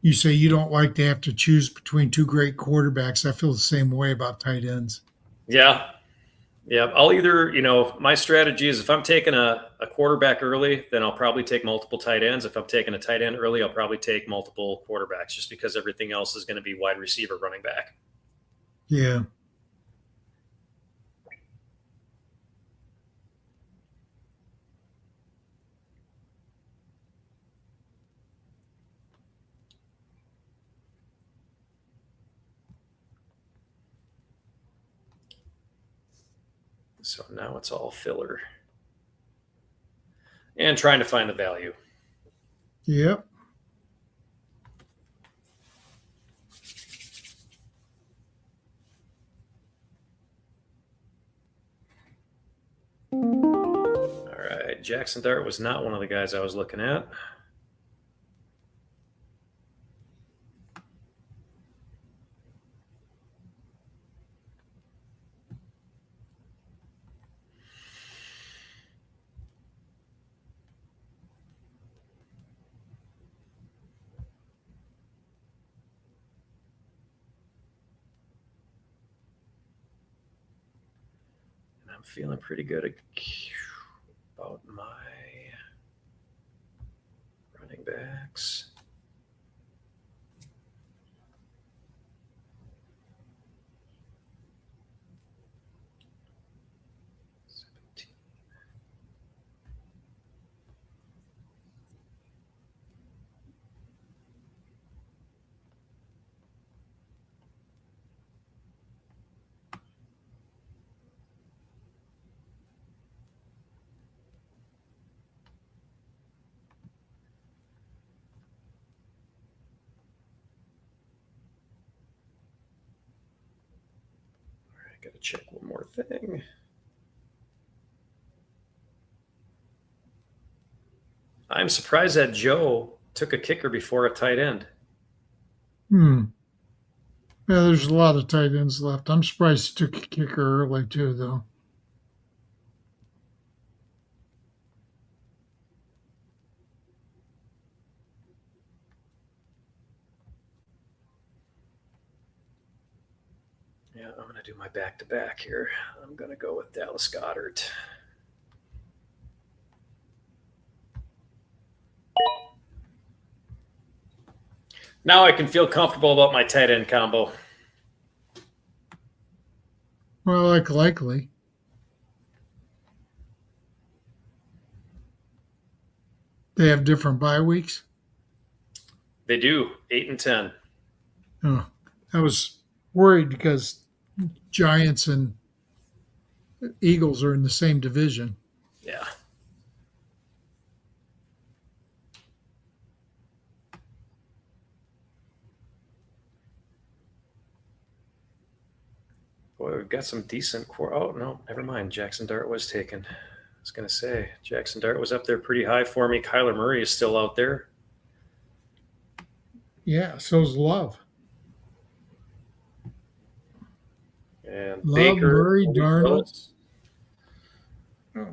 You say you don't like to have to choose between two great quarterbacks. I feel the same way about tight ends. Yeah. Yeah. I'll either, my strategy is if I'm taking a quarterback early, then I'll probably take multiple tight ends. If I'm taking a tight end early, I'll probably take multiple quarterbacks just because everything else is going to be wide receiver, running back. Yeah. So now it's all filler. And trying to find the value. Yep. All right. Jackson Dart was not one of the guys I was looking at. feeling pretty good about my running backs. Got to check one more thing. I'm surprised that Joe took a kicker before a tight end. Yeah, there's a lot of tight ends left. I'm surprised he took a kicker early too, though. Yeah, I'm going to do my back-to-back here. I'm going to go with Dallas Goedert. Now I can feel comfortable about my tight end combo. Well, likely. They have different bye weeks. They do, 8 and 10. Oh, I was worried because Giants and Eagles are in the same division. Yeah. Boy, we've got some decent Oh, no, never mind. Jackson Dart was taken. I was going to say, Jackson Dart was up there pretty high for me. Kyler Murray is still out there. Yeah, so's Love. And Love, Baker. Murray, Darnold. Oh.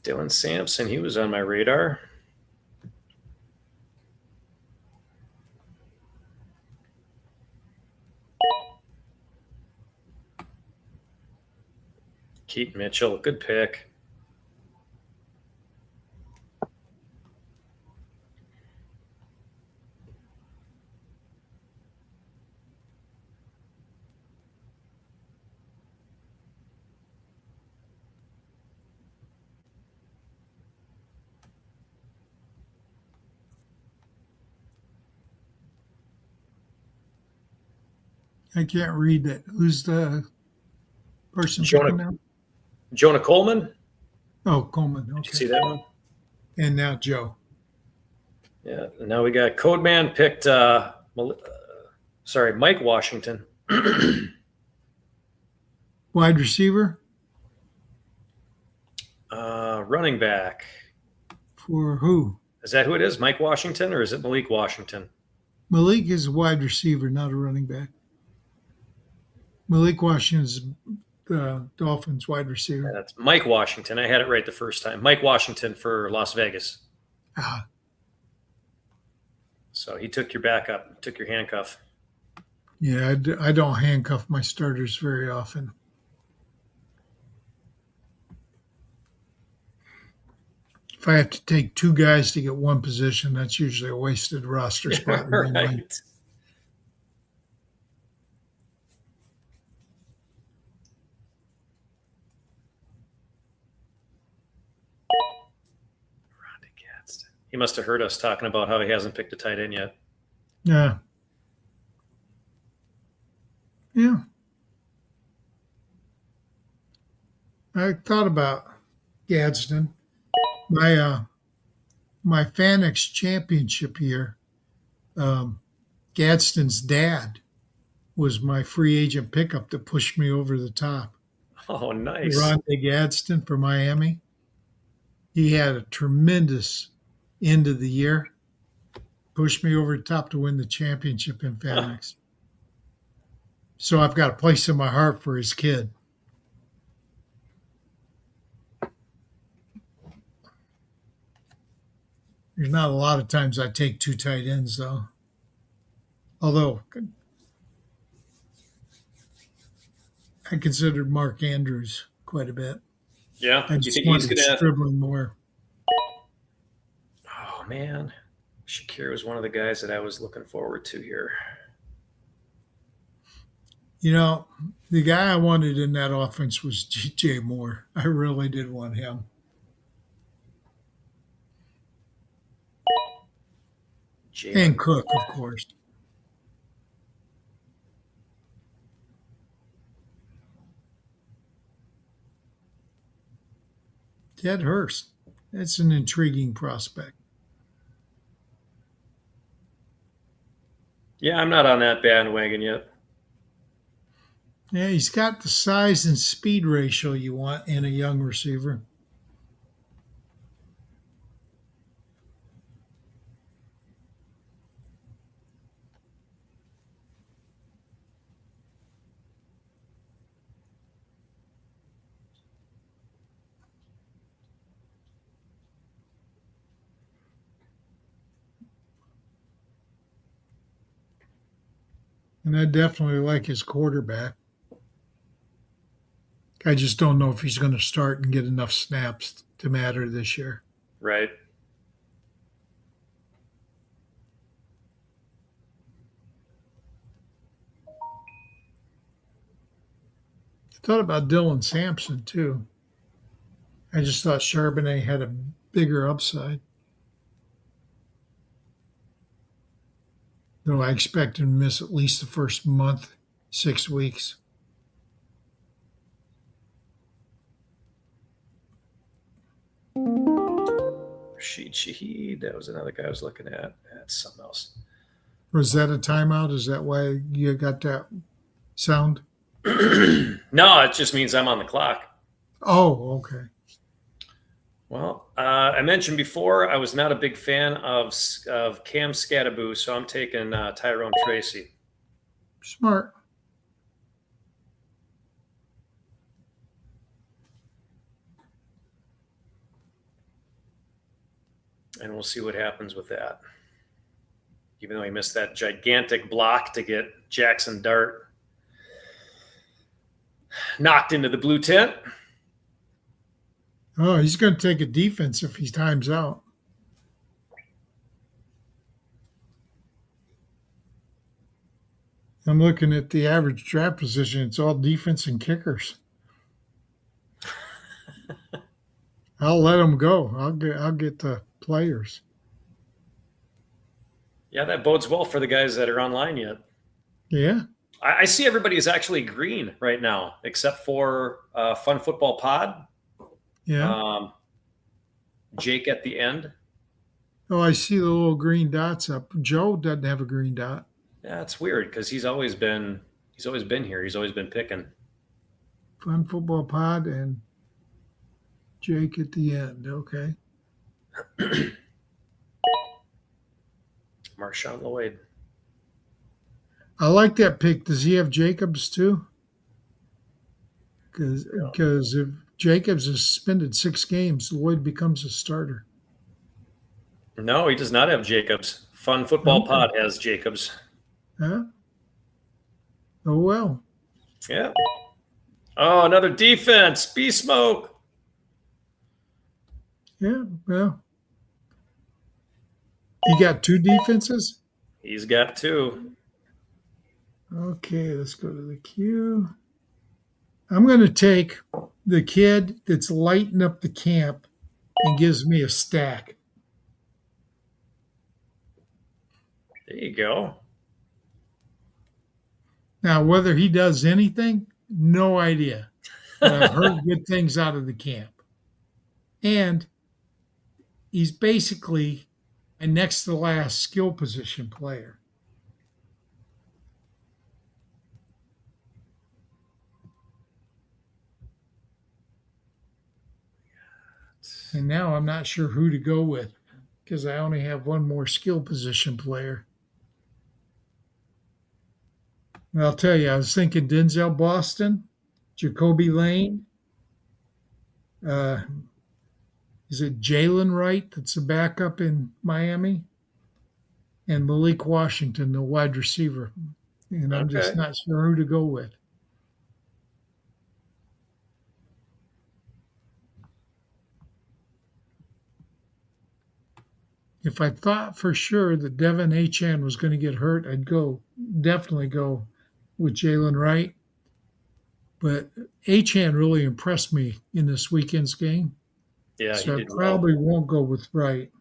Dylan Sampson, he was on my radar. Keaton Mitchell, good pick. I can't read it. Who's the person picking now? Jonah Coleman. Oh, Coleman. Okay. Did you see that one? And now Joe. Yeah. Now we got Codeman picked. Mike Washington. Wide receiver Running back. for who? Is that who it is? Mike Washington, or is it Malik Washington? Malik is a wide receiver, not a running back. Malik Washington is the Dolphins wide receiver. That's Mike Washington. I had it right the first time. Mike Washington for Las Vegas. Ah, So he took your backup, took your handcuff. yeah, I don't handcuff my starters very often. If I have to take two guys to get one position, that's usually a wasted roster spot. in my mind. Right. Ronda Gadsden. He must have heard us talking about how he hasn't picked a tight end yet. Yeah. Yeah. I thought about Gadsden. My Fanex championship year, Gadsden's dad was my free agent pickup that pushed me over the top. Oh, nice. Rondé Gadsden for Miami. He had a tremendous end of the year. Pushed me over the top to win the championship in Famex. So I've got a place in my heart for his kid. There's not a lot of times I take 2 tight ends, though. Although I considered Mark Andrews quite a bit. Yeah. I You just think he's wanted going to. dribbling more. Oh, man. Shakir was one of the guys that I was looking forward to here. You know, the guy I wanted in that offense was Jay Moore. I really did want him. And Cook, of course. Ted Hurst. That's an intriguing prospect. Yeah, I'm not on that bandwagon yet. Yeah, he's got the size and speed ratio you want in a young receiver. And I definitely like his quarterback. I just don't know if he's going to start and get enough snaps to matter this year. Right. I thought about Dylan Sampson, too. I just thought Charbonnet had a bigger upside. Though I expect him to miss at least the first month, 6 weeks. Rashid Shaheed. That was another guy I was looking at. That's something else. Was that a timeout? Is that why you got that sound? No, it just means I'm on the clock. Oh, okay. Well, I mentioned before I was not a big fan of Cam Scattaboo, so I'm taking Tyrone Tracy. Smart. And we'll see what happens with that. Even though he missed that gigantic block to get Jackson Dart knocked into the blue tent. Oh, he's going to take a defense if he times out. I'm looking at the average draft position. It's all defense and kickers. I'll let them go. I'll get the players. Yeah, that bodes well for the guys that are online yet. Yeah. I see everybody is actually green right now, except for Fun Football Pod. Yeah. Jake at the end. Oh, I see the little green dots up. Joe doesn't have a green dot. Yeah, it's weird because he's always been here. He's always been picking. Fun Football Pod and Jake at the end. Okay. Marshawn Lloyd. I like that pick. Does he have Jacobs too? Because if Jacobs is suspended 6 games, Lloyd becomes a starter. No, he does not have Jacobs. Fun Football Pod has Jacobs. Huh? Oh, well. Yeah. Oh, another defense. Beast Smoke. Yeah, well. You got 2 defenses? He's got 2. Okay, let's go to the queue. I'm going to take the kid that's lighting up the camp and gives me a stack. There you go. Now, whether he does anything, no idea. But I've heard good things out of the camp. And he's basically a next to last skill position player. And now I'm not sure who to go with. because I only have one more skill position player. And I'll tell you, I was thinking Denzel Boston, Jacoby Lane. Is it Jalen Wright that's a backup in Miami? And Malik Washington, the wide receiver. And I'm just Okay. not sure who to go with. If I thought for sure that Devin Achan was going to get hurt, I'd definitely go with Jalen Wright. But Achan really impressed me in this weekend's game. Yeah, So he I did well. probably won't go with Wright.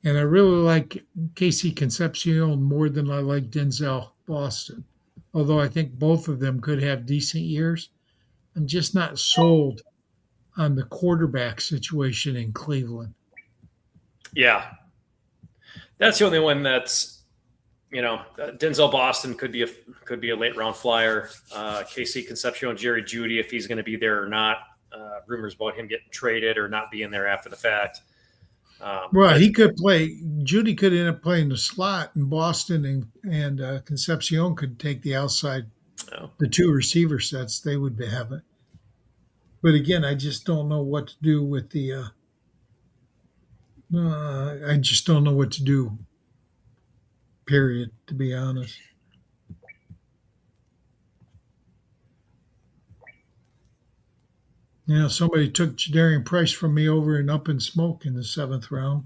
And I really like Casey Concepcion more than I like Denzel Boston. Although I think both of them could have decent years. I'm just not sold on the quarterback situation in Cleveland. Yeah. That's the only one that's, Denzel Boston could be a late round flyer. KC Concepcion, Jerry Jeudy, if he's going to be there or not. Rumors about him getting traded or not being there after the fact. Well, he could play. Judy could end up playing the slot in Boston, and Concepcion could take the outside. Oh. The two receiver sets they would have it. But again, I just don't know what to do with the. I just don't know what to do. Period. To be honest. Somebody took Jadarian Price from me over in Up in Smoke in the 7th round.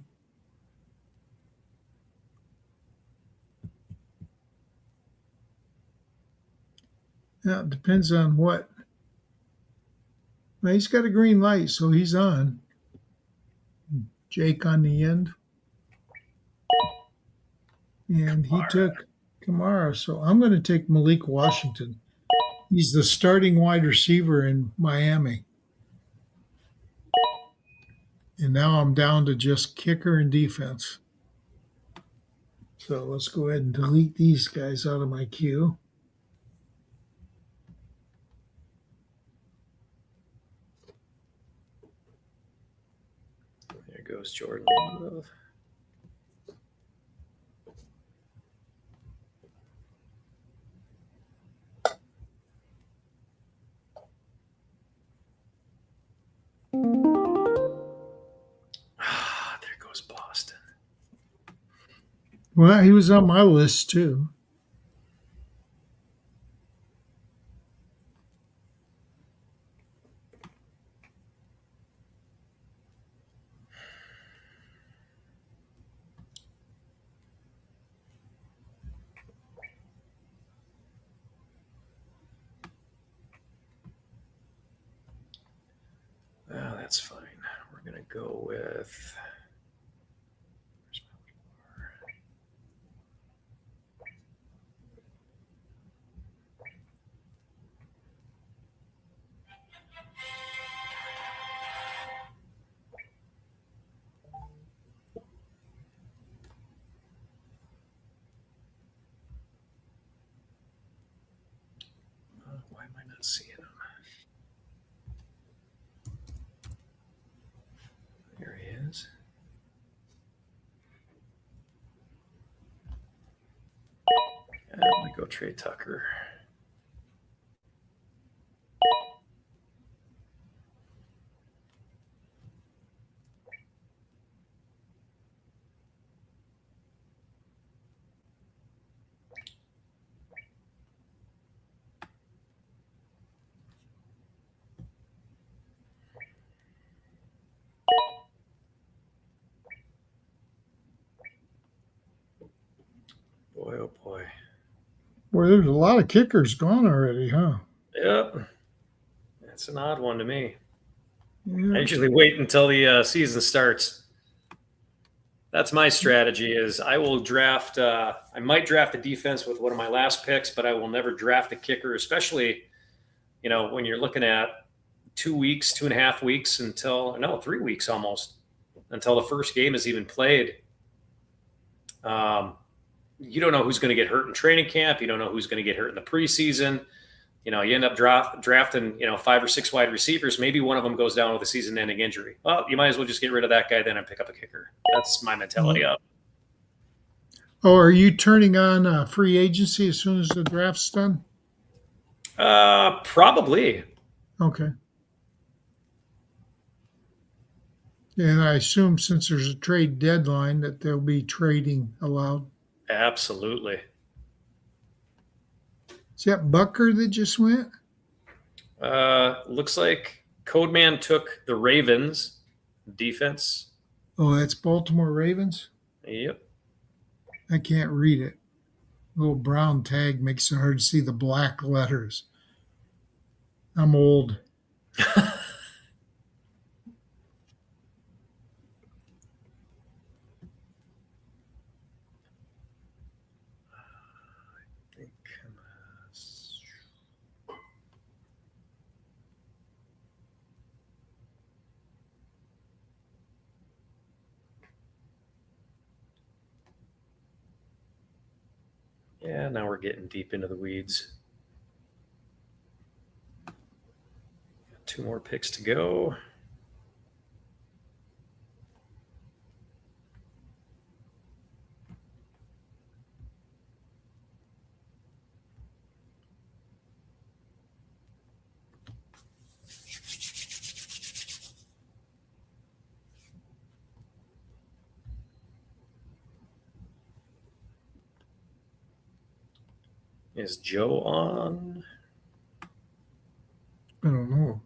Now, it depends on what. Well, he's got a green light, so he's on. Jake on the end. And he took Kamara, so I'm going to take Malik Washington. He's the starting wide receiver in Miami. And now I'm down to just kicker and defense. So let's go ahead and delete these guys out of my queue. There goes Jordan. There goes Boston. Well, he was on my list too. Oh, that's fine. We're going to go with. Why am I not seeing him? There he is. I'm going to go Trey Tucker. Boy, oh boy. Boy, there's a lot of kickers gone already, huh? Yep. That's an odd one to me. Yeah. I usually wait until the season starts. That's my strategy is I will draft I might draft a defense with one of my last picks, but I will never draft a kicker, especially, when you're looking at 2 weeks, 2.5 weeks 3 weeks almost until the first game is even played. You don't know who's going to get hurt in training camp. You don't know who's going to get hurt in the preseason. you end up drafting 5 or 6 wide receivers. Maybe one of them goes down with a season-ending injury. Well, you might as well just get rid of that guy then and pick up a kicker. That's my mentality up. Oh, are you turning on free agency as soon as the draft's done? Probably. Okay. And I assume since there's a trade deadline that there'll be trading allowed. Absolutely. Is that Bucker that just went? Looks like Codeman took the Ravens defense. Oh, that's Baltimore Ravens? Yep. I can't read it. Little brown tag makes it hard to see the black letters. I'm old. Yeah, now we're getting deep into the weeds. Got 2 more picks to go. Is Joe on? I don't know.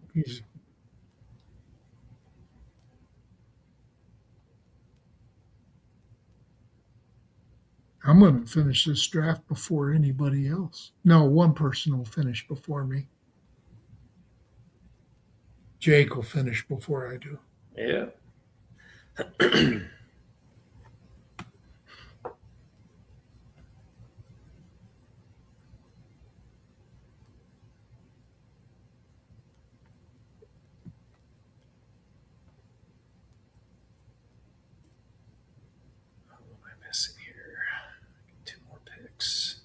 I'm going to finish this draft before anybody else. No, one person will finish before me. Jake will finish before I do. Yeah. Missing here. 2 more picks.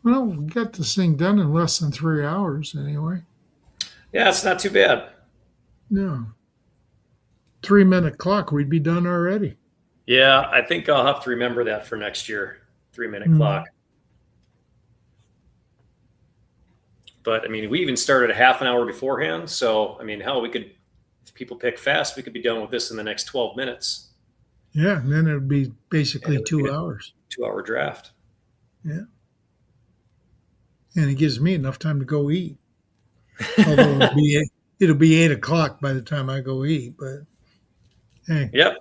Well, we got this thing done in less than 3 hours anyway. Yeah, it's not too bad. No. 3-minute clock, we'd be done already. Yeah, I think I'll have to remember that for next year. 3-minute clock. But I mean, we even started a half an hour beforehand. So I mean, hell, we could, if people pick fast, we could be done with this in the next 12 minutes. Yeah, and then it would be basically 2 hours. 2-hour draft. Yeah. And it gives me enough time to go eat. Although it'll be 8 o'clock by the time I go eat, but hey. Yep.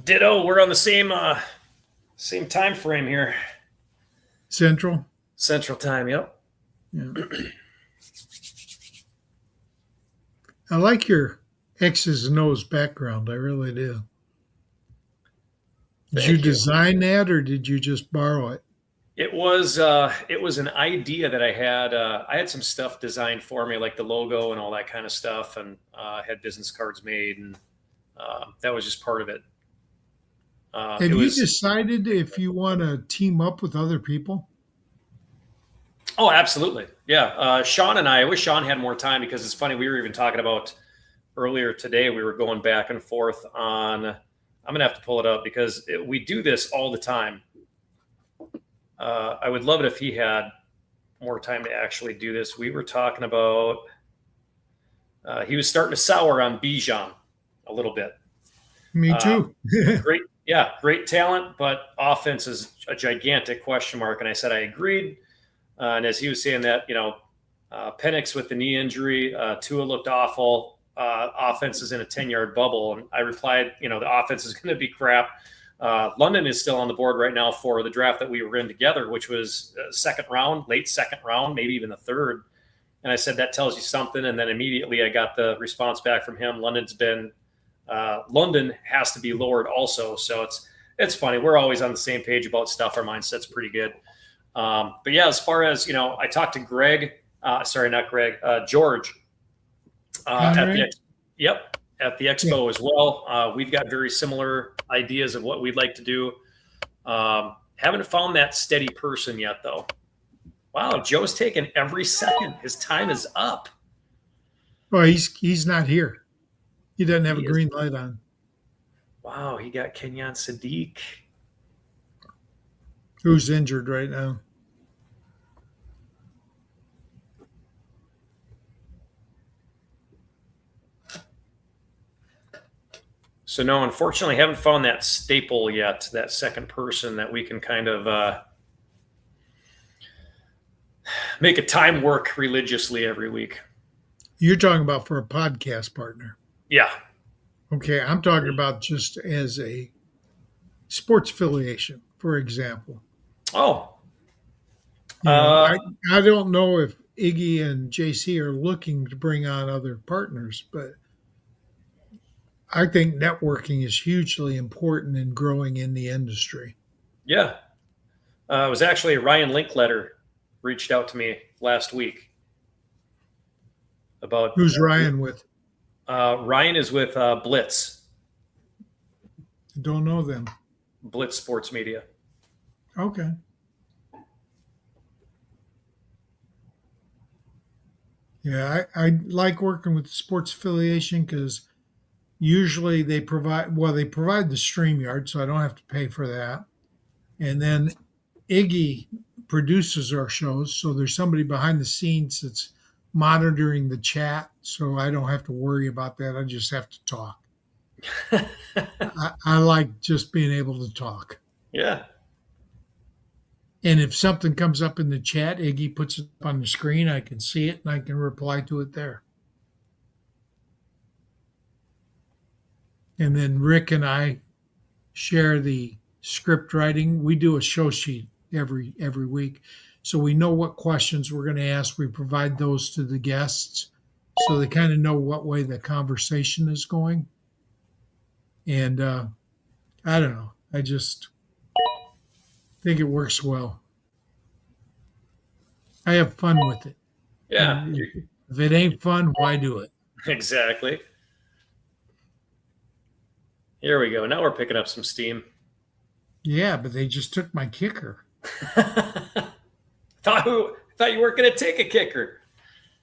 Ditto. We're on the same time frame here. Central time. Yep. Yeah. I like your X's and O's background. I really do. Did you design that or did you just borrow it? It was an idea that I had. I had some stuff designed for me, like the logo and all that kind of stuff, and had business cards made, and that was just part of it. Have you decided if you want to team up with other people? Oh, absolutely. Yeah. Sean and I wish Sean had more time, because it's funny. We were even talking about earlier today. We were going back and forth on, I'm going to have to pull it up because we do this all the time. I would love it if he had more time to actually do this. We were talking about, he was starting to sour on Bijan a little bit. Me too. Great talent, but offense is a gigantic question mark. And I said I agreed. And as he was saying that, Penix with the knee injury, Tua looked awful. Offense is in a 10-yard bubble. And I replied, the offense is going to be crap. London is still on the board right now for the draft that we were in together, which was second round, late second round, maybe even the third. And I said, that tells you something. And then immediately I got the response back from him. London has to be lowered also. So it's funny. We're always on the same page about stuff. Our mindset's pretty good. But yeah, as far as, I talked to George, at at the expo as well. We've got very similar ideas of what we'd like to do. Haven't found that steady person yet, though. Wow, Joe's taking every second. His time is up. Well, he's not here. He doesn't have He a is- green light on. Wow, he got Kenyon Sadiq. Who's injured right now? So no, unfortunately, haven't found that staple yet, that second person that we can kind of make a time work religiously every week. You're talking about for a podcast partner. Yeah. Okay, I'm talking about just as a sports affiliation, for example. Oh, You know, I don't know if Iggy and JC are looking to bring on other partners, but I think networking is hugely important in growing in the industry. yeah. It was actually Ryan Linkletter reached out to me last week about Who's Ryan with? Ryan is with Blitz Don't know them. Sports Media. Okay. Yeah, I like working with the sports affiliation because usually they provide the StreamYard, so I don't have to pay for that. And then Iggy produces our shows, so there's somebody behind the scenes that's monitoring the chat, so I don't have to worry about that. I just have to talk. I like just being able to talk. Yeah. And if something comes up in the chat, Iggy puts it up on the screen, I can see it and I can reply to it there. And then Rick and I share the script writing. We do a show sheet every week. So we know what questions we're going to ask. We provide those to the guests so they kind of know what way the conversation is going. And I don't know. I just think it works well. I have fun with it. Yeah. And if it ain't fun, why do it? Exactly. Here we go. Now we're picking up some steam. Yeah, but they just took my kicker. thought you weren't going to take a kicker.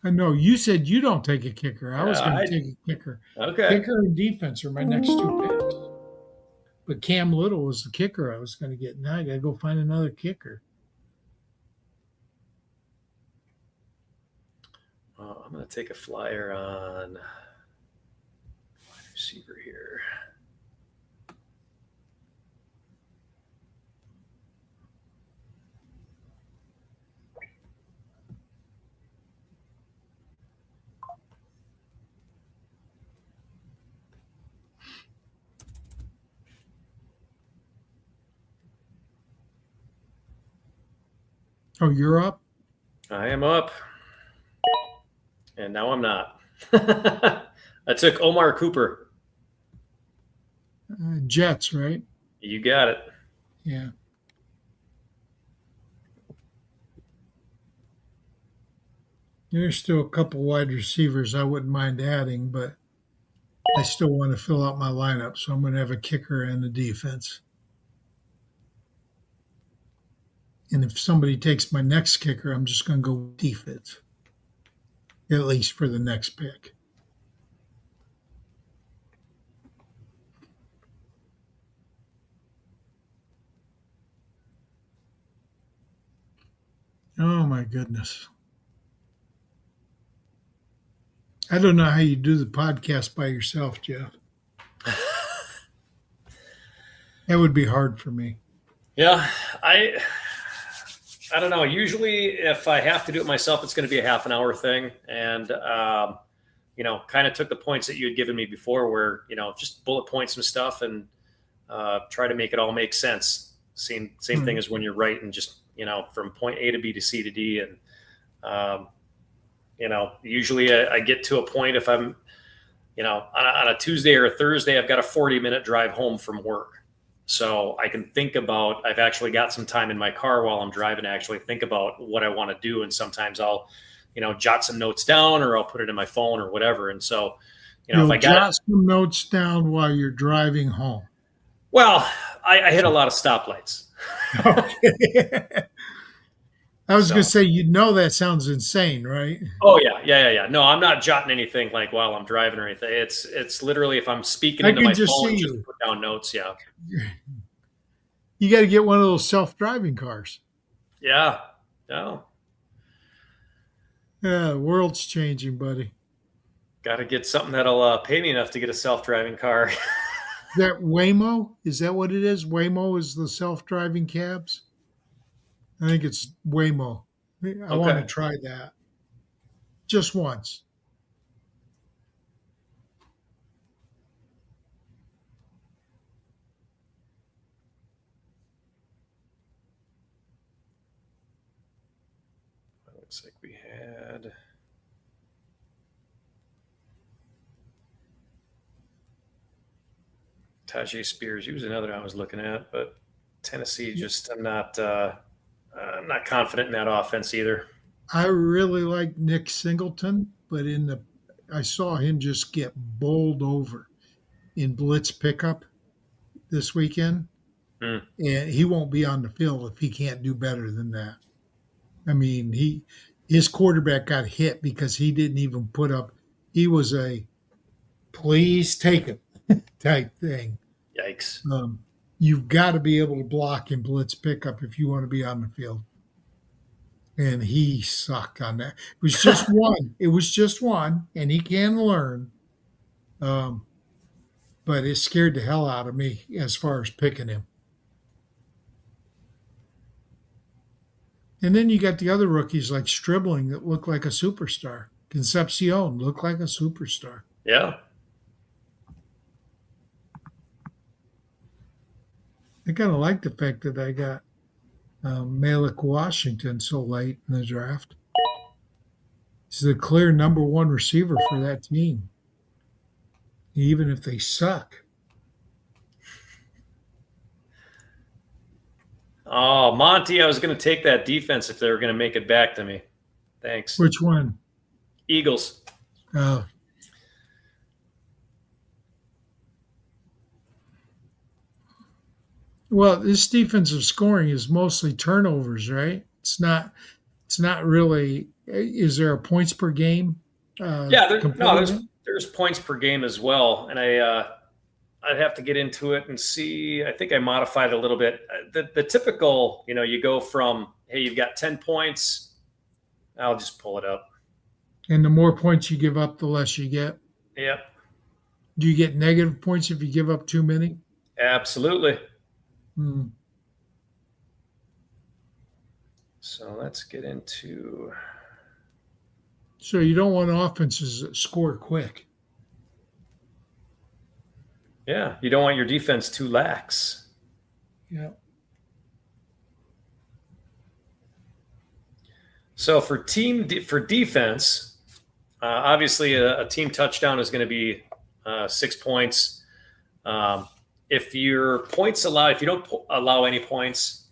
I know you said you don't take a kicker. I was Yeah, going I- to take a kicker. Okay. Kicker and defense are my next two picks. But Cam Little was the kicker I was going to get. Now I got to go find another kicker. Well, I'm going to take a flyer on wide receiver here. Oh, you're up? I am up. And now I'm not. I took Omar Cooper. Jets, right? You got it. Yeah. There's still a couple wide receivers I wouldn't mind adding, but I still want to fill out my lineup, so I'm going to have a kicker and a defense. And if somebody takes my next kicker, I'm just going to go with defense, at least for the next pick. Oh, my goodness. I don't know how you do the podcast by yourself, Jeff. That would be hard for me. Yeah, I don't know. Usually, if I have to do it myself, it's going to be a half an hour thing, and kind of took the points that you had given me before, where just bullet point some stuff and try to make it all make sense. Same thing as when you're writing, just from point A to B to C to D, and usually I get to a point if I'm, on a Tuesday or a Thursday, I've got a 40-minute drive home from work. So I can think about, I've actually got some time in my car while I'm driving to actually think about what I want to do. And sometimes I'll, jot some notes down or I'll put it in my phone or whatever. And so You know, You'll if I got jot some notes down while you're driving home. well, I hit a lot of stoplights. Okay. I was So- going to say, that sounds insane, right? Oh yeah. No, I'm not jotting anything like while I'm driving or anything. It's literally if I'm speaking I into can my just phone, see just you. put down notes. Yeah. You got to get one of those self-driving cars. Yeah. No. Yeah, the world's changing, buddy. Got to get something that'll pay me enough to get a self-driving car. Is that Waymo? Is that what it is? Waymo is the self-driving cabs? I think it's Waymo. I want to try that. Just once. Looks like we had Tajay Spears. He was another I was looking at, but Tennessee just I'm not confident in that offense either. I really like Nick Singleton, but I saw him just get bowled over in blitz pickup this weekend, and he won't be on the field if he can't do better than that. I mean, his quarterback got hit because he didn't even put up. He was a please take him type thing. Yikes. You've got to be able to block in blitz pickup if you want to be on the field. And he sucked on that. It was just one. It was just one, and he can learn. But it scared the hell out of me as far as picking him. And then you got the other rookies like Stribling that look like a superstar. Concepcion looked like a superstar. Yeah. I kind of like the fact that I got Malik Washington so late in the draft. He's the clear number one receiver for that team, even if they suck. Oh, Monty, I was going to take that defense if they were going to make it back to me. Thanks. Which one? Eagles. Oh. Well, this defensive scoring is mostly turnovers, right? It's not really. Is there a points per game? There's points per game as well, and I'd have to get into it and see. I think I modified it a little bit. The typical, you go from, hey, you've got 10 points. I'll just pull it up. And the more points you give up, the less you get. Yep. Do you get negative points if you give up too many? Absolutely. Hmm. So let's get into. So you don't want offenses that score quick. Yeah, you don't want your defense too lax. Yeah. So for defense, obviously a team touchdown is going to be 6 points. If your points allowed, if you don't allow any points,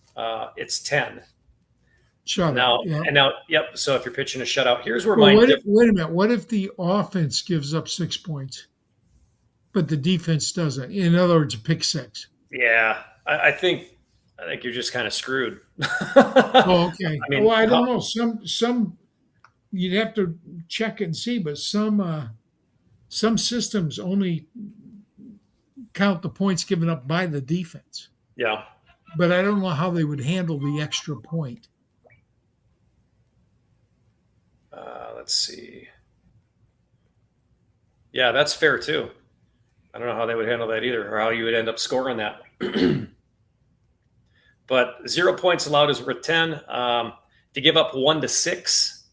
it's 10. Shutout. Yep. So if you're pitching a shutout, here's where wait a minute. What if the offense gives up 6 points, but the defense doesn't? In other words, a pick six. Yeah, I think you're just kind of screwed. Oh, okay. I mean, well, I don't know. Some you'd have to check and see, but some systems only count the points given up by the defense. Yeah. But I don't know how they would handle the extra point. Let's see. Yeah, that's fair too. I don't know how they would handle that either, or how you would end up scoring that. But 0 points allowed is worth 10. If you give up 1 to 6,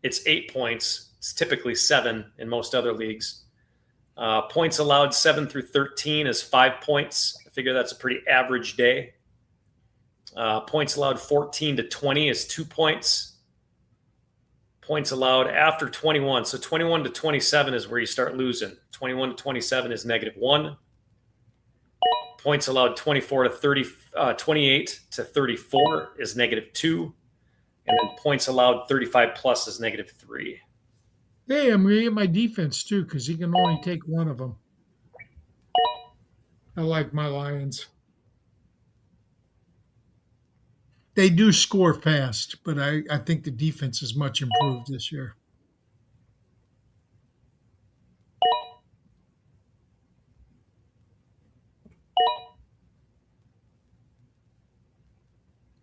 it's 8 points. It's typically 7 in most other leagues. Points allowed 7 through 13 is 5 points. I figure that's a pretty average day. Points allowed 14 to 20 is 2 points. Points allowed after 21. So 21 to 27 is where you start losing. 21 to 27 is -1. Points allowed 24 to 30, 28 to 34 is -2. And then points allowed 35 plus is -3. Hey, I'm going to get my defense too because he can only take one of them. I like my Lions. They do score fast, but I think the defense is much improved this year.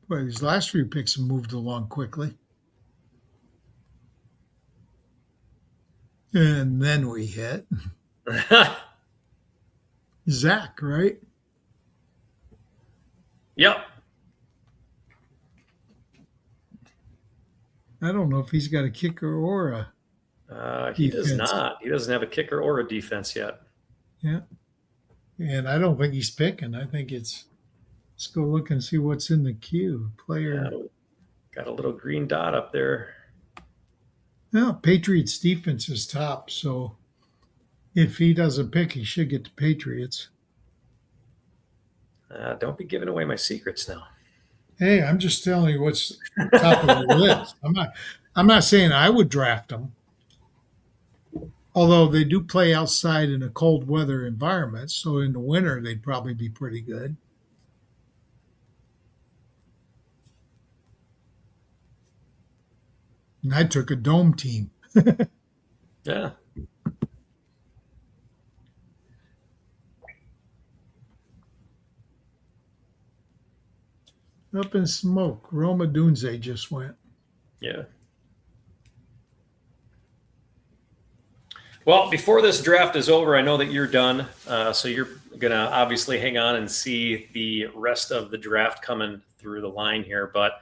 Boy, these last few picks have moved along quickly. And then we hit Zach, right? Yep. I don't know if he's got a kicker or He does defense. not. He doesn't have a kicker or a defense yet. Yeah. And I don't think he's picking. I think let's go look and see what's in the queue. Player. Yeah, got a little green dot up there. Well, Patriots defense is top, so if he doesn't pick, he should get the Patriots. Don't be giving away my secrets now. Hey, I'm just telling you what's top of the list. I'm not saying I would draft them. Although they do play outside in a cold weather environment, so in the winter they'd probably be pretty good. And I took a dome team. Yeah. Up in smoke. Roma Dunze just went. Yeah. Well, before this draft is over, I know that you're done. So you're going to obviously hang on and see the rest of the draft coming through the line here. But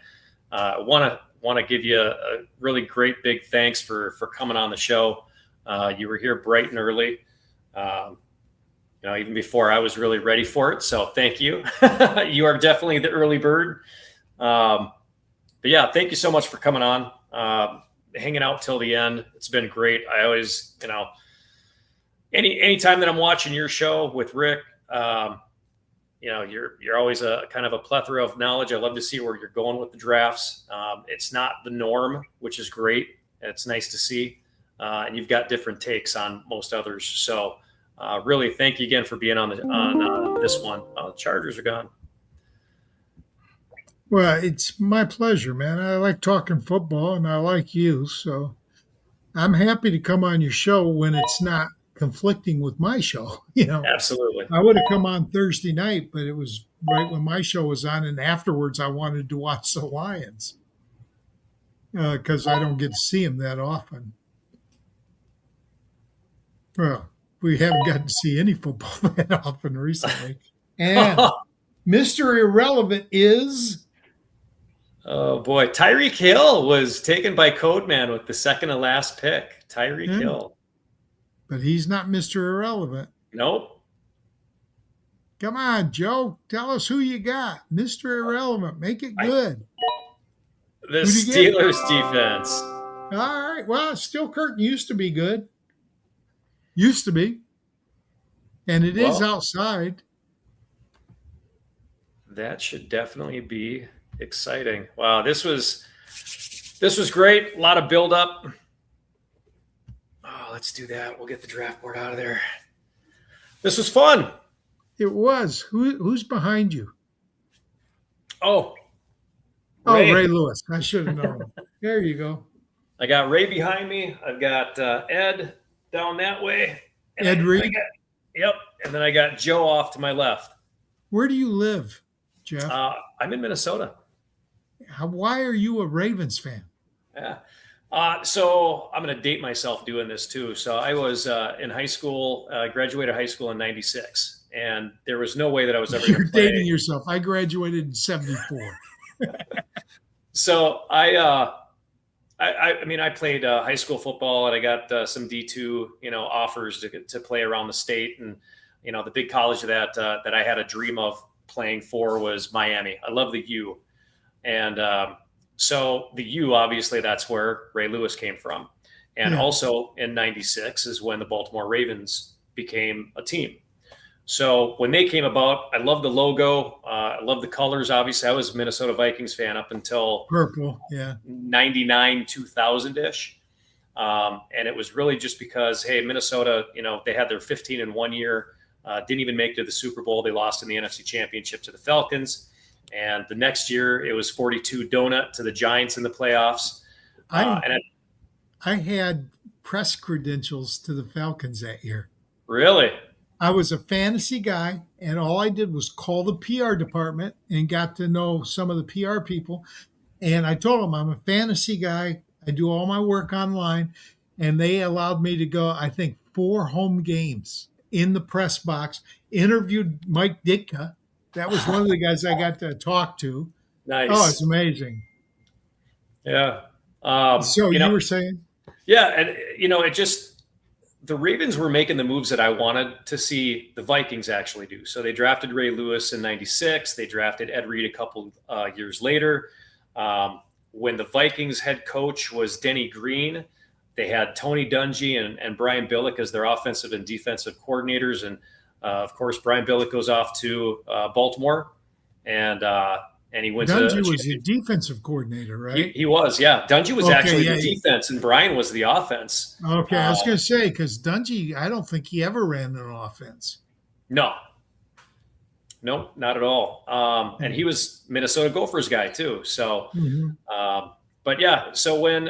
I want to give you a really great big thanks for coming on the show. You were here bright and early, even before I was really ready for it. So thank you. You are definitely the early bird. But yeah, thank you so much for coming on. Hanging out till the end. It's been great. I always, anytime that I'm watching your show with Rick, you're always a kind of a plethora of knowledge. I love to see where you're going with the drafts. It's not the norm, which is great. It's nice to see. And you've got different takes on most others. So really thank you again for being on this one. The Chargers are gone. Well, it's my pleasure, man. I like talking football and I like you. So I'm happy to come on your show when it's not conflicting with my show. Absolutely. I would have come on Thursday night, but it was right when my show was on. And afterwards, I wanted to watch the Lions because I don't get to see them that often. Well, we haven't gotten to see any football that often recently. And Mr. Irrelevant is... Oh, boy. Tyreek Hill was taken by Codeman with the second to last pick. Tyreek Hill. But he's not Mr. Irrelevant. Nope. Come on, Joe. Tell us who you got. Mr. Irrelevant. Make it good. The Steelers defense. All right. Well, Steel Curtain used to be good. Used to be. And it is outside. That should definitely be exciting. Wow, this was great. A lot of build up. Oh, let's do that. We'll get the draft board out of there. This was fun. It was. Who's behind you? Ray Lewis. I should have known. There you go. I got Ray behind me. I've got Ed down that way. Ed Reed. Yep. And then I got Joe off to my left. Where do you live, Jeff? I'm in Minnesota. Why are you a Ravens fan? Yeah. So I'm going to date myself doing this too. So I was in high school, graduated high school in '96, and there was no way that I was ever going to play. You're dating yourself. I graduated in '74. So I played high school football, and I got some D2, offers to play around the state. And, the big college that I had a dream of playing for was Miami. I love the U. And so the U, obviously, that's where Ray Lewis came from. And also in '96 is when the Baltimore Ravens became a team. So when they came about, I love the logo. I love the colors. Obviously, I was a Minnesota Vikings fan up until purple, yeah, '99, 2000-ish. And it was really just because, hey, Minnesota, they had their 15-1 year, didn't even make it to the Super Bowl. They lost in the NFC Championship to the Falcons. And the next year, it was 42 donut to the Giants in the playoffs. I had press credentials to the Falcons that year. Really? I was a fantasy guy, and all I did was call the PR department and got to know some of the PR people. And I told them I'm a fantasy guy. I do all my work online. And they allowed me to go, I think, 4 home games in the press box, interviewed Mike Ditka. That was one of the guys I got to talk to. Nice. Oh, it's amazing. Yeah. So you were saying? Yeah. And, it just, the Ravens were making the moves that I wanted to see the Vikings actually do. So they drafted Ray Lewis in 96. They drafted Ed Reed a couple years later. When the Vikings head coach was Denny Green, they had Tony Dungy and Brian Billick as their offensive and defensive coordinators. And of course, Brian Billick goes off to Baltimore, and he went Dungy to. Dungy was the defensive coordinator, right? He was, yeah. Dungy was actually the defense, and Brian was the offense. Okay, I was going to say, because Dungy, I don't think he ever ran an offense. No, not at all. And he was Minnesota Gophers guy too. So, but yeah, so when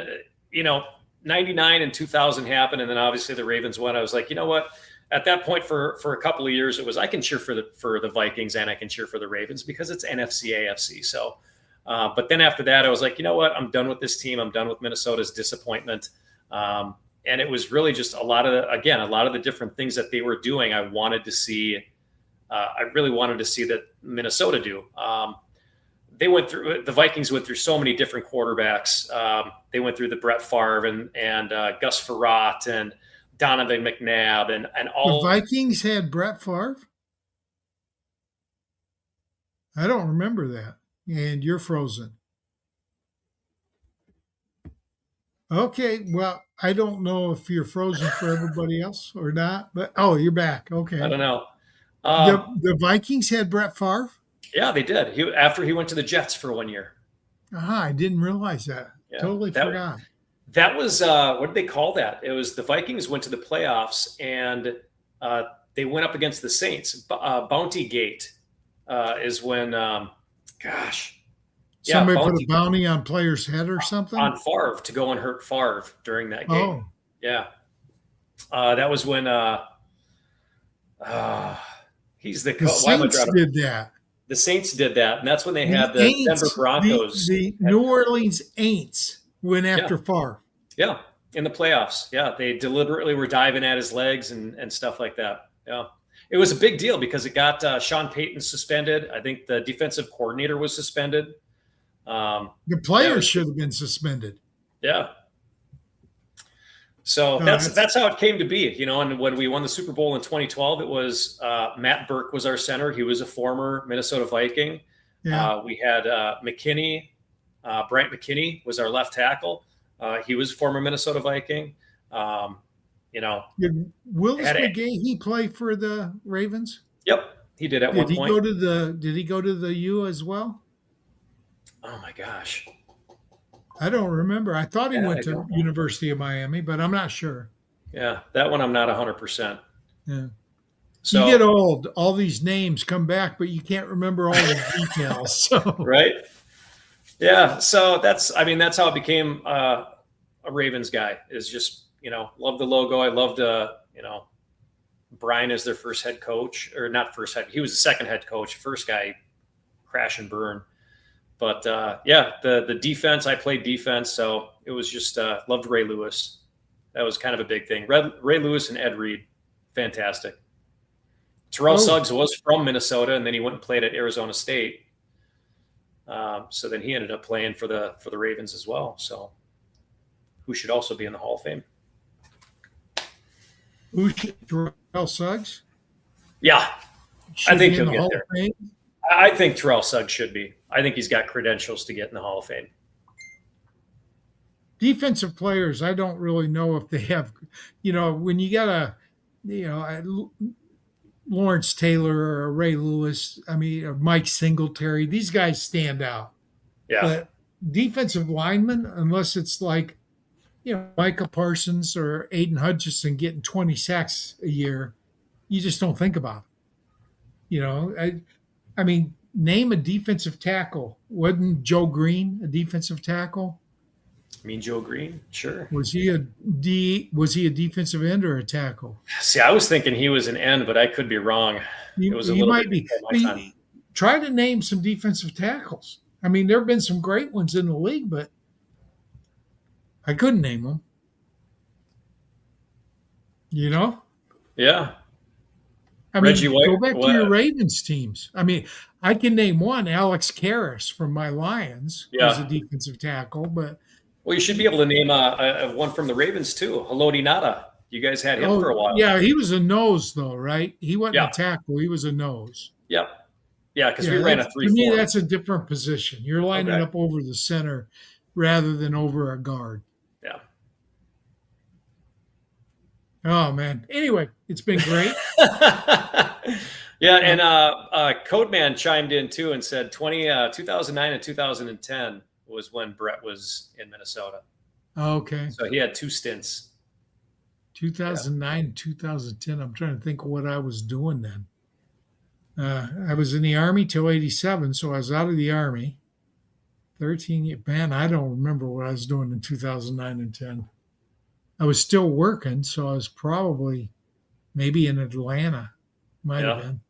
99 and 2000 happened, and then obviously the Ravens won, I was like, you know what? At that point, for a couple of years, it was I can cheer for the Vikings and I can cheer for the Ravens because it's NFC AFC. So, but then after that, I was like, you know what? I'm done with this team. I'm done with Minnesota's disappointment. And it was really just a lot of the different things that they were doing. I wanted to see. I really wanted to see that Minnesota do. The Vikings went through so many different quarterbacks. They went through the Brett Favre and Gus Frerotte and Donovan McNabb and all. The Vikings had Brett Favre? I don't remember that. And you're frozen. Okay, well, I don't know if you're frozen for everybody else or not, but you're back. Okay. I don't know. The Vikings had Brett Favre? Yeah, they did. After he went to the Jets for 1 year. I didn't realize that. Yeah, totally forgot. That was what did they call that? It was the Vikings went to the playoffs and they went up against the Saints. Bounty Gate is when, somebody put a bounty on player's head or something on Favre to go and hurt Favre during that game. Yeah, that was when he's the Saints did that. The Saints did that, and that's when they had the Denver Broncos. The New Orleans Aints went after Favre. Yeah, in the playoffs. Yeah, they deliberately were diving at his legs and stuff like that. Yeah, it was a big deal because it got Sean Payton suspended. I think the defensive coordinator was suspended. The players should have been suspended. Yeah. So that's how it came to be, and when we won the Super Bowl in 2012, it was Matt Burke was our center. He was a former Minnesota Viking. Yeah. We had McKinney, Bryant McKinney was our left tackle. He was a former Minnesota Viking. Did Willis McGahee play for the Ravens? Yep, he did at one point. Did he go to the U as well? Oh my gosh. I don't remember. I thought he went to University of Miami, but I'm not sure. Yeah, that one I'm not 100%. Yeah. So you get old. All these names come back, but you can't remember all the details. So. Right? Yeah. So that's how I became a Ravens guy. Is just love the logo. I loved Brian as their first head coach, or not first head. He was the second head coach. First guy, crash and burn. But the defense, I played defense, so it was just loved Ray Lewis. That was kind of a big thing. Ray Lewis and Ed Reed, fantastic. Terrell Suggs was from Minnesota, and then he went and played at Arizona State. So then he ended up playing for the Ravens as well. So who should also be in the Hall of Fame? Who should Terrell Suggs? Yeah, I think he'll get there. Fame? I think Terrell Suggs should be. I think he's got credentials to get in the Hall of Fame. Defensive players, I don't really know if they have, when you got Lawrence Taylor or Ray Lewis, or Mike Singletary, these guys stand out. Yeah. But defensive linemen, unless it's like Micah Parsons or Aiden Hutchinson getting 20 sacks a year, you just don't think about it. I mean, name a defensive tackle. Wasn't Joe Green a defensive tackle? Mean Joe Green? Sure. Was he a defensive end or a tackle? See, I was thinking he was an end, but I could be wrong. It was a little might bit be. before my time. Try to name some defensive tackles. I mean, there have been some great ones in the league, but I couldn't name them. Yeah. I mean, Reggie White, go back what? to your Ravens teams. I mean, I can name one, Alex Karras from my Lions, who's a defensive tackle, but Well, you should be able to name one from the Ravens too. Haloti Nada. You guys had him for a while. Yeah, he was a nose though, right? He wasn't Yeah. a tackle; he was a nose. Yep. Yeah, because we ran a 3-4. To me, that's a different position. You're lining up over the center rather than over a guard. Yeah. Oh man. Anyway, it's been great. Yeah, and Codeman chimed in too and said 2009 and 2010 was when Brett was in Minnesota. Okay. So he had 2 stints. 2009, 2010. I'm trying to think of what I was doing then. I was in the Army till 87, so I was out of the Army. 13 years. Man, I don't remember what I was doing in 2009 and 10. I was still working, so I was probably maybe in Atlanta. Might have been.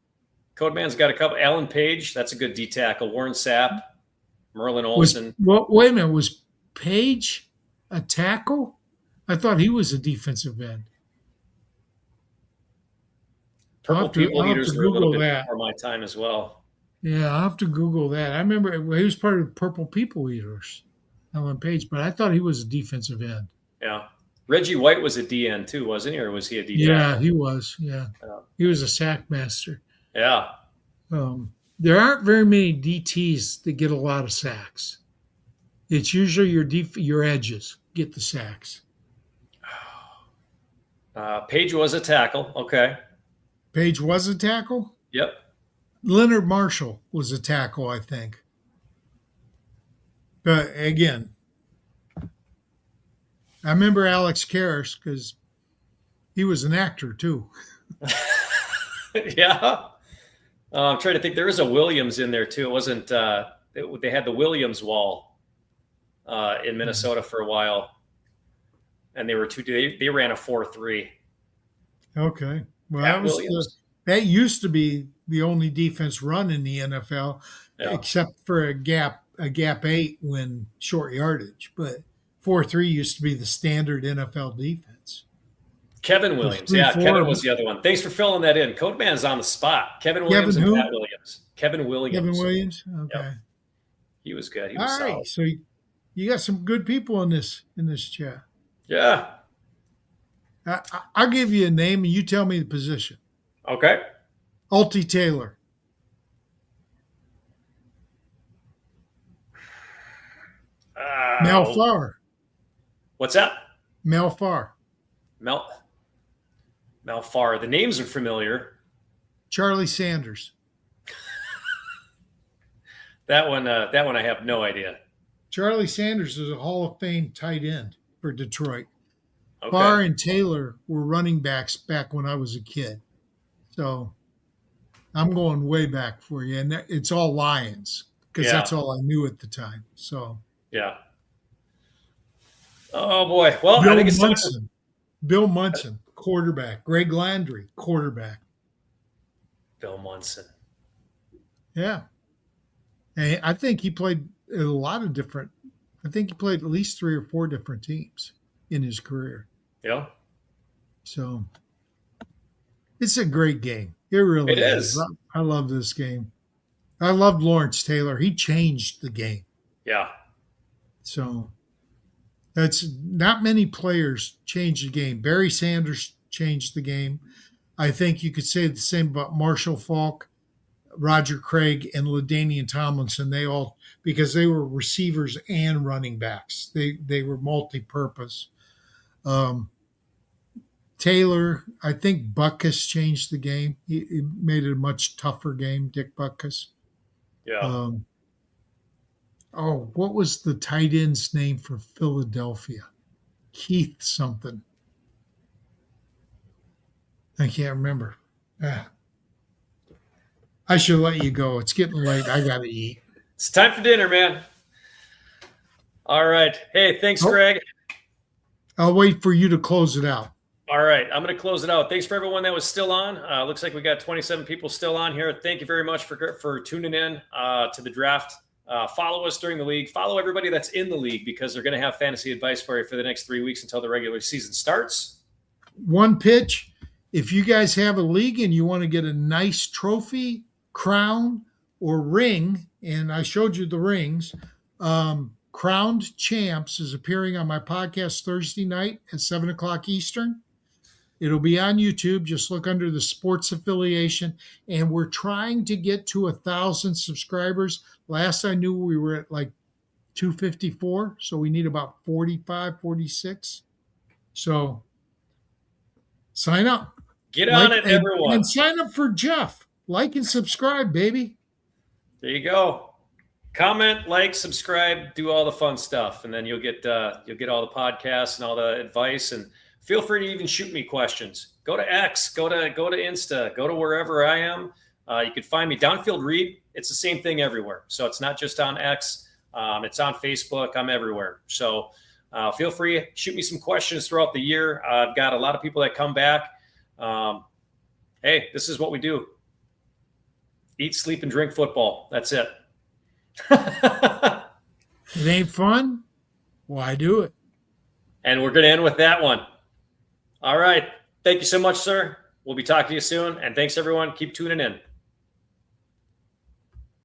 Codeman's got a couple. Alan Page, that's a good D tackle. Warren Sapp, Merlin Olsen. Wait a minute. Was Page a tackle? I thought he was a defensive end. Purple People Eaters were a little bit that. before my time as well. Yeah, I'll have to Google that. I remember he was part of Purple People Eaters, Alan Page, but I thought he was a defensive end. Yeah. Reggie White was a DN too, wasn't he? Or was he a D tackle? Yeah, he was. Yeah. He was a sack master. Yeah. There aren't very many DTs that get a lot of sacks. It's usually your edges get the sacks. Page was a tackle. Okay. Page was a tackle? Yep. Leonard Marshall was a tackle, I think. But again, I remember Alex Karras because he was an actor too. Yeah. I'm trying to think. There is a Williams in there too. It wasn't. They had the Williams wall in Minnesota for a while, and they were They ran a 4-3. Okay. Well, that used to be the only defense run in the NFL, except for a gap 8 when short yardage. But 4-3 used to be the standard NFL defense. Kevin Williams. Yeah, Kevin was the other one. Thanks for filling that in. Codeman's on the spot. Kevin Williams and Pat Williams. Kevin Williams. Kevin Williams? Okay. Yep. He was good. He was solid. All right. So you got some good people in this chat. Yeah. I'll give you a name and you tell me the position. Okay. Altie Taylor. Mel Farr. What's that? Mel Farr. Mel Farr. The names are familiar. Charlie Sanders. That one I have no idea. Charlie Sanders is a Hall of Fame tight end for Detroit. Okay. Farr and Taylor were running backs back when I was a kid. So I'm going way back for you. And it's all Lions because that's all I knew at the time. So yeah. Oh boy. Well, I think it's Bill Munson, quarterback. Greg Landry, quarterback. Bill Munson. Yeah. And I think he played a lot of different. I think he played at least 3 or 4 different teams in his career. Yeah. So it's a great game. It really is. I love this game. I love Lawrence Taylor. He changed the game. Yeah. So that's not many players changed the game. Barry Sanders changed the game. I think you could say the same about Marshall Faulk, Roger Craig, and LaDainian Tomlinson. They all, because they were receivers and running backs. They were multi-purpose. Taylor, I think Butkus changed the game. He made it a much tougher game, Dick Butkus. Yeah. What was the tight end's name for Philadelphia? Keith something. I can't remember. Ah. I should let you go. It's getting late. I got to eat. It's time for dinner, man. All right. Hey, thanks, Oh. Greg. I'll wait for you to close it out. All right, I'm going to close it out. Thanks for everyone that was still on. Looks like we got 27 people still on here. Thank you very much for tuning in to the draft. Follow us during the league. Follow everybody that's in the league because they're going to have fantasy advice for you for the next 3 weeks until the regular season starts. One pitch. If you guys have a league and you want to get a nice trophy, crown, or ring, and I showed you the rings, Crowned Champs is appearing on my podcast Thursday night at 7 o'clock Eastern. It'll be on YouTube. Just look under the sports affiliation. And we're trying to get to 1,000 subscribers. Last I knew, we were at like 254. So we need about 45, 46. So sign up. Get on it, everyone. And sign up for Jeff. Like and subscribe, baby. There you go. Comment, like, subscribe, do all the fun stuff, and then you'll get all the podcasts and all the advice. And feel free to even shoot me questions. Go to X, go to Insta, go to wherever I am. You can find me Downfield Read. It's the same thing everywhere. So it's not just on X. It's on Facebook. I'm everywhere. So feel free, shoot me some questions throughout the year. I've got a lot of people that come back. Hey, this is what we do. Eat, sleep, and drink football. That's it. It ain't fun? Why do it? And we're going to end with that one. All right. Thank you so much, sir. We'll be talking to you soon. And thanks, everyone. Keep tuning in.